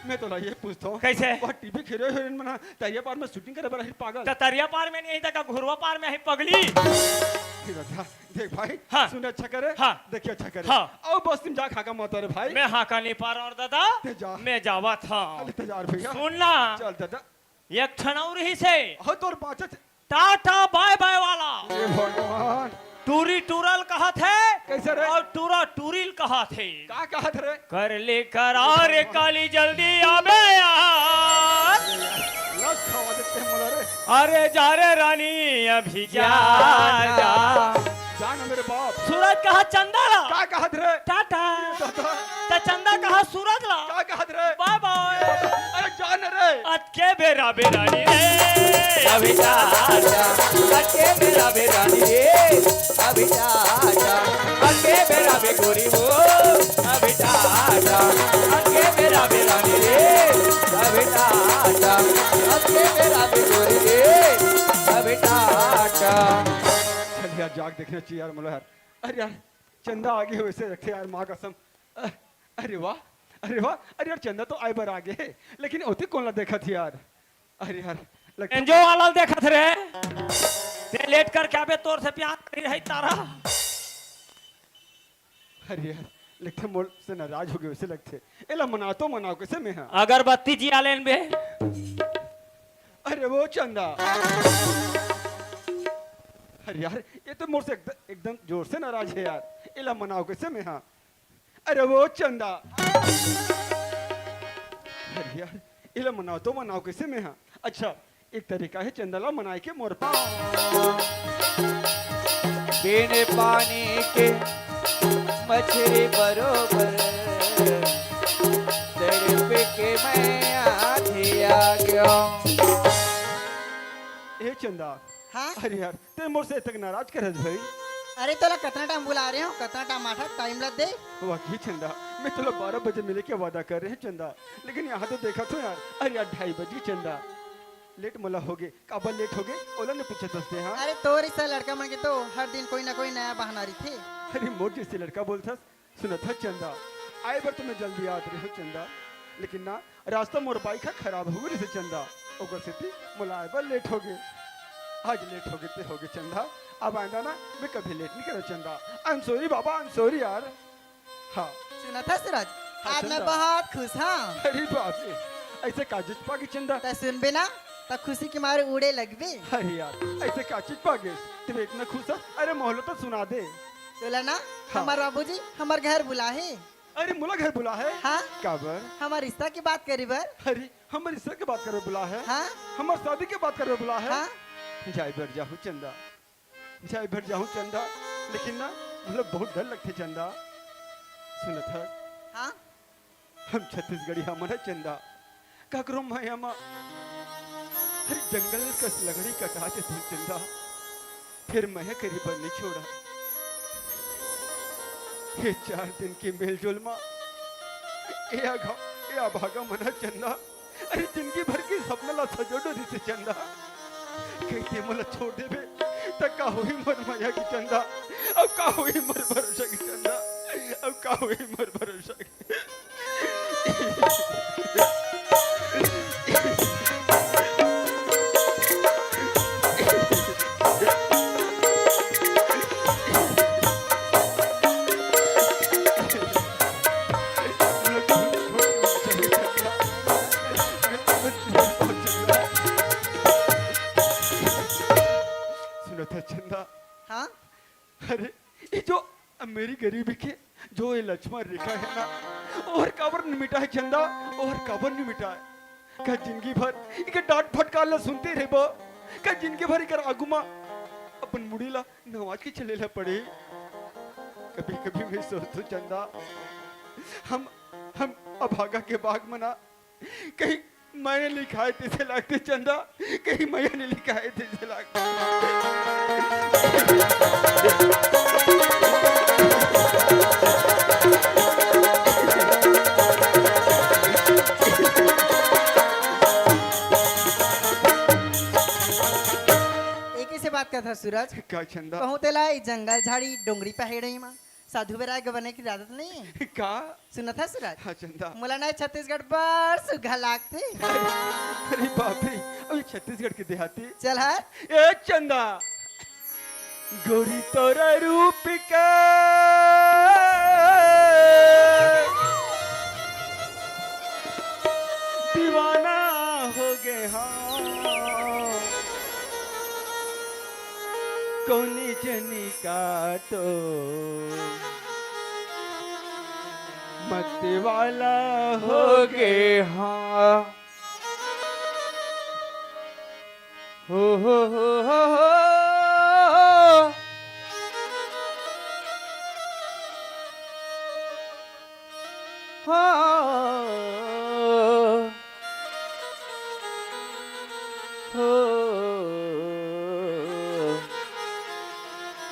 मैं तो ये पूछता हूँ कैसे? वह टीवी हीरो हीरोइन में ना तरिया पार में शूटिंग करे बड़ा ही पागल तो तरिया पार में नहीं था घुरवा पार में है पगली ठीक है देख भाई हाँ। सुन अच्छा करे हाँ। देखिए अच्छा करे हाँ। और बस तुम जा खा का मत रे भाई मैं हाँ का नहीं पा रहा और दादा ते जा। मैं जावा था अरे तजार भैया सुनना चल दादा एक ठनौर ही से हो तोर बाचा टाटा बाय बाय वाला। हे भगवान टूरी टूरल कहा थे कैसे रे? और टूरा टूरिल कहा थे। का कहत रे? कर ले करार काली जल्दी आबे यार। लग खावा देते हैं मोला रे। अरे जा रे रानी अभी जा जा। जान मेरे बाप। सूरज कहा चंदा ला। का कहत रे? टाटा। दादा ते चंदा कहा सूरज ला। का कहत रे? Bye bye. अरे जान रे। अटके बेरा बेरानी रे अभी जा जा अके मेरा बेरानी रे अभी जा जा अके मेरा बेगोरी वो अभी जा जा अके मेरा बेरानी रे अभी जा जा अके मेरा बेगोरी रे अभी जा जा। चल यार जाग देखना चाहिए यार मोला यार। अरे यार चंदा आगे हो वैसे रखे यार माँ कसम। अरे वाह अरे वाह। अरे यार चंदा तो आए बार आगे है लेकिन ओते कौन ला देखा थी यार। अरे यार एंजो वाला देखत रे ते लेट कर क्या बे तोर से प्यार करी रही तारा। अरे यार लगते मोल से नाराज हो गए वैसे लगते। एला मना तो मनाओ कैसे में है। अगरबत्ती जिया लेन बे। अरे वो चंदा। अरे यार ये तो मोर से एकदम जोर से नाराज है यार। एला मनाओ कैसे में हाँ। अरे वो चंदा। अरे यार एला मनाओ तो मनाओ कैसे में हाँ। अच्छा एक तरीका है चंदला मनाए के मोर पास। बिन पानी के मछली बरोबर तड़प के मैं आधी आ गया। ए चंदा। हाँ अरे यार ते मोर से तक नाराज कर भाई। अरे तोला कितना टाइम बुला रहे हो, कितना टमाटर टाइम लग दे। वाकई चंदा मैं तो 12 बजे मिले के वादा कर रहे हैं चंदा लेकिन यहाँ तो देखा तो यार। अरे यार 2:30 बजे चंदा लेट मला हो गए काबल लेट हो गए ओला ने पूछे दसते हाँ। अरे तोर ऐसा लड़का मन के तो हर दिन कोई ना कोई नया बहाना रही थे। अरे मोर जैसे लड़का बोलता सुना था चंदा आए बार तुम्हें जल्दी याद रहे हो चंदा लेकिन ना रास्ता मोर बाइक का खराब हो गई चंदा ओकर से थी मोला आए बार लेट हो गए। आज लेट हो गए चंदा। अब आंदा ना मैं कभी लेट नहीं करो चंदा। I am sorry Baba I am sorry यार। हाँ सुना था सूरज हाँ, आज मैं चंदा। बहुत खुश हाँ। अरे बाप रे ऐसे काजिज पागे चंदा। तो सुन बे ना तो खुशी के मारे उड़े लगबे। अरे यार ऐसे काचिज पागे तुम इतना खुश है। अरे मोहल्ला तो सुना दे। बोला ना हाँ। हमार बाबूजी हमार घर बुला है। अरे मुला घर बुला है। हाँ काबर। हमार रिश्ता की बात करी बर। अरे हमारे रिश्ते की बात करे बुला है। हाँ हमारे शादी की बात करे बुला है। हाँ जाए बैठ जाऊँ चंदा जाए बैठ जाऊँ चंदा लेकिन ना मतलब बहुत डर लगते चंदा। सुना था हाँ हम छत्तीसगढ़ी हमारा चंदा का करो मैं हम अरे जंगल कस लगड़ी कटाते थे चंदा फिर मैं करीब नहीं छोड़ा। ये 4 दिन की मेलजोल माँ ये भागा मना चंदा। अरे जिंदगी भर की सपना ला सजोड़ो दिसे चंदा कहते मला छोड़ दे बे तक का हुई मर माया की चंदा। अब का हुई मर भरोसा की चंदा। अब का हुई मर भरोसा की। सुना था चंदा। हाँ अरे ये जो मेरी गरीबी के जो ये लक्ष्मण रेखा है ना और काबर नहीं मिटा है चंदा और काबर नहीं मिटा है। का जिंदगी भर इके डांट फटकार ला सुनते रहे बा। का जिंदगी भर इकर आगुमा अपन मुड़ी ला नवाज के चले ला पड़े। कभी कभी मैं सोचता चंदा हम अभागा के बाग मना कहीं मैंने लिखा है तेरे लगते चंदा कहीं मैंने लिखा है तेरे लगते। एक ही से बात करता सूरज का चंदा कहूँ तेला ई जंगल झाड़ी डोंगरी पे है रही माँ साधु बेराय गवने की आदत नहीं है। का सुना था सूरज हाँ चंदा। मोला ना छत्तीसगढ़ पर सुघा लागते। अरे बाप रे अभी छत्तीसगढ़ के देहाती। चल है ए चंदा गोरी तोरा रूप का दीवाना हो गए हाँ। मत वाला हो गए हाँ हो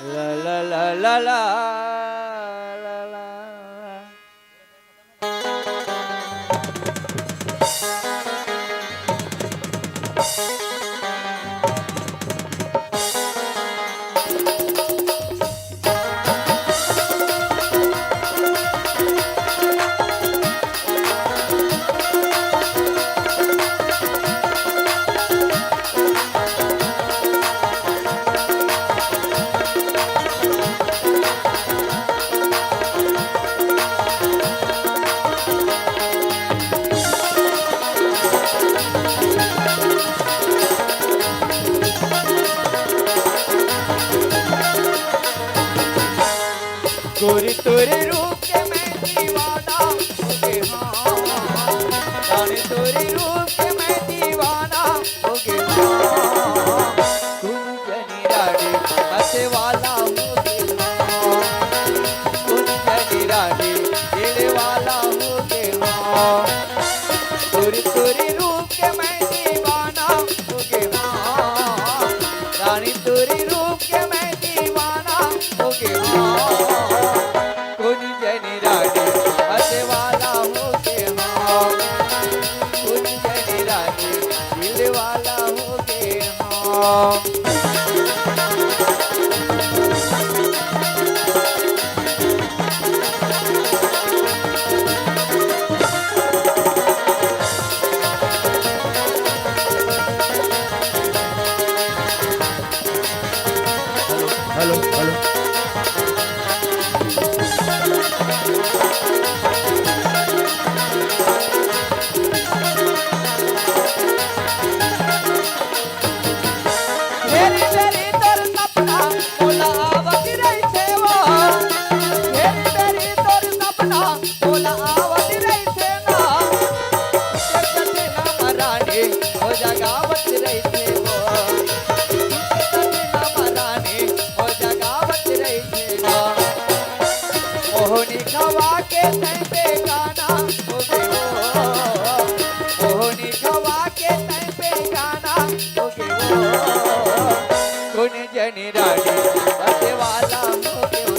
la la la la la la la गोरी तोरे रूप के मैं दीवाना हो गया जाने तोरे रूप के मैं दीवाना हो गया तुम जनी रानी हंसे वाला हो गया तुम जनी रानी दिल वाला हो गया तोरे तोरे रूप के मैं दीवाना हो गया रानी तोरे रूप के मैं दीवाना हो गया वाला हो गया हेलो हेलो मोहनी खवा के तैं बेगाना हो गयो मोहनी खवा के तैं बेगाना हो गयो कुन जनी रानी बसे वाला हो गयो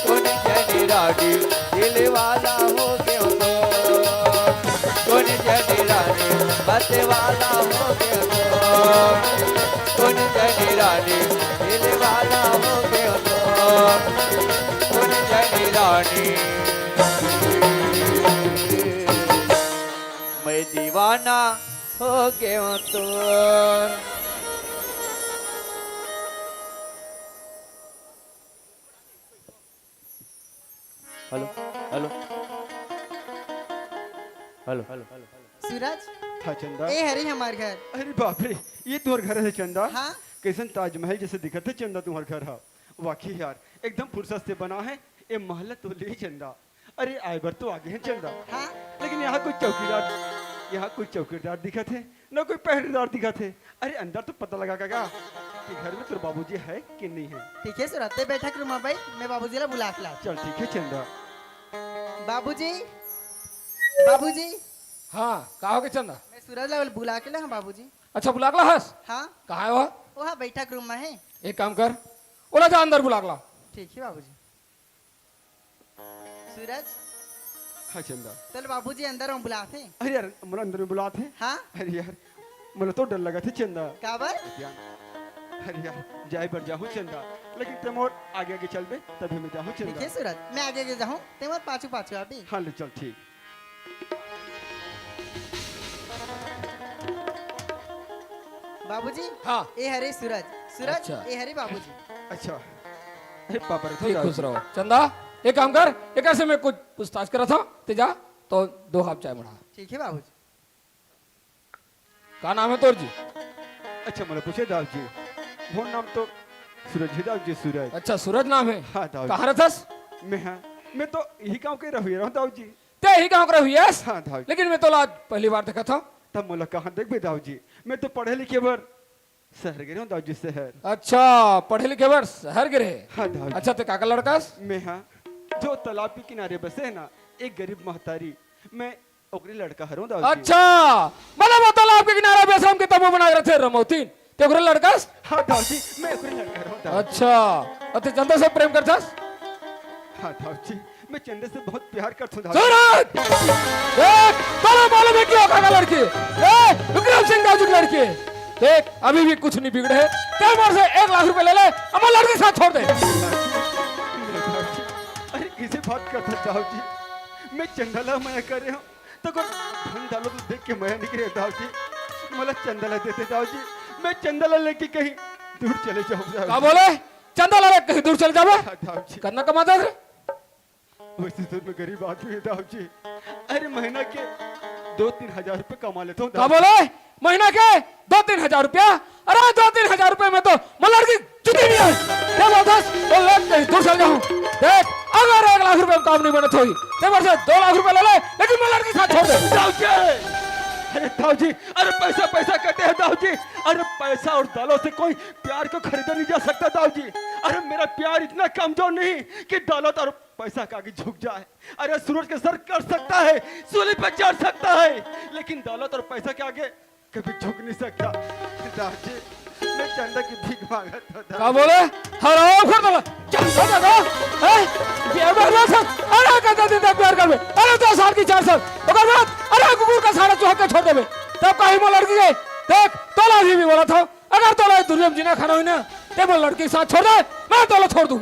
कुन जनी रानी दिल वाला हो गयो कुन जनी रानी बसे वाला हो गयो कुन जनी रानी दिल वाला हो गयो रानी मैं दीवाना हो गया तो हेलो हेलो हेलो हेलो सूरज हाँ चंदा ए हरी हमार घर अरे बाप रे ये तुम्हार घर है चंदा हाँ कैसन ताजमहल जैसे दिखत है चंदा तुम्हार घर हा वाकई यार एकदम फुर्सत से बना है ये महल तो ले चंदा अरे आयबर तो आगे है चंदा हाँ लेकिन यहाँ कुछ चौकीदार दिखत है न कोई पहरेदार दिखत है अरे अंदर तो पता लगा क्या कि घर में तेरे बाबूजी है कि नहीं है ठीक है सूरज ते बैठक रूमा भाई मैं बाबूजी ला बुला के ला चल ठीक है चंदा बाबूजी बाबूजी हाँ कहा हो के चंदा मैं सूरज ला बुला के ला हाँ बाबूजी अच्छा बुलागला हस हाँ कहाँ है वह वहाँ बैठक रूम में है एक काम कर ओला जा अंदर बुलागला ठीक है बाबूजी सूरज हाँ चंदा चल बाबूजी अंदर हम बुलाते अरे यार मेरा अंदर में बुलाते हाँ अरे यार मुझे तो डर लगा था चंदा काबर अरे यार जाए पर जाऊँ चंदा लेकिन तुम और आगे आगे चल बे तभी मैं जाऊँ ठीक है चंदा सूरज मैं आगे आगे जाऊँ तुम और पाछू पाछू अभी हाँ ले चल ठीक बाबूजी हाँ ए हरे सूरज सूरज अच्छा। ए हरे बाबूजी अच्छा अरे पापा रे ठीक खुश रहो चंदा एक काम कर एक ऐसे में कुछ पूछताछ करा था ते जा तो 2 कप चाय बढ़ा ठीक है बाबूजी का नाम है तोर जी अच्छा मैंने पूछे दास जी वो नाम तो सूरज है दाऊ जी, सूरज। अच्छा सूरज नाम है। हाँ दाऊ कहाँ रहथस? मैं तो यही गांव के रह रहा हूँ दाऊ जी। ते ही गाँव का रहियस? हाँ दाऊ जी। लेकिन मैं तो आज पहली बार देखा था। तब मोला कहाँ देख बे दाऊ जी, मैं तो पढ़े लिखे बर शहर गिरे हूँ दाऊ जी, शहर। अच्छा पढ़े लिखे बार शहर गिरे। हाँ दाऊ जी। अच्छा ते काका लड़कास? मैं हाँ जो तालाब के किनारे बसे है ना, एक गरीब महतारी, मैं ओकरी लड़का हरूँ दाऊ जी। अच्छा मतलब वो तालाब के किनारे बेसम के तबो बना रहे थे रमौतीन ते ओकरे लड़कास? हाँ दाऊ जी, मैं ओकरी लड़का हरूँ दाऊ जी। अच्छा अते चंदा से प्रेम करथस? हाँ दाऊ जी, मैं चंदे से बहुत प्यार करता हूँ दाऊ सूरज देख तोरा मालूम है क्यों काका लड़की विक्रम सिंह दाऊ की लड़की देख अभी भी कुछ नहीं बिगड़े ते मोर से 1 लाख रुपए ले ले अमर लड़की साथ छोड़ दे। अरे किसे बात करता दाऊ जी, मैं चंदला मैं कर रहा हूँ तो कोई धन डालो तो देख के मैं निकले दाऊ जी, मला चंदला देते दाऊ जी, मैं चंदला लेके कहीं दूर चले जाऊँ दाऊ का बोले चंदा ला कहीं दूर चल जावे? जी। दाऊ जी करना कमाता है वैसे तो मैं गरीब आदमी है दाऊ जी, अरे महीना के 2-3 हजार रुपए कमा लेता हूँ का बोले महीना के 2-3 हजार रुपया? अरे 2-3 हजार रुपए में तो मलर की जुती नहीं है। क्या बोलता तो लोग कहीं दूर चल जाऊं देख अगर 1 लाख रुपए में काम नहीं बनत होई ते वर्ष 2 लाख रुपए ले ले लेकिन मलर के साथ छोड़ दे। दाऊ जी, अरे दाऊ जी, अरे पैसा पैसा कहते हैं दाऊ जी, अरे पैसा और दालों से कोई प्यार को खरीदा नहीं जा सकता दाऊ जी। अरे मेरा प्यार इतना कमजोर नहीं कि दौलत और पैसा का आगे झुक जाए। अरे सूरज के सर कर सकता है, सूली पे चढ़ सकता है, लेकिन दौलत और पैसा के आगे कभी झुक नहीं सकता दाऊ जी। मैं चंदा की भीख मांगा था दाऊ। का बोले हराम कर दला चंदा दगा है ये बरला था। अरे कहता दिन तक प्यार कर में अरे 2 साल की 4 साल ओकर बाद अरे कुकुर का सारा चौहक के छोड़ देबे तब कहीं मोर लड़की गए देख तोला भी बोला था अगर तोला दुनिया में जीना खाना हुई ना ते मोर लड़की के साथ छोड़ दे मैं तोला छोड़ दूं।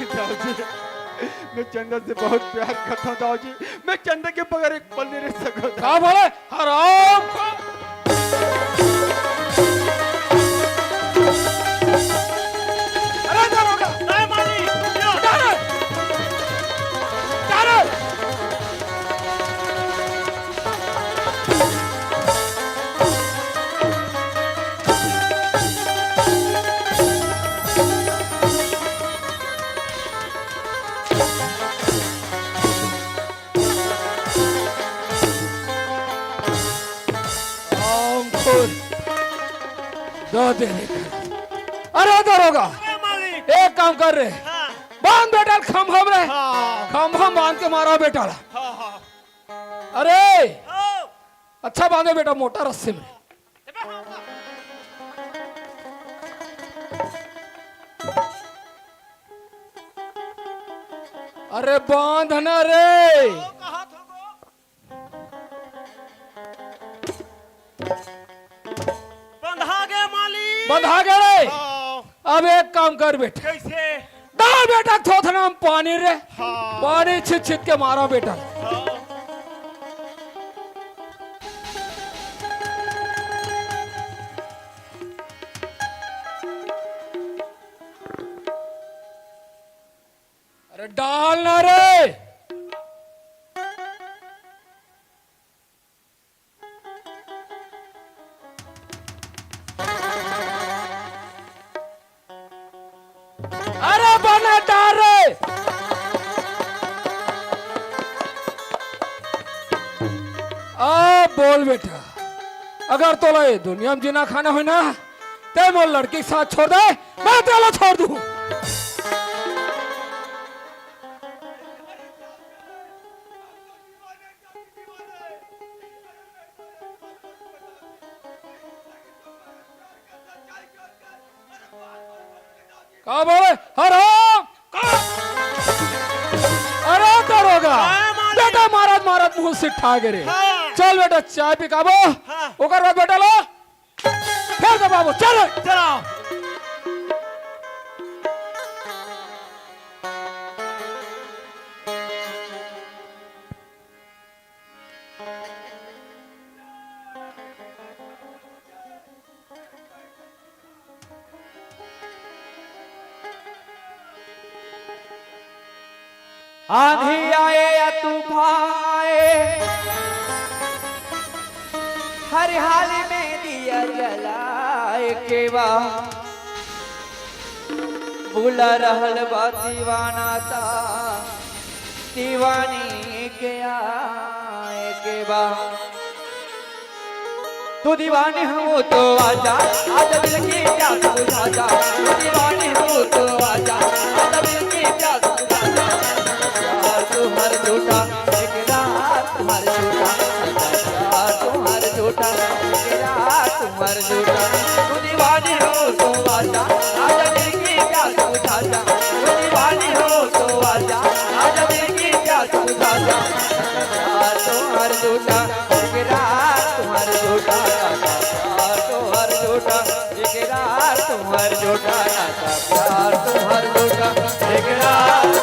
दाऊ जी, मैं चंदा से बहुत प्यार करता हूँ दाऊ जी, मैं चंदा के बगैर एक पल नहीं रह सकता। का बोले हराम का अरे दरोगा नहीं माली डारे डारे दो देने का। अरे दरोगा मालिक। एक काम कर रहे हाँ बांध बेटा खंभा रे हाँ खंभा बांध के मारा बेटा हाँ हाँ अरे हाँ। अच्छा बांधे बेटा मोटा रस्से में। अरे बांध ना रे कहाँ था वो? बंधा गए मालिक। बंधा गया रे। हाँ, अब एक काम कर बेटा कैसे? डाल बेटा थोथना में पानी रे हाँ पानी छिट छिट के मारा बेटा। हाँ। अरे डाल ना रे अरे बना डाल रे। बोल बेटा अगर तोला ये दुनिया में जीना खाना हो ना ते मोर लड़की के साथ छोड़ दे मैं तेला छोड़ दूं। का बोले हराम अरे दरोगा बेटा महाराज महाराज मुंह से ठा गिरे। हाँ। चल बेटा चाय पी काबो हाँ। ओकर बाद बेटा लो फिर दे बाबू चल चलो। आंधी आए या तूफान आए हर हाल में दिया जलाए के बुला रहल बा दीवाना ता दीवानी के आए के बा तू दीवानी हो तो आजा आजा दिल की प्यास बुझा जा तू दीवानी हो तो आजा आजा दिल की प्यास बुझा जा प्यार तुम्हार झूठा एक रात तुम्हार झूठा प्यार तुम्हार झूठा एक रात तुम्हार झूठा तू दीवानी हो तो आजा आजा दिल की प्यास बुझा जा तू दीवानी हो तो आजा आजा दिल की प्यास बुझा जा प्यार तुम्हार झूठा एक रात तुम्हार झूठा प्यार तुम्हार झूठा एक रात तुम्हार झूठा प्यार तुम्हार झूठा एक रात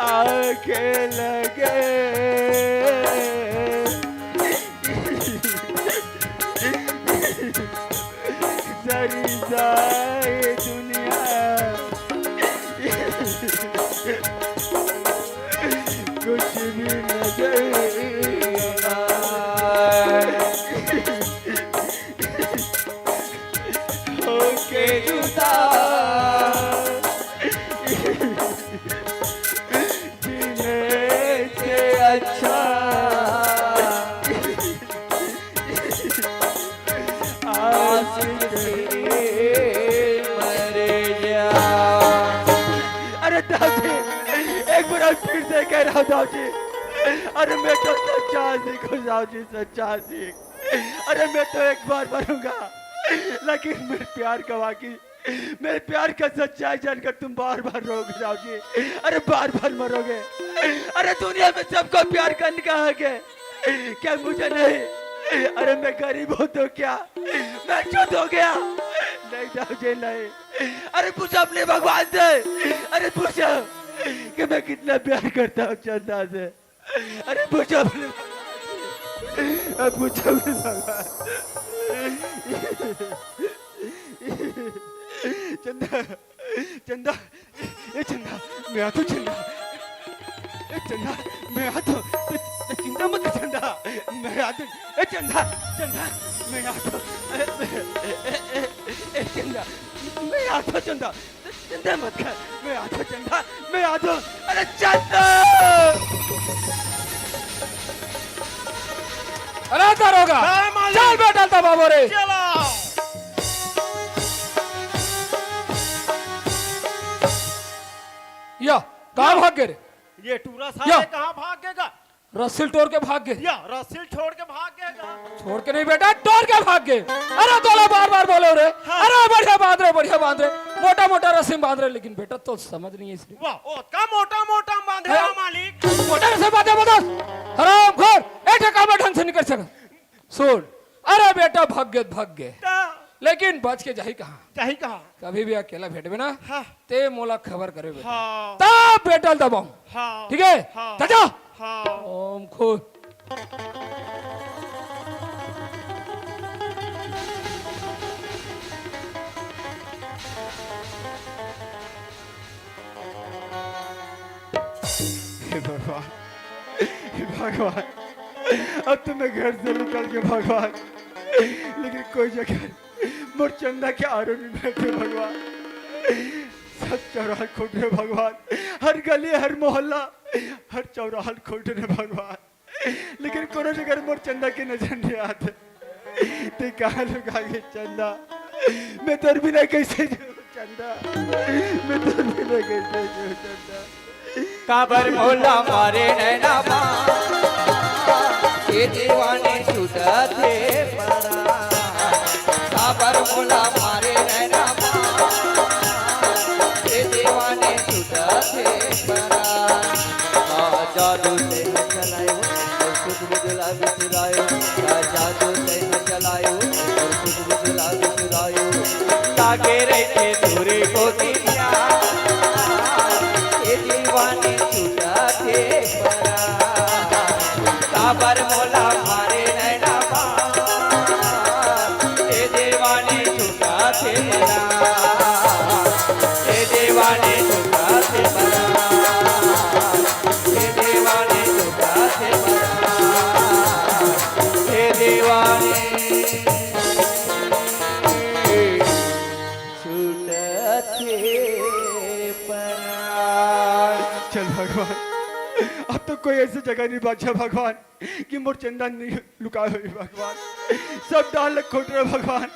आके लगे सरी जाए दुनिया कुछ भी नजर होके जुदा अच्छा मरे जा अरे दादी एक बार फिर से कह रहा हूँ दादी अरे मैं तो सच्चा सिख हूँ दादी सच्चा सिख अरे मैं तो एक बार मरूंगा लेकिन मेरे प्यार का वाकई मेरे प्यार का सच्चाई जानकर तुम बार बार रोगे जाओगे अरे बार बार मरोगे अरे दुनिया में सबको प्यार करने का हक है क्या मुझे नहीं अरे मैं गरीब हूँ तो क्या मैं चुप हो गया नहीं जाओगे नहीं अरे पूछो अपने भगवान से अरे पूछो कि मैं कितना प्यार करता हूँ चंदा से अरे पूछो अपने पूछो अपने भगवान चंदा चंदा ये चंदा मैं आता चंदा चंदा मैं आता चिंता मत कर चंदा मैं आता चंदा चंदा मैं आता चंदा मैं आता चंदा चिंता मत कर मैं आता चंदा मैं आता अरे चंदा अरे दारोगा चल बेटा था बाबू रे चलो या कहाँ भाग गए रे? ये टूरा या। साले कहाँ भागेगा रस्सिल तोड़ के भाग गए या रस्सी छोड़ के भागेगा छोड़ के नहीं बेटा तोड़ के भाग गए अरे तोला बार बार बोलो रे अरे बढ़िया बांध रहे मोटा मोटा रस्सी में बांध रहे लेकिन बेटा तो समझ नहीं है इसलिए वाह ओ का मोटा मोटा बांधे हाँ। मालिक मोटा रस्सी बांधे बता हराम खोर एक काम ढंग से निकल सका सुन अरे बेटा भाग गए लेकिन बच के जाही कहाँ चाही कहा कभी भी अकेला भेटबे ना हाँ। ते मोला खबर करे बेटा हाँ तब बेटा दबाऊं हाँ ठीक है हाँ। चाचा हाँ ओम खुद हे भगवान हे भगवान अब तो मैं घर से निकल के भगवान लेकिन कोई जगह मोर चंदा के आरो में बैठे भगवान सब चौराहा खोट रहे भगवान हर गली हर मोहल्ला हर चौराहा खोट रहे भगवान लेकिन कोनो जगह मोर चंदा के नजर नहीं आते ते कहाँ लगा ये चंदा मैं तो भी नहीं कैसे जो चंदा मैं तो भी नहीं कैसे जो चंदा काबर मोला मारे नैना ये दीवाने छूटा थे परा काबर मोला मारे नैना ये दीवाने छूटा थे परा जादू से न चलायो और कुछ भी दिला बिसरायो जादू से न चलायो और कुछ भी दिला बिसरायो ताके रहते दूरी को दिया ये दीवाने छूटा थे परा काबर मोला मारे नैना ये दीवाने छूटा थे परा ये दीवाने छूटा थे परा ये दीवाने छूटा थे परा ये दीवाने छूटा थे परा। चल भगवान, अब तो कोई ऐसी जगह नहीं बचा भगवान कि मोर चंदा नहीं लुका हुई भगवान। सब डाल खोट रहे भगवान,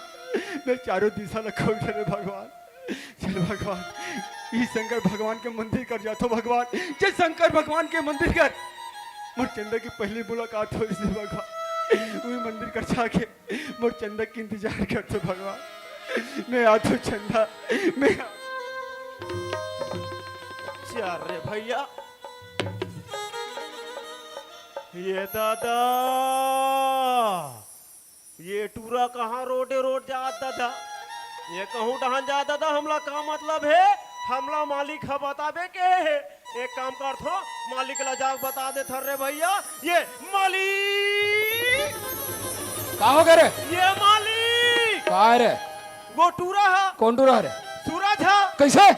मैं चारों दिशा खोट रहे भगवान। चल भगवान, ये शंकर भगवान के मंदिर कर जातो भगवान। जय शंकर भगवान के मंदिर कर मोर चंदा की पहली मुलाकात हो इसलिए भगवान वही मंदिर कर जाके मोर चंदा की इंतजार करते भगवान। मैं आतो चंदा, मैं अरे भैया ये दादा ये टूरा कहाँ रोडे रोड जात दादा, ये कहूँ डहान जात दादा। हमला का मतलब है, हमला मालिक है बताबे के है। एक काम कर थो, मालिक ला जाग बता दे थर रे भैया। ये मालिक का हो गए रे? ये मालिक का रे? वो टूरा है। कौन टूरा रे? सूरज है, कैसे?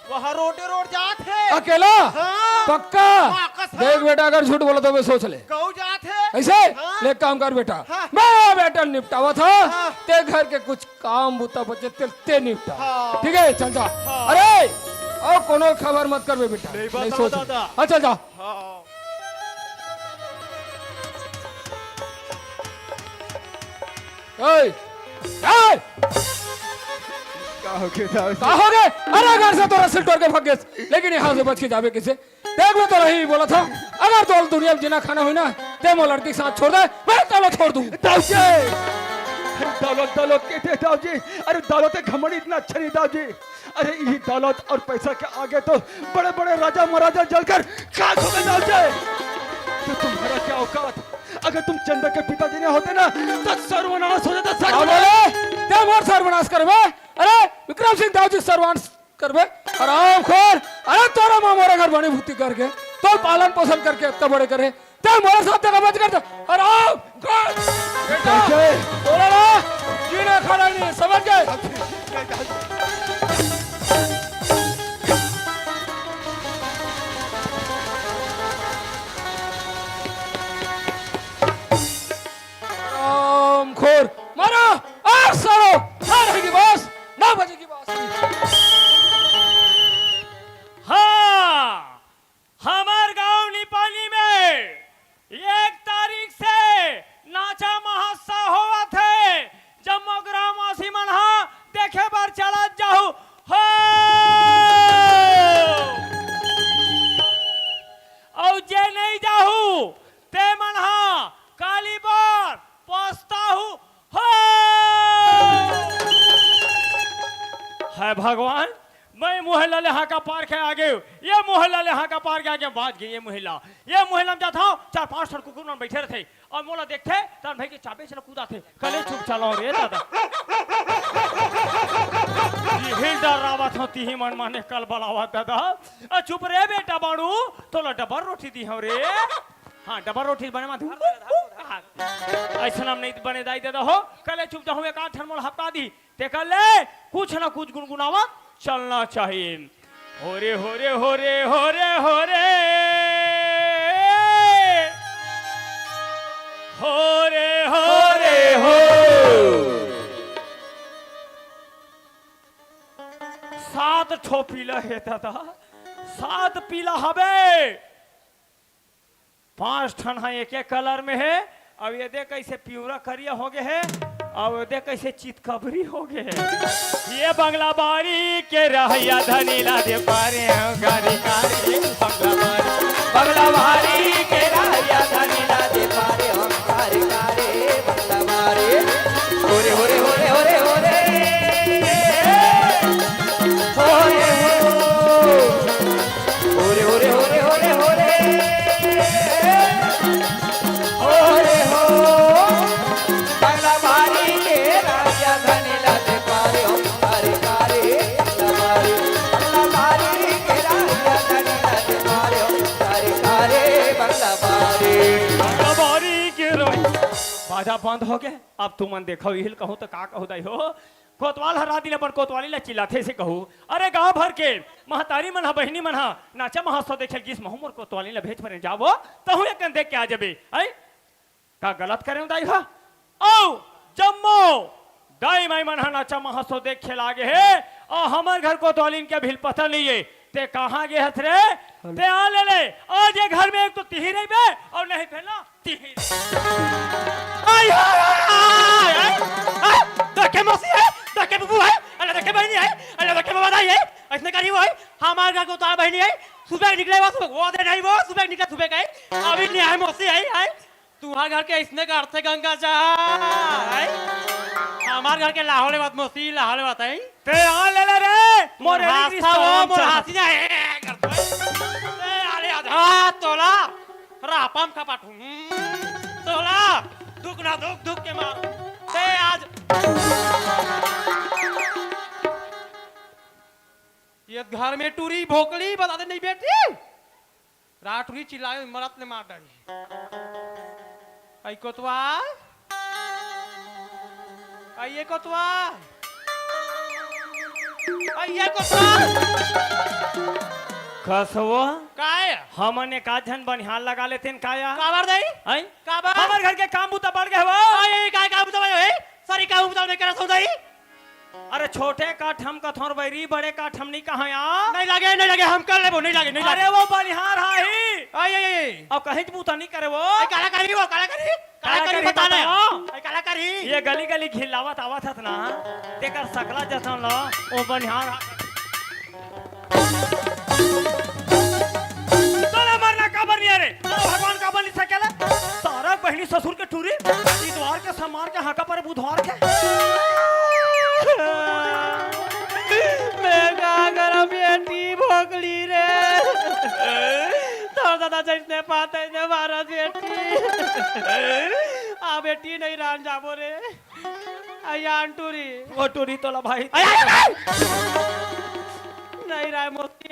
वहाँ रोडे रोड जात है अकेला? हाँ। पक्का? हाँ, कसम। देख बेटा, अगर झूठ बोला तो मैं सोच ले। कहूँ जात है ऐसे हाँ। ले काम कर बेटा, हाँ। मैं बेटा निपटावा था हाँ। ते घर के कुछ काम बुता बचे ते निपटा। हाँ। ठीक है चल जा। हाँ। अरे और कोनो खबर मत कर बे बेटा, नहीं नहीं बताओ सोच। दादा। हाँ चल जा। हाँ। ओए ओए का हो गया था? का हो गए? अरे घर से तो रस्सी तोड़ के भाग गए, लेकिन यहाँ से बच के जावे कैसे? देख मैं तो नहीं बोला था, अगर तो दुनिया में जिना खाना हुई ना ते मो लड़की के साथ छोड़ दे, मैं तो छोड़ दूं। दाऊजी, अरे दौलत दौलत कहते हैं दाऊजी। अरे दौलत घमंड इतना अच्छा नहीं दाऊजी। अरे ये दौलत और पैसा के आगे तो बड़े बड़े राजा महाराजा जलकर खाक हो गए दाऊजी। तो तुम्हारा क्या औकात? अगर तुम चंदा के पिताजी ने होते ना तो सर्वनाश हो जाता। क्या बोले? ते मोर सर्वनाश करबे? अरे विक्रम सिंह दाऊजी सर्वनाश करबे? आराम खोर, अरे तोरा मां मोरे घर बनी भूती करके तो पालन पोषण करके इतना बड़े करे ते मोरे साथ जगह बच कर आराम खोर। बेटा तोरा ना जीने खाना नहीं समझ गए? खोर मारो और सरो, ना रहेगी बस, ना बजेगी बस। हाँ, हमार गांव निपाली में 1 तारीख से नाचा महोत्सव हुआ थे। जब ग्रामवासी मन देखे बार चला जाहू हो और जे नहीं जाहू ते मन काली बार पछताहू हो। है भगवान, मैं मोहल्ला लेहा का पार्क है आगे, ये मोहल्ला लेहा का पार्क आगे बात गई। ये मोहल्ला में जाता हूँ, 4-5 ठन कुकुर मन बैठे रहते और मोला देखते तब भाई के चाबे से कूदा थे। कले चुप चलाओ रे दादा, ये हिल डर रावत हो ती ही मन माने कल बलावा दादा। चुप रे बेटा बाड़ू, तो डबर रोटी दी हो रे। हाँ डबर रोटी बने मा ऐसा नाम नहीं बने दाई दादा हो। कले चुप जाऊँ, 1-8 ठन मोल हप्ता दी ते कले कुछ ना कुछ गुनगुनावा चलना चाहिए। हो रे हो रे हो रे हो रे हो रे हो रे हो रे हो। 7 ठो पीला है दादा, 7 पीला हबे, 5 ठन है एक कलर में है। अब ये देख कैसे पिवरा करिया हो गए है अब देख कैसे चितकबरी हो गए। ये बंगला बारी के रहैया धनीला दे पारे हम गाड़ी कारी बंगला बारी के रहैया धनीला दे पारे हम गाड़ी कारी बंगला बारी होरे होरे होरे होरे होरे होरे होरे होरे होरे होरे होरे हो बंगला बारी के राजा धनीला दे पारे हम गाड़ी कारी बंगला बारी के राजा धनीला दे पारे हम गाड़ी कारी बंगला बारी के बाजा बंद हो गए। अब तुम मन देखो हिल कहूँ तो का कहूँ दाई हो कोतवाल हरा दिले पर कोतवाली ला चिल्लाथे से कहूँ अरे गांव भर के महतारी मन बहनी मन नाचा महोत्सव देखे किस महू मोर कोतवाली ला भेज पर जाबो तहु एक देख के आ जाबे आई का गलत करे दाई हो ओ जम्मो दाई माई मन नाचा महोत्सव देख खेला गे है और हमार घर कोतवाली के भी पता नहीं है ते कहाँ गे हथ रे ते आ ले आज ये घर में एक तो तिहिर बे और नहीं फैला तिहिर आई देखे मौसी है देखे बबू है अल्लाह देखे बहनी है अल्लाह देखे बाबा है ऐसे करी वो है हमार घर को तार बहनी है सुबह निकले वो दे नहीं वो सुबह निकले सुबह गए अभी नहीं है मौसी है तुम्हारे घर के इसने का अर्थ गंगा जा हमारे घर के लाहौले बात मौसी लाहौले बात है ते आ ले ले रे मोर हाथी ना है करतो ते अरे आधा तोला रापम का पाठू तोला दुख ना दुख के मार ते आज ये घर में टूरी भोकली बता दे नहीं बेटी राटूरी चिल्लाए मरत ने मार डाली आई कोतवा आइए कोतवा आइए कोतवा कसवा काय हमने का झन बनिहाल लगा लेते न काया काबर दई आई काबर हमर घर के काम बुता बढ़ गए हो आई काय काम बुता है सारी काम बुता नहीं करा सौदाई अरे छोटे काठ हम कथौर बैरी बड़े काठ हम नहीं कहा यार नहीं लगे हम कर लेबो नहीं लगे अरे वो बनिहार हाई आई अब कहीं बुता नहीं करे वो काला करी बताना काला करी ये गली गली घिलावत आवत हत ना तेकर सकला जसन लो ओ बनिहार तोला मरना काबर नहीं रे भगवान काबर नहीं सकेला सारा बहनी ससुर के टूरी इतवार के समार के हाका पर बुधवार के मैं का करम बेटी भोगली रे तो दादा जैसे पाते ने मारा बेटी आ बेटी नहीं रान जाबो रे आया टूरी वो टूरी तोला भाई नहीं राय मोती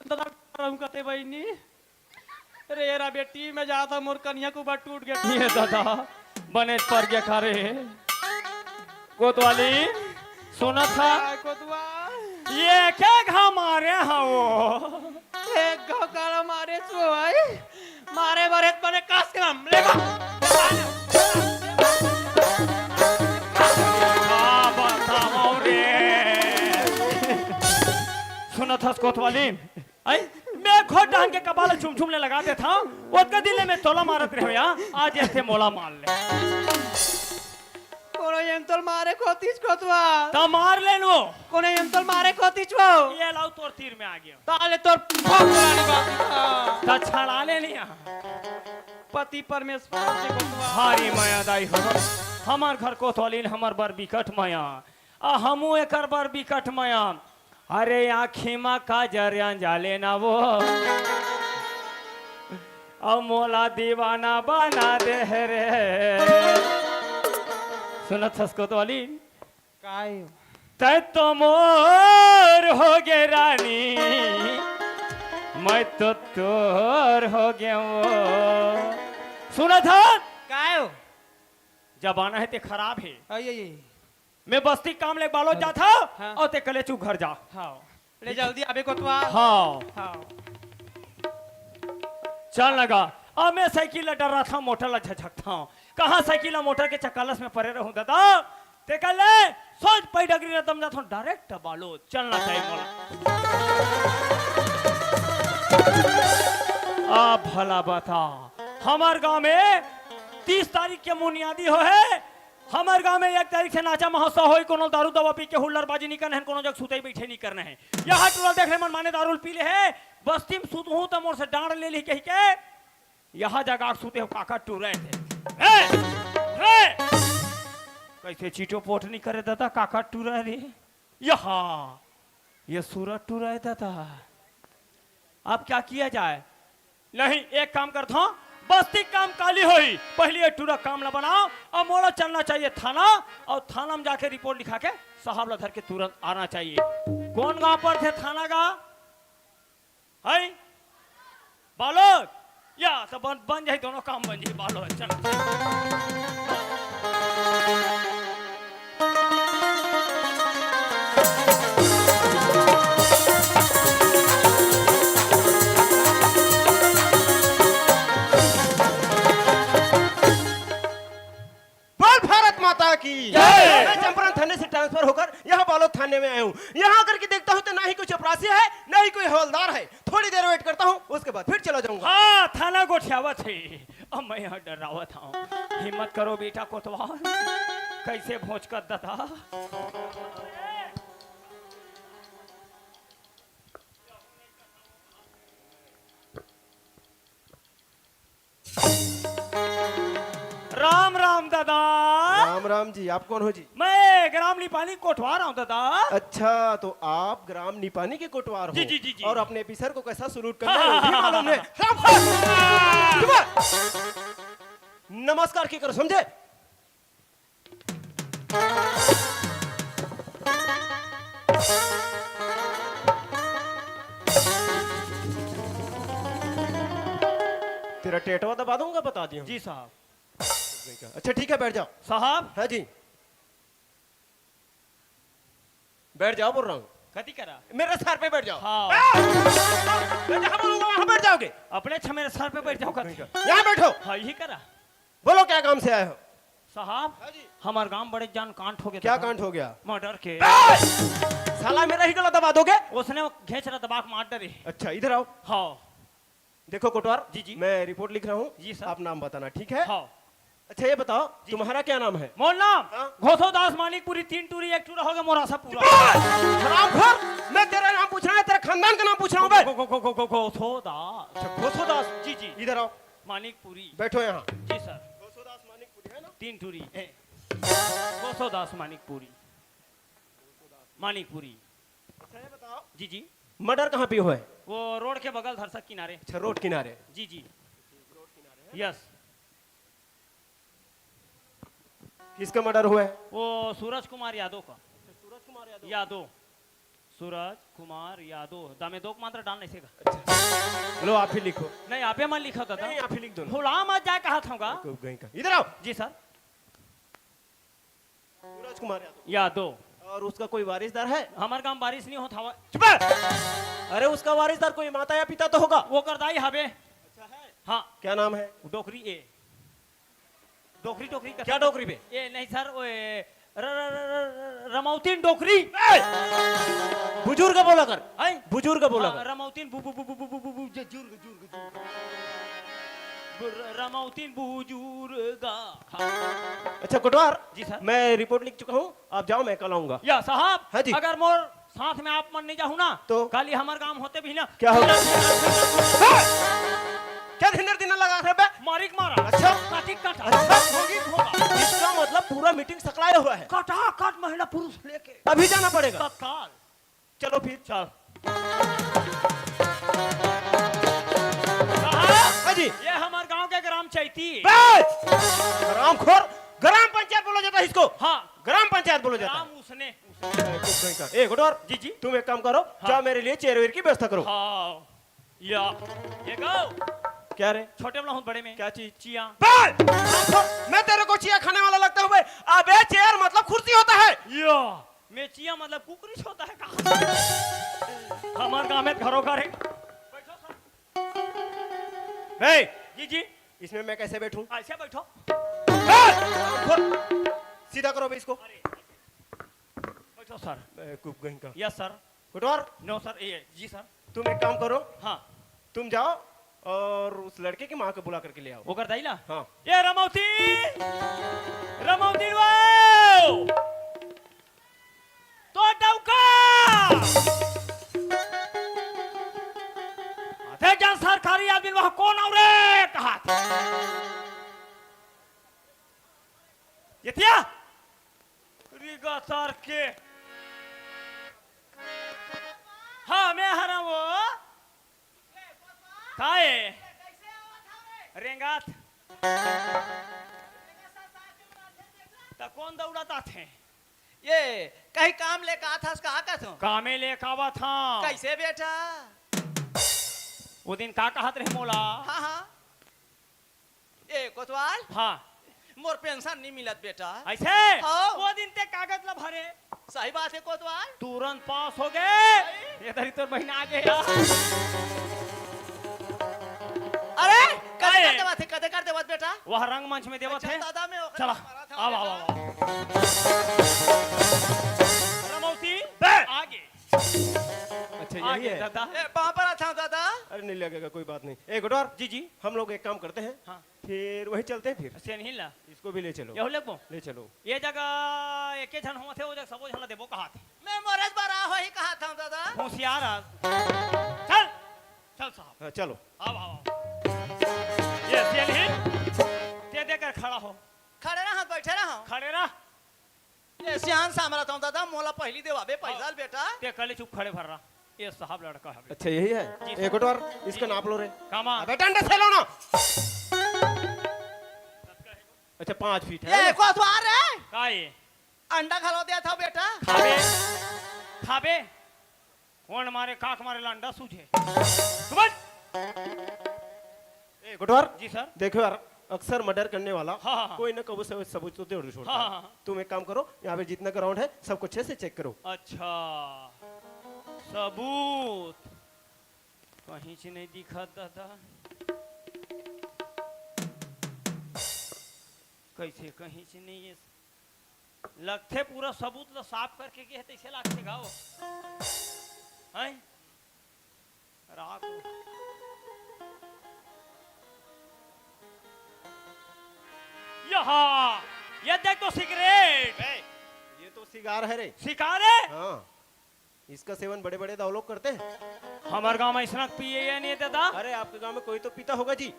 दादा करम कते बहनी रे रा बेटी में जाता मोर कन्या को बात टूट गया ये दादा बने पर गया खारे कोतवाली सुना था कोतवा ये क्या घा मारे हाँ वो एक घा काला मारे तो आई मारे बारे बने कास के नाम ले सुना था कोतवाली आई मैं खोट ढंग के कपाल चुम लगाते था वो दिले में तोला मारत रहे या आज ऐसे मोला मार ले कोने यंतल मारे कोतीच कोतवा ता मार लेनो कोने यंतल मारे कोतीच वो ये लाओ तोर तीर में आ गया ताले तोर भगवान बात ता छड़ा ले लिया पति परमेश्वर से कोतवा हारी माया दाई हो हमार घर कोतवाली हमार बर बिकट माया आ हमू एकर बर बिकट माया अरे आँखी माँ का जरिया जाले ना वो अब मोला दीवाना बना दे रे सुनत हस कोतवाली काय तै तो मोर हो गे रानी मैं तो तोर हो गया वो सुना था काय जबाना है ते खराब है आई मैं बस्ती काम ले बालो जा था हाँ। और ते कले चू घर जा हाँ ले जल्दी आबे कोतवा हाँ हाँ चल लगा अब मैं साइकिल डर रहा था मोटर ला झकता हूँ कहाँ साइकिल मोटर के चक्कालस में परे रहूं दादा ते कल सोच पै डगरी रे दम जाता डायरेक्ट बालो चलना चाहिए मोला आ भला बता हमार गांव में 30 तारीख के मुनियादी हो है हमारे गांव में 1 तारीख से नाचा महोत्सव होई, कोनो दारू दवा पी के हुल्लड़बाजी नहीं करना है, कोनो जग सुते बैठे नहीं करना है। यहाँ टूरल देख ले मन माने दारू पी ले है, बस्ती में सुत हूं तो मोर से डांड ले ली कही के यहाँ जगह सुते हो काका टूरे थे। कैसे चीटो पोट नहीं करे दादा, काका टूरा रे यहाँ ये सूरज टूरा है दादा। अब क्या किया जाए? नहीं, एक काम करता हूं, बस्ती काम काली होई, पहले ये टूरा काम ना बनाओ और मोड़ा चलना चाहिए थाना, और थाना में जाके रिपोर्ट लिखा के साहब लधर के तुरंत आना चाहिए। कौन गांव पर थे थाना का? है बालोद या तो बन जाए, दोनों काम बन जाए बालोद। चल बोल भारत माता की जय। मैं चंपारण थाने से ट्रांसफर होकर यहाँ बालोद थाने में आया हूँ। यहाँ आकर के देखता हूँ तो ना ही कोई चपरासी है, ना ही कोई हवलदार है। थोड़ी देर वेट करता हूँ, उसके बाद फिर चला जाऊंगा। हाँ, थाना गोठियावत है। अब मैं यहाँ डरावत हूँ। हिम्मत करो बेटा कोतवाल, कैसे भोज कर दादा। राम राम दादा। राम राम जी, आप कौन हो जी? मैं ग्राम निपानी कोटवा रहा हूँ दादा। अच्छा, तो आप ग्राम निपानी के कोटवार हो? जी, जी, जी, जी। और अपने ऑफिसर को कैसा सलूट करना है वो भी मालूम है। नमस्कार की करो, समझे? तेरा टेटवा दबा दूंगा, बता दिया। जी साहब। अच्छा ठीक है, बैठ जाओ। साहब हाँ जी, बैठ जाओ बोल रहा हूँ। कथी करा? मेरे सर पे बैठ जाओ। हाँ। मैं जहाँ बोलूंगा वहाँ बैठ जाओगे। अपने मेरे सर पे बैठ जाओ कथी। यहाँ बैठो। हाँ, यही करा। बोलो क्या काम से आए हो? साहब हमारे गांव बड़े जान कांड हो गया। क्या कांड हो गया? मर्डर के। साला मेरा ही गला दबा दोगे? उसने वो घेच रहा दबा के मार डरे। अच्छा इधर आओ। हाँ देखो कोटवार जी, जी। मैं रिपोर्ट लिख रहा हूँ। जी सर। आप नाम बताना, ठीक है? हाँ। अच्छा ये बताओ तुम्हारा क्या नाम है? मोर नाम हाँ? घोसोदास मानिकपुरी, 3 टूरी 1 टूरा हो गया मोरा सा पूरा। हरामखोर, मैं तेरा नाम पूछ रहा है, तेरे खानदान का नाम पूछ रहा हूँ मैं। घोसोदास। अच्छा, घोसोदास। जी जी। इधर आओ, मानिकपुरी। बैठो यहाँ। जी सर। घोसोदास मानिकपुरी है ना? 3 टूरी घोसोदास मानिकपुरी। मानिकपुरी। अच्छा ये बताओ जी जी। मर्डर कहाँ पे हुआ है? वो रोड के बगल धरसक किनारे। अच्छा रोड किनारे। जी जी। यस। किसका मर्डर हुआ है? वो सूरज कुमार यादव का। सूरज कुमार यादव। यादव। सूरज कुमार यादव। दामे दो मात्र डाल नहीं सेगा। अच्छा लो आप ही लिखो। नहीं आप ही मन लिखा था। नहीं आप ही लिख दो ना। भुला मत जाए कहा था। इधर आओ। जी सर। सूरज कुमार यादव। यादव। और उसका कोई वारिसदार है? हमारे गांव बारिश नहीं होता हुआ। चुप है। अरे उसका वारिसदार कोई माता या पिता तो होगा। वो करदाई हवे। अच्छा है। हाँ। क्या नाम है? डोकरी ए। डोकरी डोकरी क्या डोकरी पे? ए नहीं सर वो रमौतीन डोकरी। बुजुर्ग बोला कर। है बुजुर्ग बोला कर। रमौतीन बु बु बु बु बु बु बु बु जुर्ग जुर्ग रमौतीन बुजुर्गा। अच्छा कोटवार जी सर। मैं रिपोर्ट लिख चुका हूँ, आप जाओ मैं कल आऊंगा। या साहब हाँ जी। अगर मोर साथ में आप मन नहीं जाऊँ ना तो कल ही हमारे गांव होते भी ना। क्या होगा? क्या धिनर दिन लगा है बे? मारिक मारा। अच्छा। काटिक काटा। अच्छा। भोगी भोगा। इसका मतलब पूरा मीटिंग सकलाया हुआ है। काटा काट महिला पुरुष लेके अभी जाना पड़ेगा। तत्काल। चलो फिर। चल। हाँ जी। ये हमारे गांव के ग्राम चैती। रामखोर, ग्राम पंचायत बोला जाता है इसको। हाँ ग्राम पंचायत बोला जाता ग्राम उसने है। ए गुडोर जी जी। तुम एक काम करो, जाओ मेरे लिए चेयर वेयर की व्यवस्था करो। हाँ या ये गाओ क्या रे? छोटे वाला हूँ बड़े में क्या चीज? चिया। मैं तेरे को चिया खाने वाला लगता हूँ बे? अबे चेयर मतलब कुर्सी होता है। या मैं चिया मतलब कुकरीच होता है कहाँ? हमारे गांव में घरों घर है। बैठो सर। जी जी। इसमें मैं कैसे बैठूं? ऐसे बैठो। सीधा करो बे इसको। बैठो सर। बेवकूफ कहीं का। Yes sir. गुडोर नो सर ये जी सर। तुम एक काम करो, हाँ तुम जाओ और उस लड़के की माँ को बुला करके ले आओ। वो कर दाइला हाँ। ये रमौती रमौती वो तो डौका अरे जन सरकारी आदमी वहां कौन और रे कहा ये थिया रिगा सर के हाँ मैं हरा वो काए रेंगात ता कौन दौड़ाता थे ये कहीं काम लेकर आता था कहा था कामे ले कावा था कैसे बेटा? वो दिन का कहत रहे मोला हाँ हाँ ए कोतवाल हाँ मोर पेंशन नहीं मिलत बेटा। ऐसे हाँ। वो दिन ते कागज ला भरे सही बात है कोतवाल। तुरंत पास हो गए ये धरी तो महीना आ गया अरे काहे? कदे कर देवत बेटा। वह रंगमंच में देवत है दादा में चला आओ आओ आओ रमौती आगे अच्छा यही आगे है। दादा वहां पर था दादा। अरे नहीं लगेगा, कोई बात नहीं। ए गुडोर जी जी हम लोग एक काम करते हैं, हाँ फिर वही चलते हैं, फिर से नहीं ला इसको भी ले चलो। यहो लगबो ले चलो। ये जगह एके जन होते वो जगह सबो झन ला देबो कहा थे मैं मोरज बरा हो ही कहा था दादा। होशियार आ चल चल साहब हाँ चलो। आओ आओ ये सेल ही ते देकर खड़ा हो खड़े रहा बैठे रहा खड़े रह ये सियान सामरा था दादा मोला पहली देवाबे पैसा बेटा। ते कले चुप खड़े भर रहा ये साहब लड़का है अच्छा यही है। जी ए गुडोर इसका नाप लो रे। कामा अबे डंडे से लो ना। अच्छा 5 फीट है। ये कोतवाल रे काए अंडा खिला दिया था बेटा। खाबे खाबे कौन मारे काक मारे ला अंडा सूझे समझ ए गुडोर जी सर देखो यार, अक्सर मर्डर करने वाला हाँ, हाँ, हाँ। कोई ना कबू से सबूत तो दे छोड़ता हाँ, है। हाँ, हाँ। तुम एक काम करो, यहाँ पे जितना ग्राउंड है सबको अच्छे से चेक करो। अच्छा सबूत कहीं से नहीं दिखा दादा कैसे कहीं से नहीं ये लगते पूरा सबूत ला साफ करके गए तैसे लगते गाओ हैं रात को यहाँ ये देख तो सिगरेट ये तो सिगार है रे। सिकारे हाँ इसका सेवन बड़े बड़े दाव लोग करते हैं। हमारे गांव में इतना पिए या नहीं दादा अरे आपके गांव में कोई तो पीता होगा जी।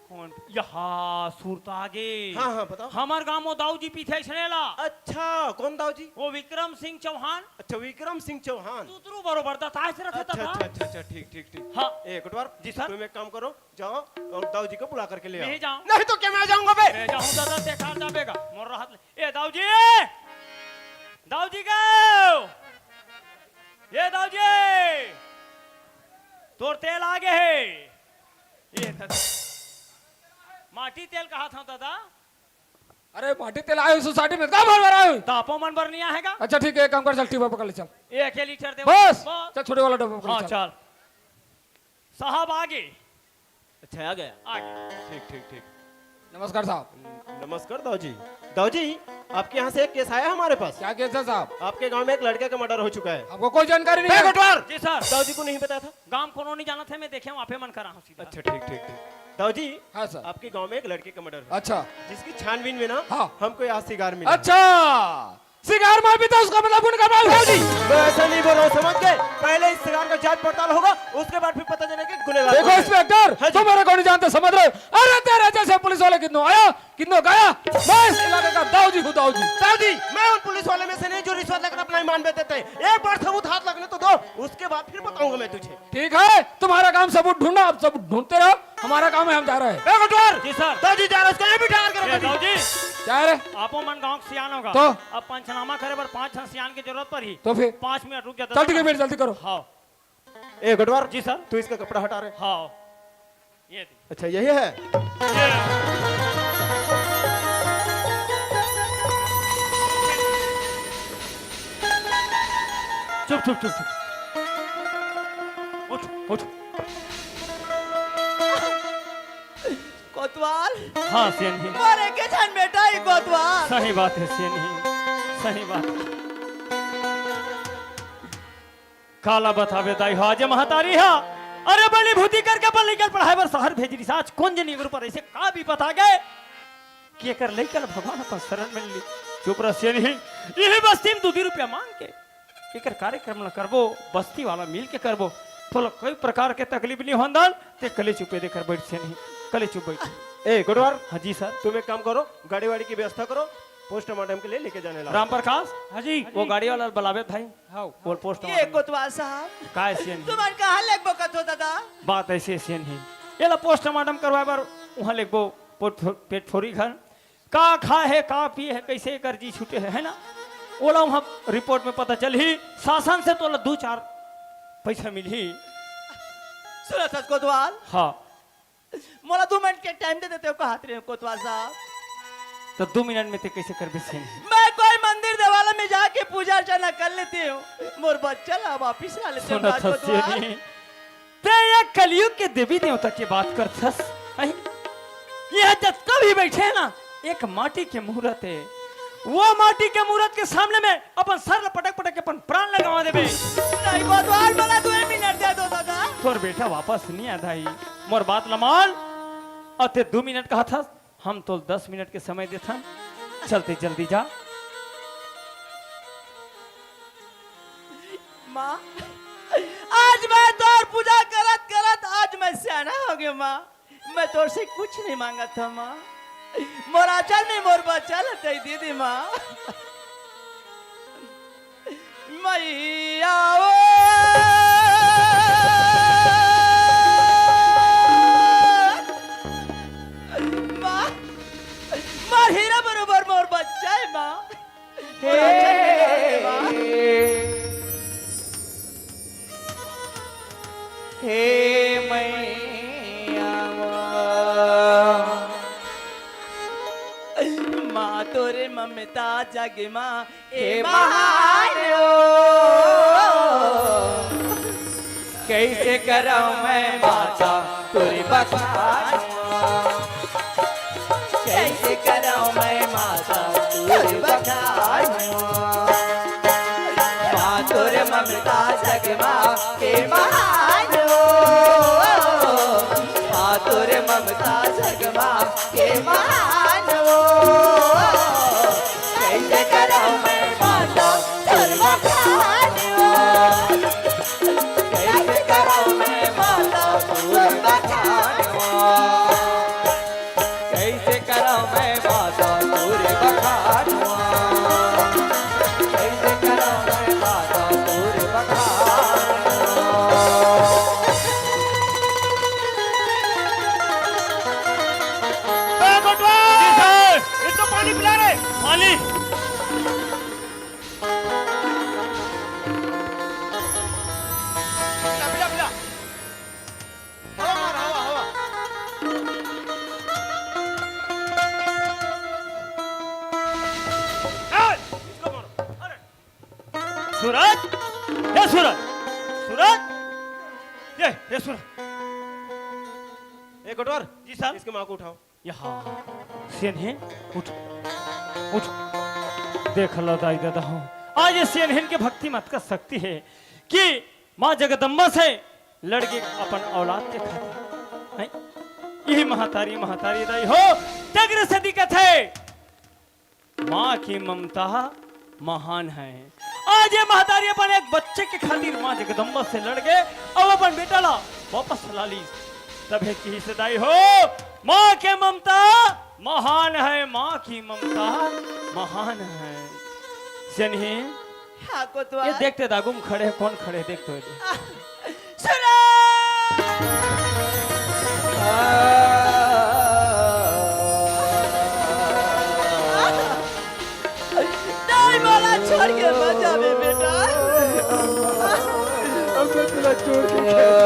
कौन यहाँ सूरत आगे हाँ हाँ बताओ। हमारे गांव में दाऊ जी पीछे इसनेला अच्छा कौन दाऊ जी? वो विक्रम सिंह चौहान अच्छा विक्रम सिंह चौहान। दूसरू बरोबर था ताश रहता अच्छा था अच्छा अच्छा अच्छा ठीक ठीक ठीक। हाँ ए गुटवार जी सर। तुम एक काम करो, जाओ और दाऊ जी को बुला करके ले आओ। नहीं जाऊं नहीं तो क्या मैं जाऊंगा बे? मैं जाऊं दादा देखा जाबेगा मोर राहत ले ए दाऊ जी गो ये दाऊ जी तोर तेल आगे है ये दादा माटी तेल कहा था दादा अरे माटी तेल आयो सोसाइटी में कहाँ भर भर आयो? तापो मन भर नहीं आएगा अच्छा ठीक है एक काम कर चल टीबा पकड़ ले चल एक लीटर दे बस चल छोटे वाला डब्बा पकड़ हाँ ले, चल साहब आगे अच्छा आ गया। आगे ठीक ठीक ठीक। नमस्कार साहब। नमस्कार दाऊ जी। दाऊ जी आपके यहाँ से एक केस आया हमारे पास। क्या केस है साहब? आपके गांव में एक लड़के का मर्डर हो चुका है। आपको कोई जानकारी नहीं है? गुटवार जी सर दाऊ जी को नहीं पता था। गांव कोनो नहीं जाना थे मैं देखे वहाँ पे मन करा हूँ सीधा अच्छा ठीक ठीक ठीक। दाऊ जी हाँ सर। आपके गांव में एक लड़के का मर्डर हुआ अच्छा जिसकी छानबीन में ना हाँ। हमको यहाँ सिगार मिला। अच्छा सिगार मार भी तो उसका मतलब उनका माल है जी। मैं ऐसा नहीं बोल रहा हूँ, समझ गए? पहले इस सिगार का जांच पड़ताल होगा, उसके बाद फिर पता चलेगा कि गुनहगार देखो कौन है। इंस्पेक्टर तुम मेरे को नहीं जानते समझ रहे हो? अरे तेरे जैसे पुलिस वाले कितनों आया कितनों गया मैं इस इलाके का दाऊ जी हूँ दाऊ जी। दाऊ जी मैं उन पुलिस वाले में से नहीं जो रिश्वत लेकर अपना ईमान बेच देते हैं। एक बार सबूत हाथ लगने तो दो, उसके बाद फिर बताऊंगा मैं तुझे। ठीक है तुम्हारा काम सबूत ढूंढना, आप सबूत ढूंढते रहो, हमारा काम है हम जा रहे हैं। जी सर दाऊ जी जा रहे उसको ये भी ठहर ए, दाऊ कर। जी क्या है रे? आपो मन गांव के सियान होगा तो? अब पंचनामा करे पर 5 सियान की जरूरत पड़ी तो फिर 5 मिनट रुक जाता चल ठीक है फिर जल्दी करो। हाँ ए गुटवार जी सर तू इसका कपड़ा हटा रहे। हाँ ये दी। अच्छा यही है। चुप चुप चुप चुप उठ उठ कोतवाल हाँ सियानी मारे के छन बेटा ही कोतवाल। सही बात है सियानी सही बात काला बतावे दाई हाजे महतारी हा अरे बली भूति करके अपन लेकर पढ़ाई बर शहर भेजरी साच कौन जनी गुरु पर ऐसे का भी बता गए कि एकर लेकर भगवान अपन शरण में ली चुप रसिए नहीं यही बस्ती में 2 रुपया मांग के एकर कार्यक्रम न करबो बस्ती वाला मिल के करबो तो कोई प्रकार के तकलीफ नहीं होंदल ते कले चुपे देकर बैठ से नहीं कले चुप बैठ ए गुरुवार हाँ जी सर तुम एक काम करो गाड़ी वाड़ी की व्यवस्था करो पोस्टमार्टम के लिए लेके जाने राम प्रकाश हाँ जी वो गाड़ी वाला बुलावे भाई हाँ वो पोस्ट ये कोतवाल साहब का ऐसे तुमन कहाँ लेगबो कथो दादा बात ऐसे ऐसे नहीं ये ला पोस्टमार्टम करवाए बार वहाँ लिखबो पेट फोरी घर का खा है का पी है कैसे कर जी छूटे है ना ओला वहाँ रिपोर्ट में पता चल ही शासन से तो 2-4 पैसा मिल ही सुनो सच कोतवाल हाँ मोला 2 मिनट के टाइम दे देते हो कहा रे कोतवाल साहब तो 2 मिनट में ते कैसे कर बेसे मैं कोई मंदिर देवाला में जाके पूजा अर्चना कर लेती हूँ मोर बच्चा ला वापिस ला लेते सुना हो कोतवाल ते ये कलयुग के देवी देवता की बात कर थस यह जब कभी बैठे ना एक माटी के मुहूर्त है वो माटी के मुहूर्त के सामने में अपन सर पटक पटक के अपन प्राण लगवा देबे नहीं कोतवाल बोला 2 मिनट दे दो दादा तोर बेटा वापस नहीं आता ही मोर बात लमाल अते 2 मिनट कहा था हम तो 10 मिनट के समय देता चलते जल्दी जा माँ आज मैं तोर पूजा करत करत आज मैं सियाना हो गया माँ मैं तोर से कुछ नहीं मांगा था माँ मोरा चल में मोर बच्चा लते दीदी माँ मैया माँ मार हीरा बरोबर मोर बच्चा है माँ मोरा चल में माँ हे मैया माँ तोरे ममता जग माँ ए महान कैसे कराऊं मैं माता तुरी बखान कैसे कराऊं मैं माता तुरी बखान माँ तुरे ममता जग माँ के महान माँ तुरे ममता जग माँ के महान कैसे कराऊं मैं माता तुरी बखान कैसे कराऊं मैं माता तुरी बखान कैसे कराऊं मैं माता तुरी बखान कैसे कराऊं मैं माता तुरी बखान इतना पानी पिला रहे पानी पिला पिला हवा मार हवा इसको मारो अरे सूरज ये सूरज सूरज ये सूरज ए कोटवार जी साहब इसके माँ को उठाओ यहाँ सेन है उठ उठ देख लो दाई दादा हूँ आज ये सेन हिन की भक्ति मत कर सकती है कि माँ जगदम्बा से लड़के अपन औलाद के खाते हैं यही महतारी महतारी दाई हो तग्र से दिक्कत है माँ की ममता महान है आज ये महतारी अपन एक बच्चे के खातिर माँ जगदम्बा से लड़ गए अब अपन बेटा ला वापस ला ली तब की हिस्सेदारी हो माँ के ममता महान है माँ की ममता महान है सनही हाँ कोतवाल ये देखते दागुम खड़े हैं, कौन खड़े हैं, देख तो सुनो नहीं बोला छोड़ के मत जावे बेटा अब मैं तुला छोड़ के कैसे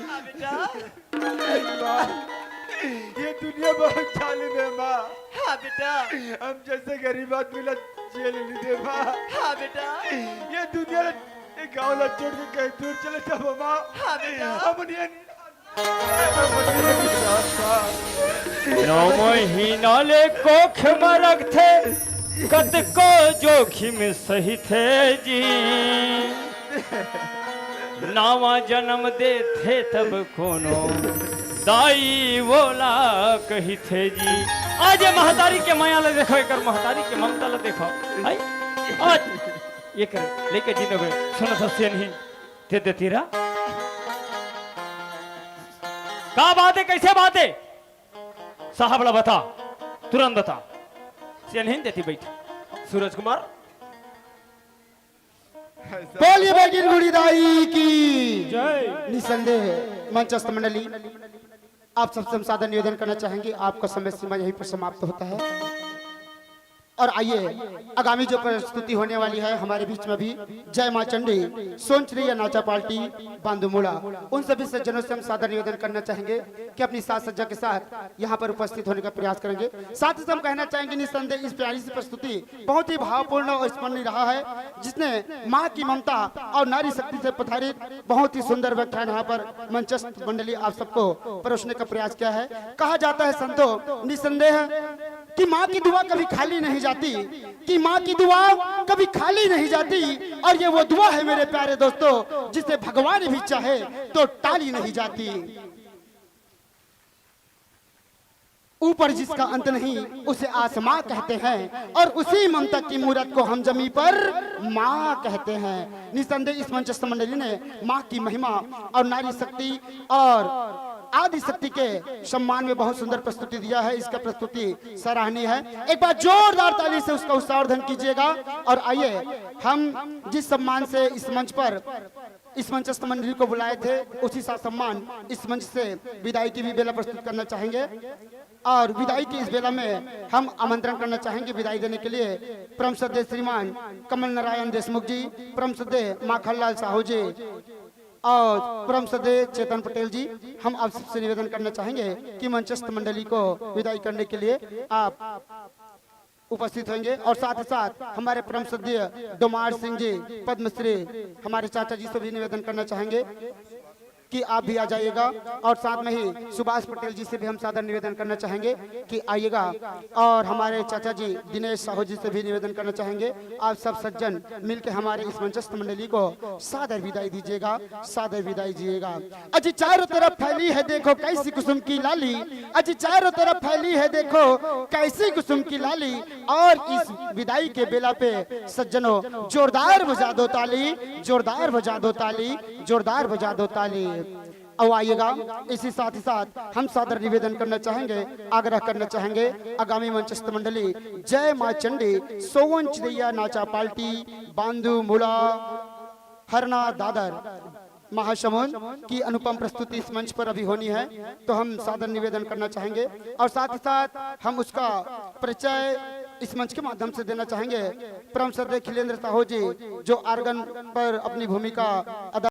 हाँ बेटा माँ, ये दुनिया बहुत जालिम है माँ हाँ बेटा हम जैसे गरीब आदमी ला जेल नहीं दे माँ हाँ बेटा ये दुनिया एक गाँव ला छोड़ के कहीं दूर चले जाओ माँ हाँ बेटा हम ये 9 महीना ले कोख में रखते कद को जोखिम सही थे जी, नावा जन्म दे थे तब कोनो दाई बोला कही थे जी। आज ये महतारी के माया ले देखो, एक महतारी के ममता ले देखो। आई आज ये कर लेके जी नगे सुनो सस्य नहीं थे देती रहा। का बात है, कैसे बात है साहब ला बता, तुरंत बता। से नहीं देती बैठ सूरज कुमार बोलिए बेटी गुड़ीदाई की जय। निसंदेह मंचस्थ मंडली, आप सबसे हम सादर निवेदन करना चाहेंगे, आपका समय सीमा यहीं पर समाप्त होता है। और आइए आगामी जो प्रस्तुति होने वाली है हमारे बीच में भी जय मां चंडी सोच रही है नाचा पार्टी बांदूमुड़ा, उन सभी सज्जनों से हम सादर निवेदन करना चाहेंगे कि अपनी साज सज्जा के साथ यहाँ पर उपस्थित होने का प्रयास करेंगे। साथ ही हम कहना चाहेंगे निस्संदेह इस प्यारी सी प्रस्तुति बहुत ही भावपूर्ण और स्मरणीय रहा है, जिसने माँ की ममता और नारी शक्ति से प्रधारित बहुत ही सुंदर व्याख्यान यहाँ पर मंचस्थ मंडली आप सबको परोसने का प्रयास किया है। कहा जाता है संतों निस्संदेह कि माँ की दुआ कभी खाली नहीं जाती, कि माँ की दुआ कभी खाली नहीं जाती, और ये वो दुआ है मेरे प्यारे दोस्तों जिसे भगवान भी चाहे तो टाली नहीं जाती। ऊपर जिसका अंत नहीं उसे आसमां कहते हैं, और उसी ममता की मूरत को हम जमी पर माँ कहते हैं। निसंदेह इस मंचस्थ मंडली ने माँ की महिमा और नारी शक्ति और आदि शक्ति के सम्मान में बहुत सुंदर प्रस्तुति दिया है। इसका प्रस्तुति सराहनीय है, एक बार जोरदार ताली से उसका उत्साहवर्धन कीजिएगा। और आइए हम जिस सम्मान से इस मंच पर इस मंचस्थ मंडली को बुलाए थे उसी सा सम्मान इस मंच से विदाई की भी बेला प्रस्तुत करना चाहेंगे। और विदाई की इस बेला में हम आमंत्रण करना चाहेंगे विदाई देने के लिए परम श्रद्धेय श्रीमान कमल नारायण देशमुख जी, परम श्रद्धेय माखनलाल साहू जी और परम श्रद्धेय चेतन पटेल जी। हम आप सबसे निवेदन करना चाहेंगे कि मंचस्थ मंडली को विदाई करने के लिए आप उपस्थित होंगे। और साथ ही साथ हमारे परम श्रद्धेय डोमार सिंह जी पद्मश्री हमारे चाचा जी से भी निवेदन करना चाहेंगे कि आप भी आ जाइएगा। और साथ में ही सुभाष पटेल जी से भी हम सादर निवेदन करना चाहेंगे कि आइएगा। और हमारे चाचा जी दिनेश साहू जी से भी निवेदन करना चाहेंगे आप सब सज्जन मिलकर हमारे इस मंचस्थ मंडली को सादर विदाई दीजिएगा, सादर विदाई दीजिएगा। अजी चारों तरफ फैली है देखो कैसी कुसुम की लाली, अजी चारों तरफ फैली है देखो कैसी कुसुम की लाली। और इस विदाई के बेला पे सज्जनों जोरदार बजा दो ताली, जोरदार बजा दो ताली, जोरदार बजा दो ताली। अब आइएगा इसी साथ ही साथ हम सादर निवेदन करना चाहेंगे, आग्रह करना चाहेंगे आगामी मंचस्थ मंडली जय मां चंडी सोवंच दैया नाचा पार्टी बांदूमुड़ा हरना दादर महासमुंद की अनुपम प्रस्तुति इस मंच पर अभी होनी है, तो हम सादर निवेदन करना चाहेंगे। और साथ ही साथ हम उसका परिचय इस मंच के माध्यम से देना चाहेंगे। परम श्रद्धेय खिलेंद्र साहू जी जो आर्गन पर अपनी भूमिका अदा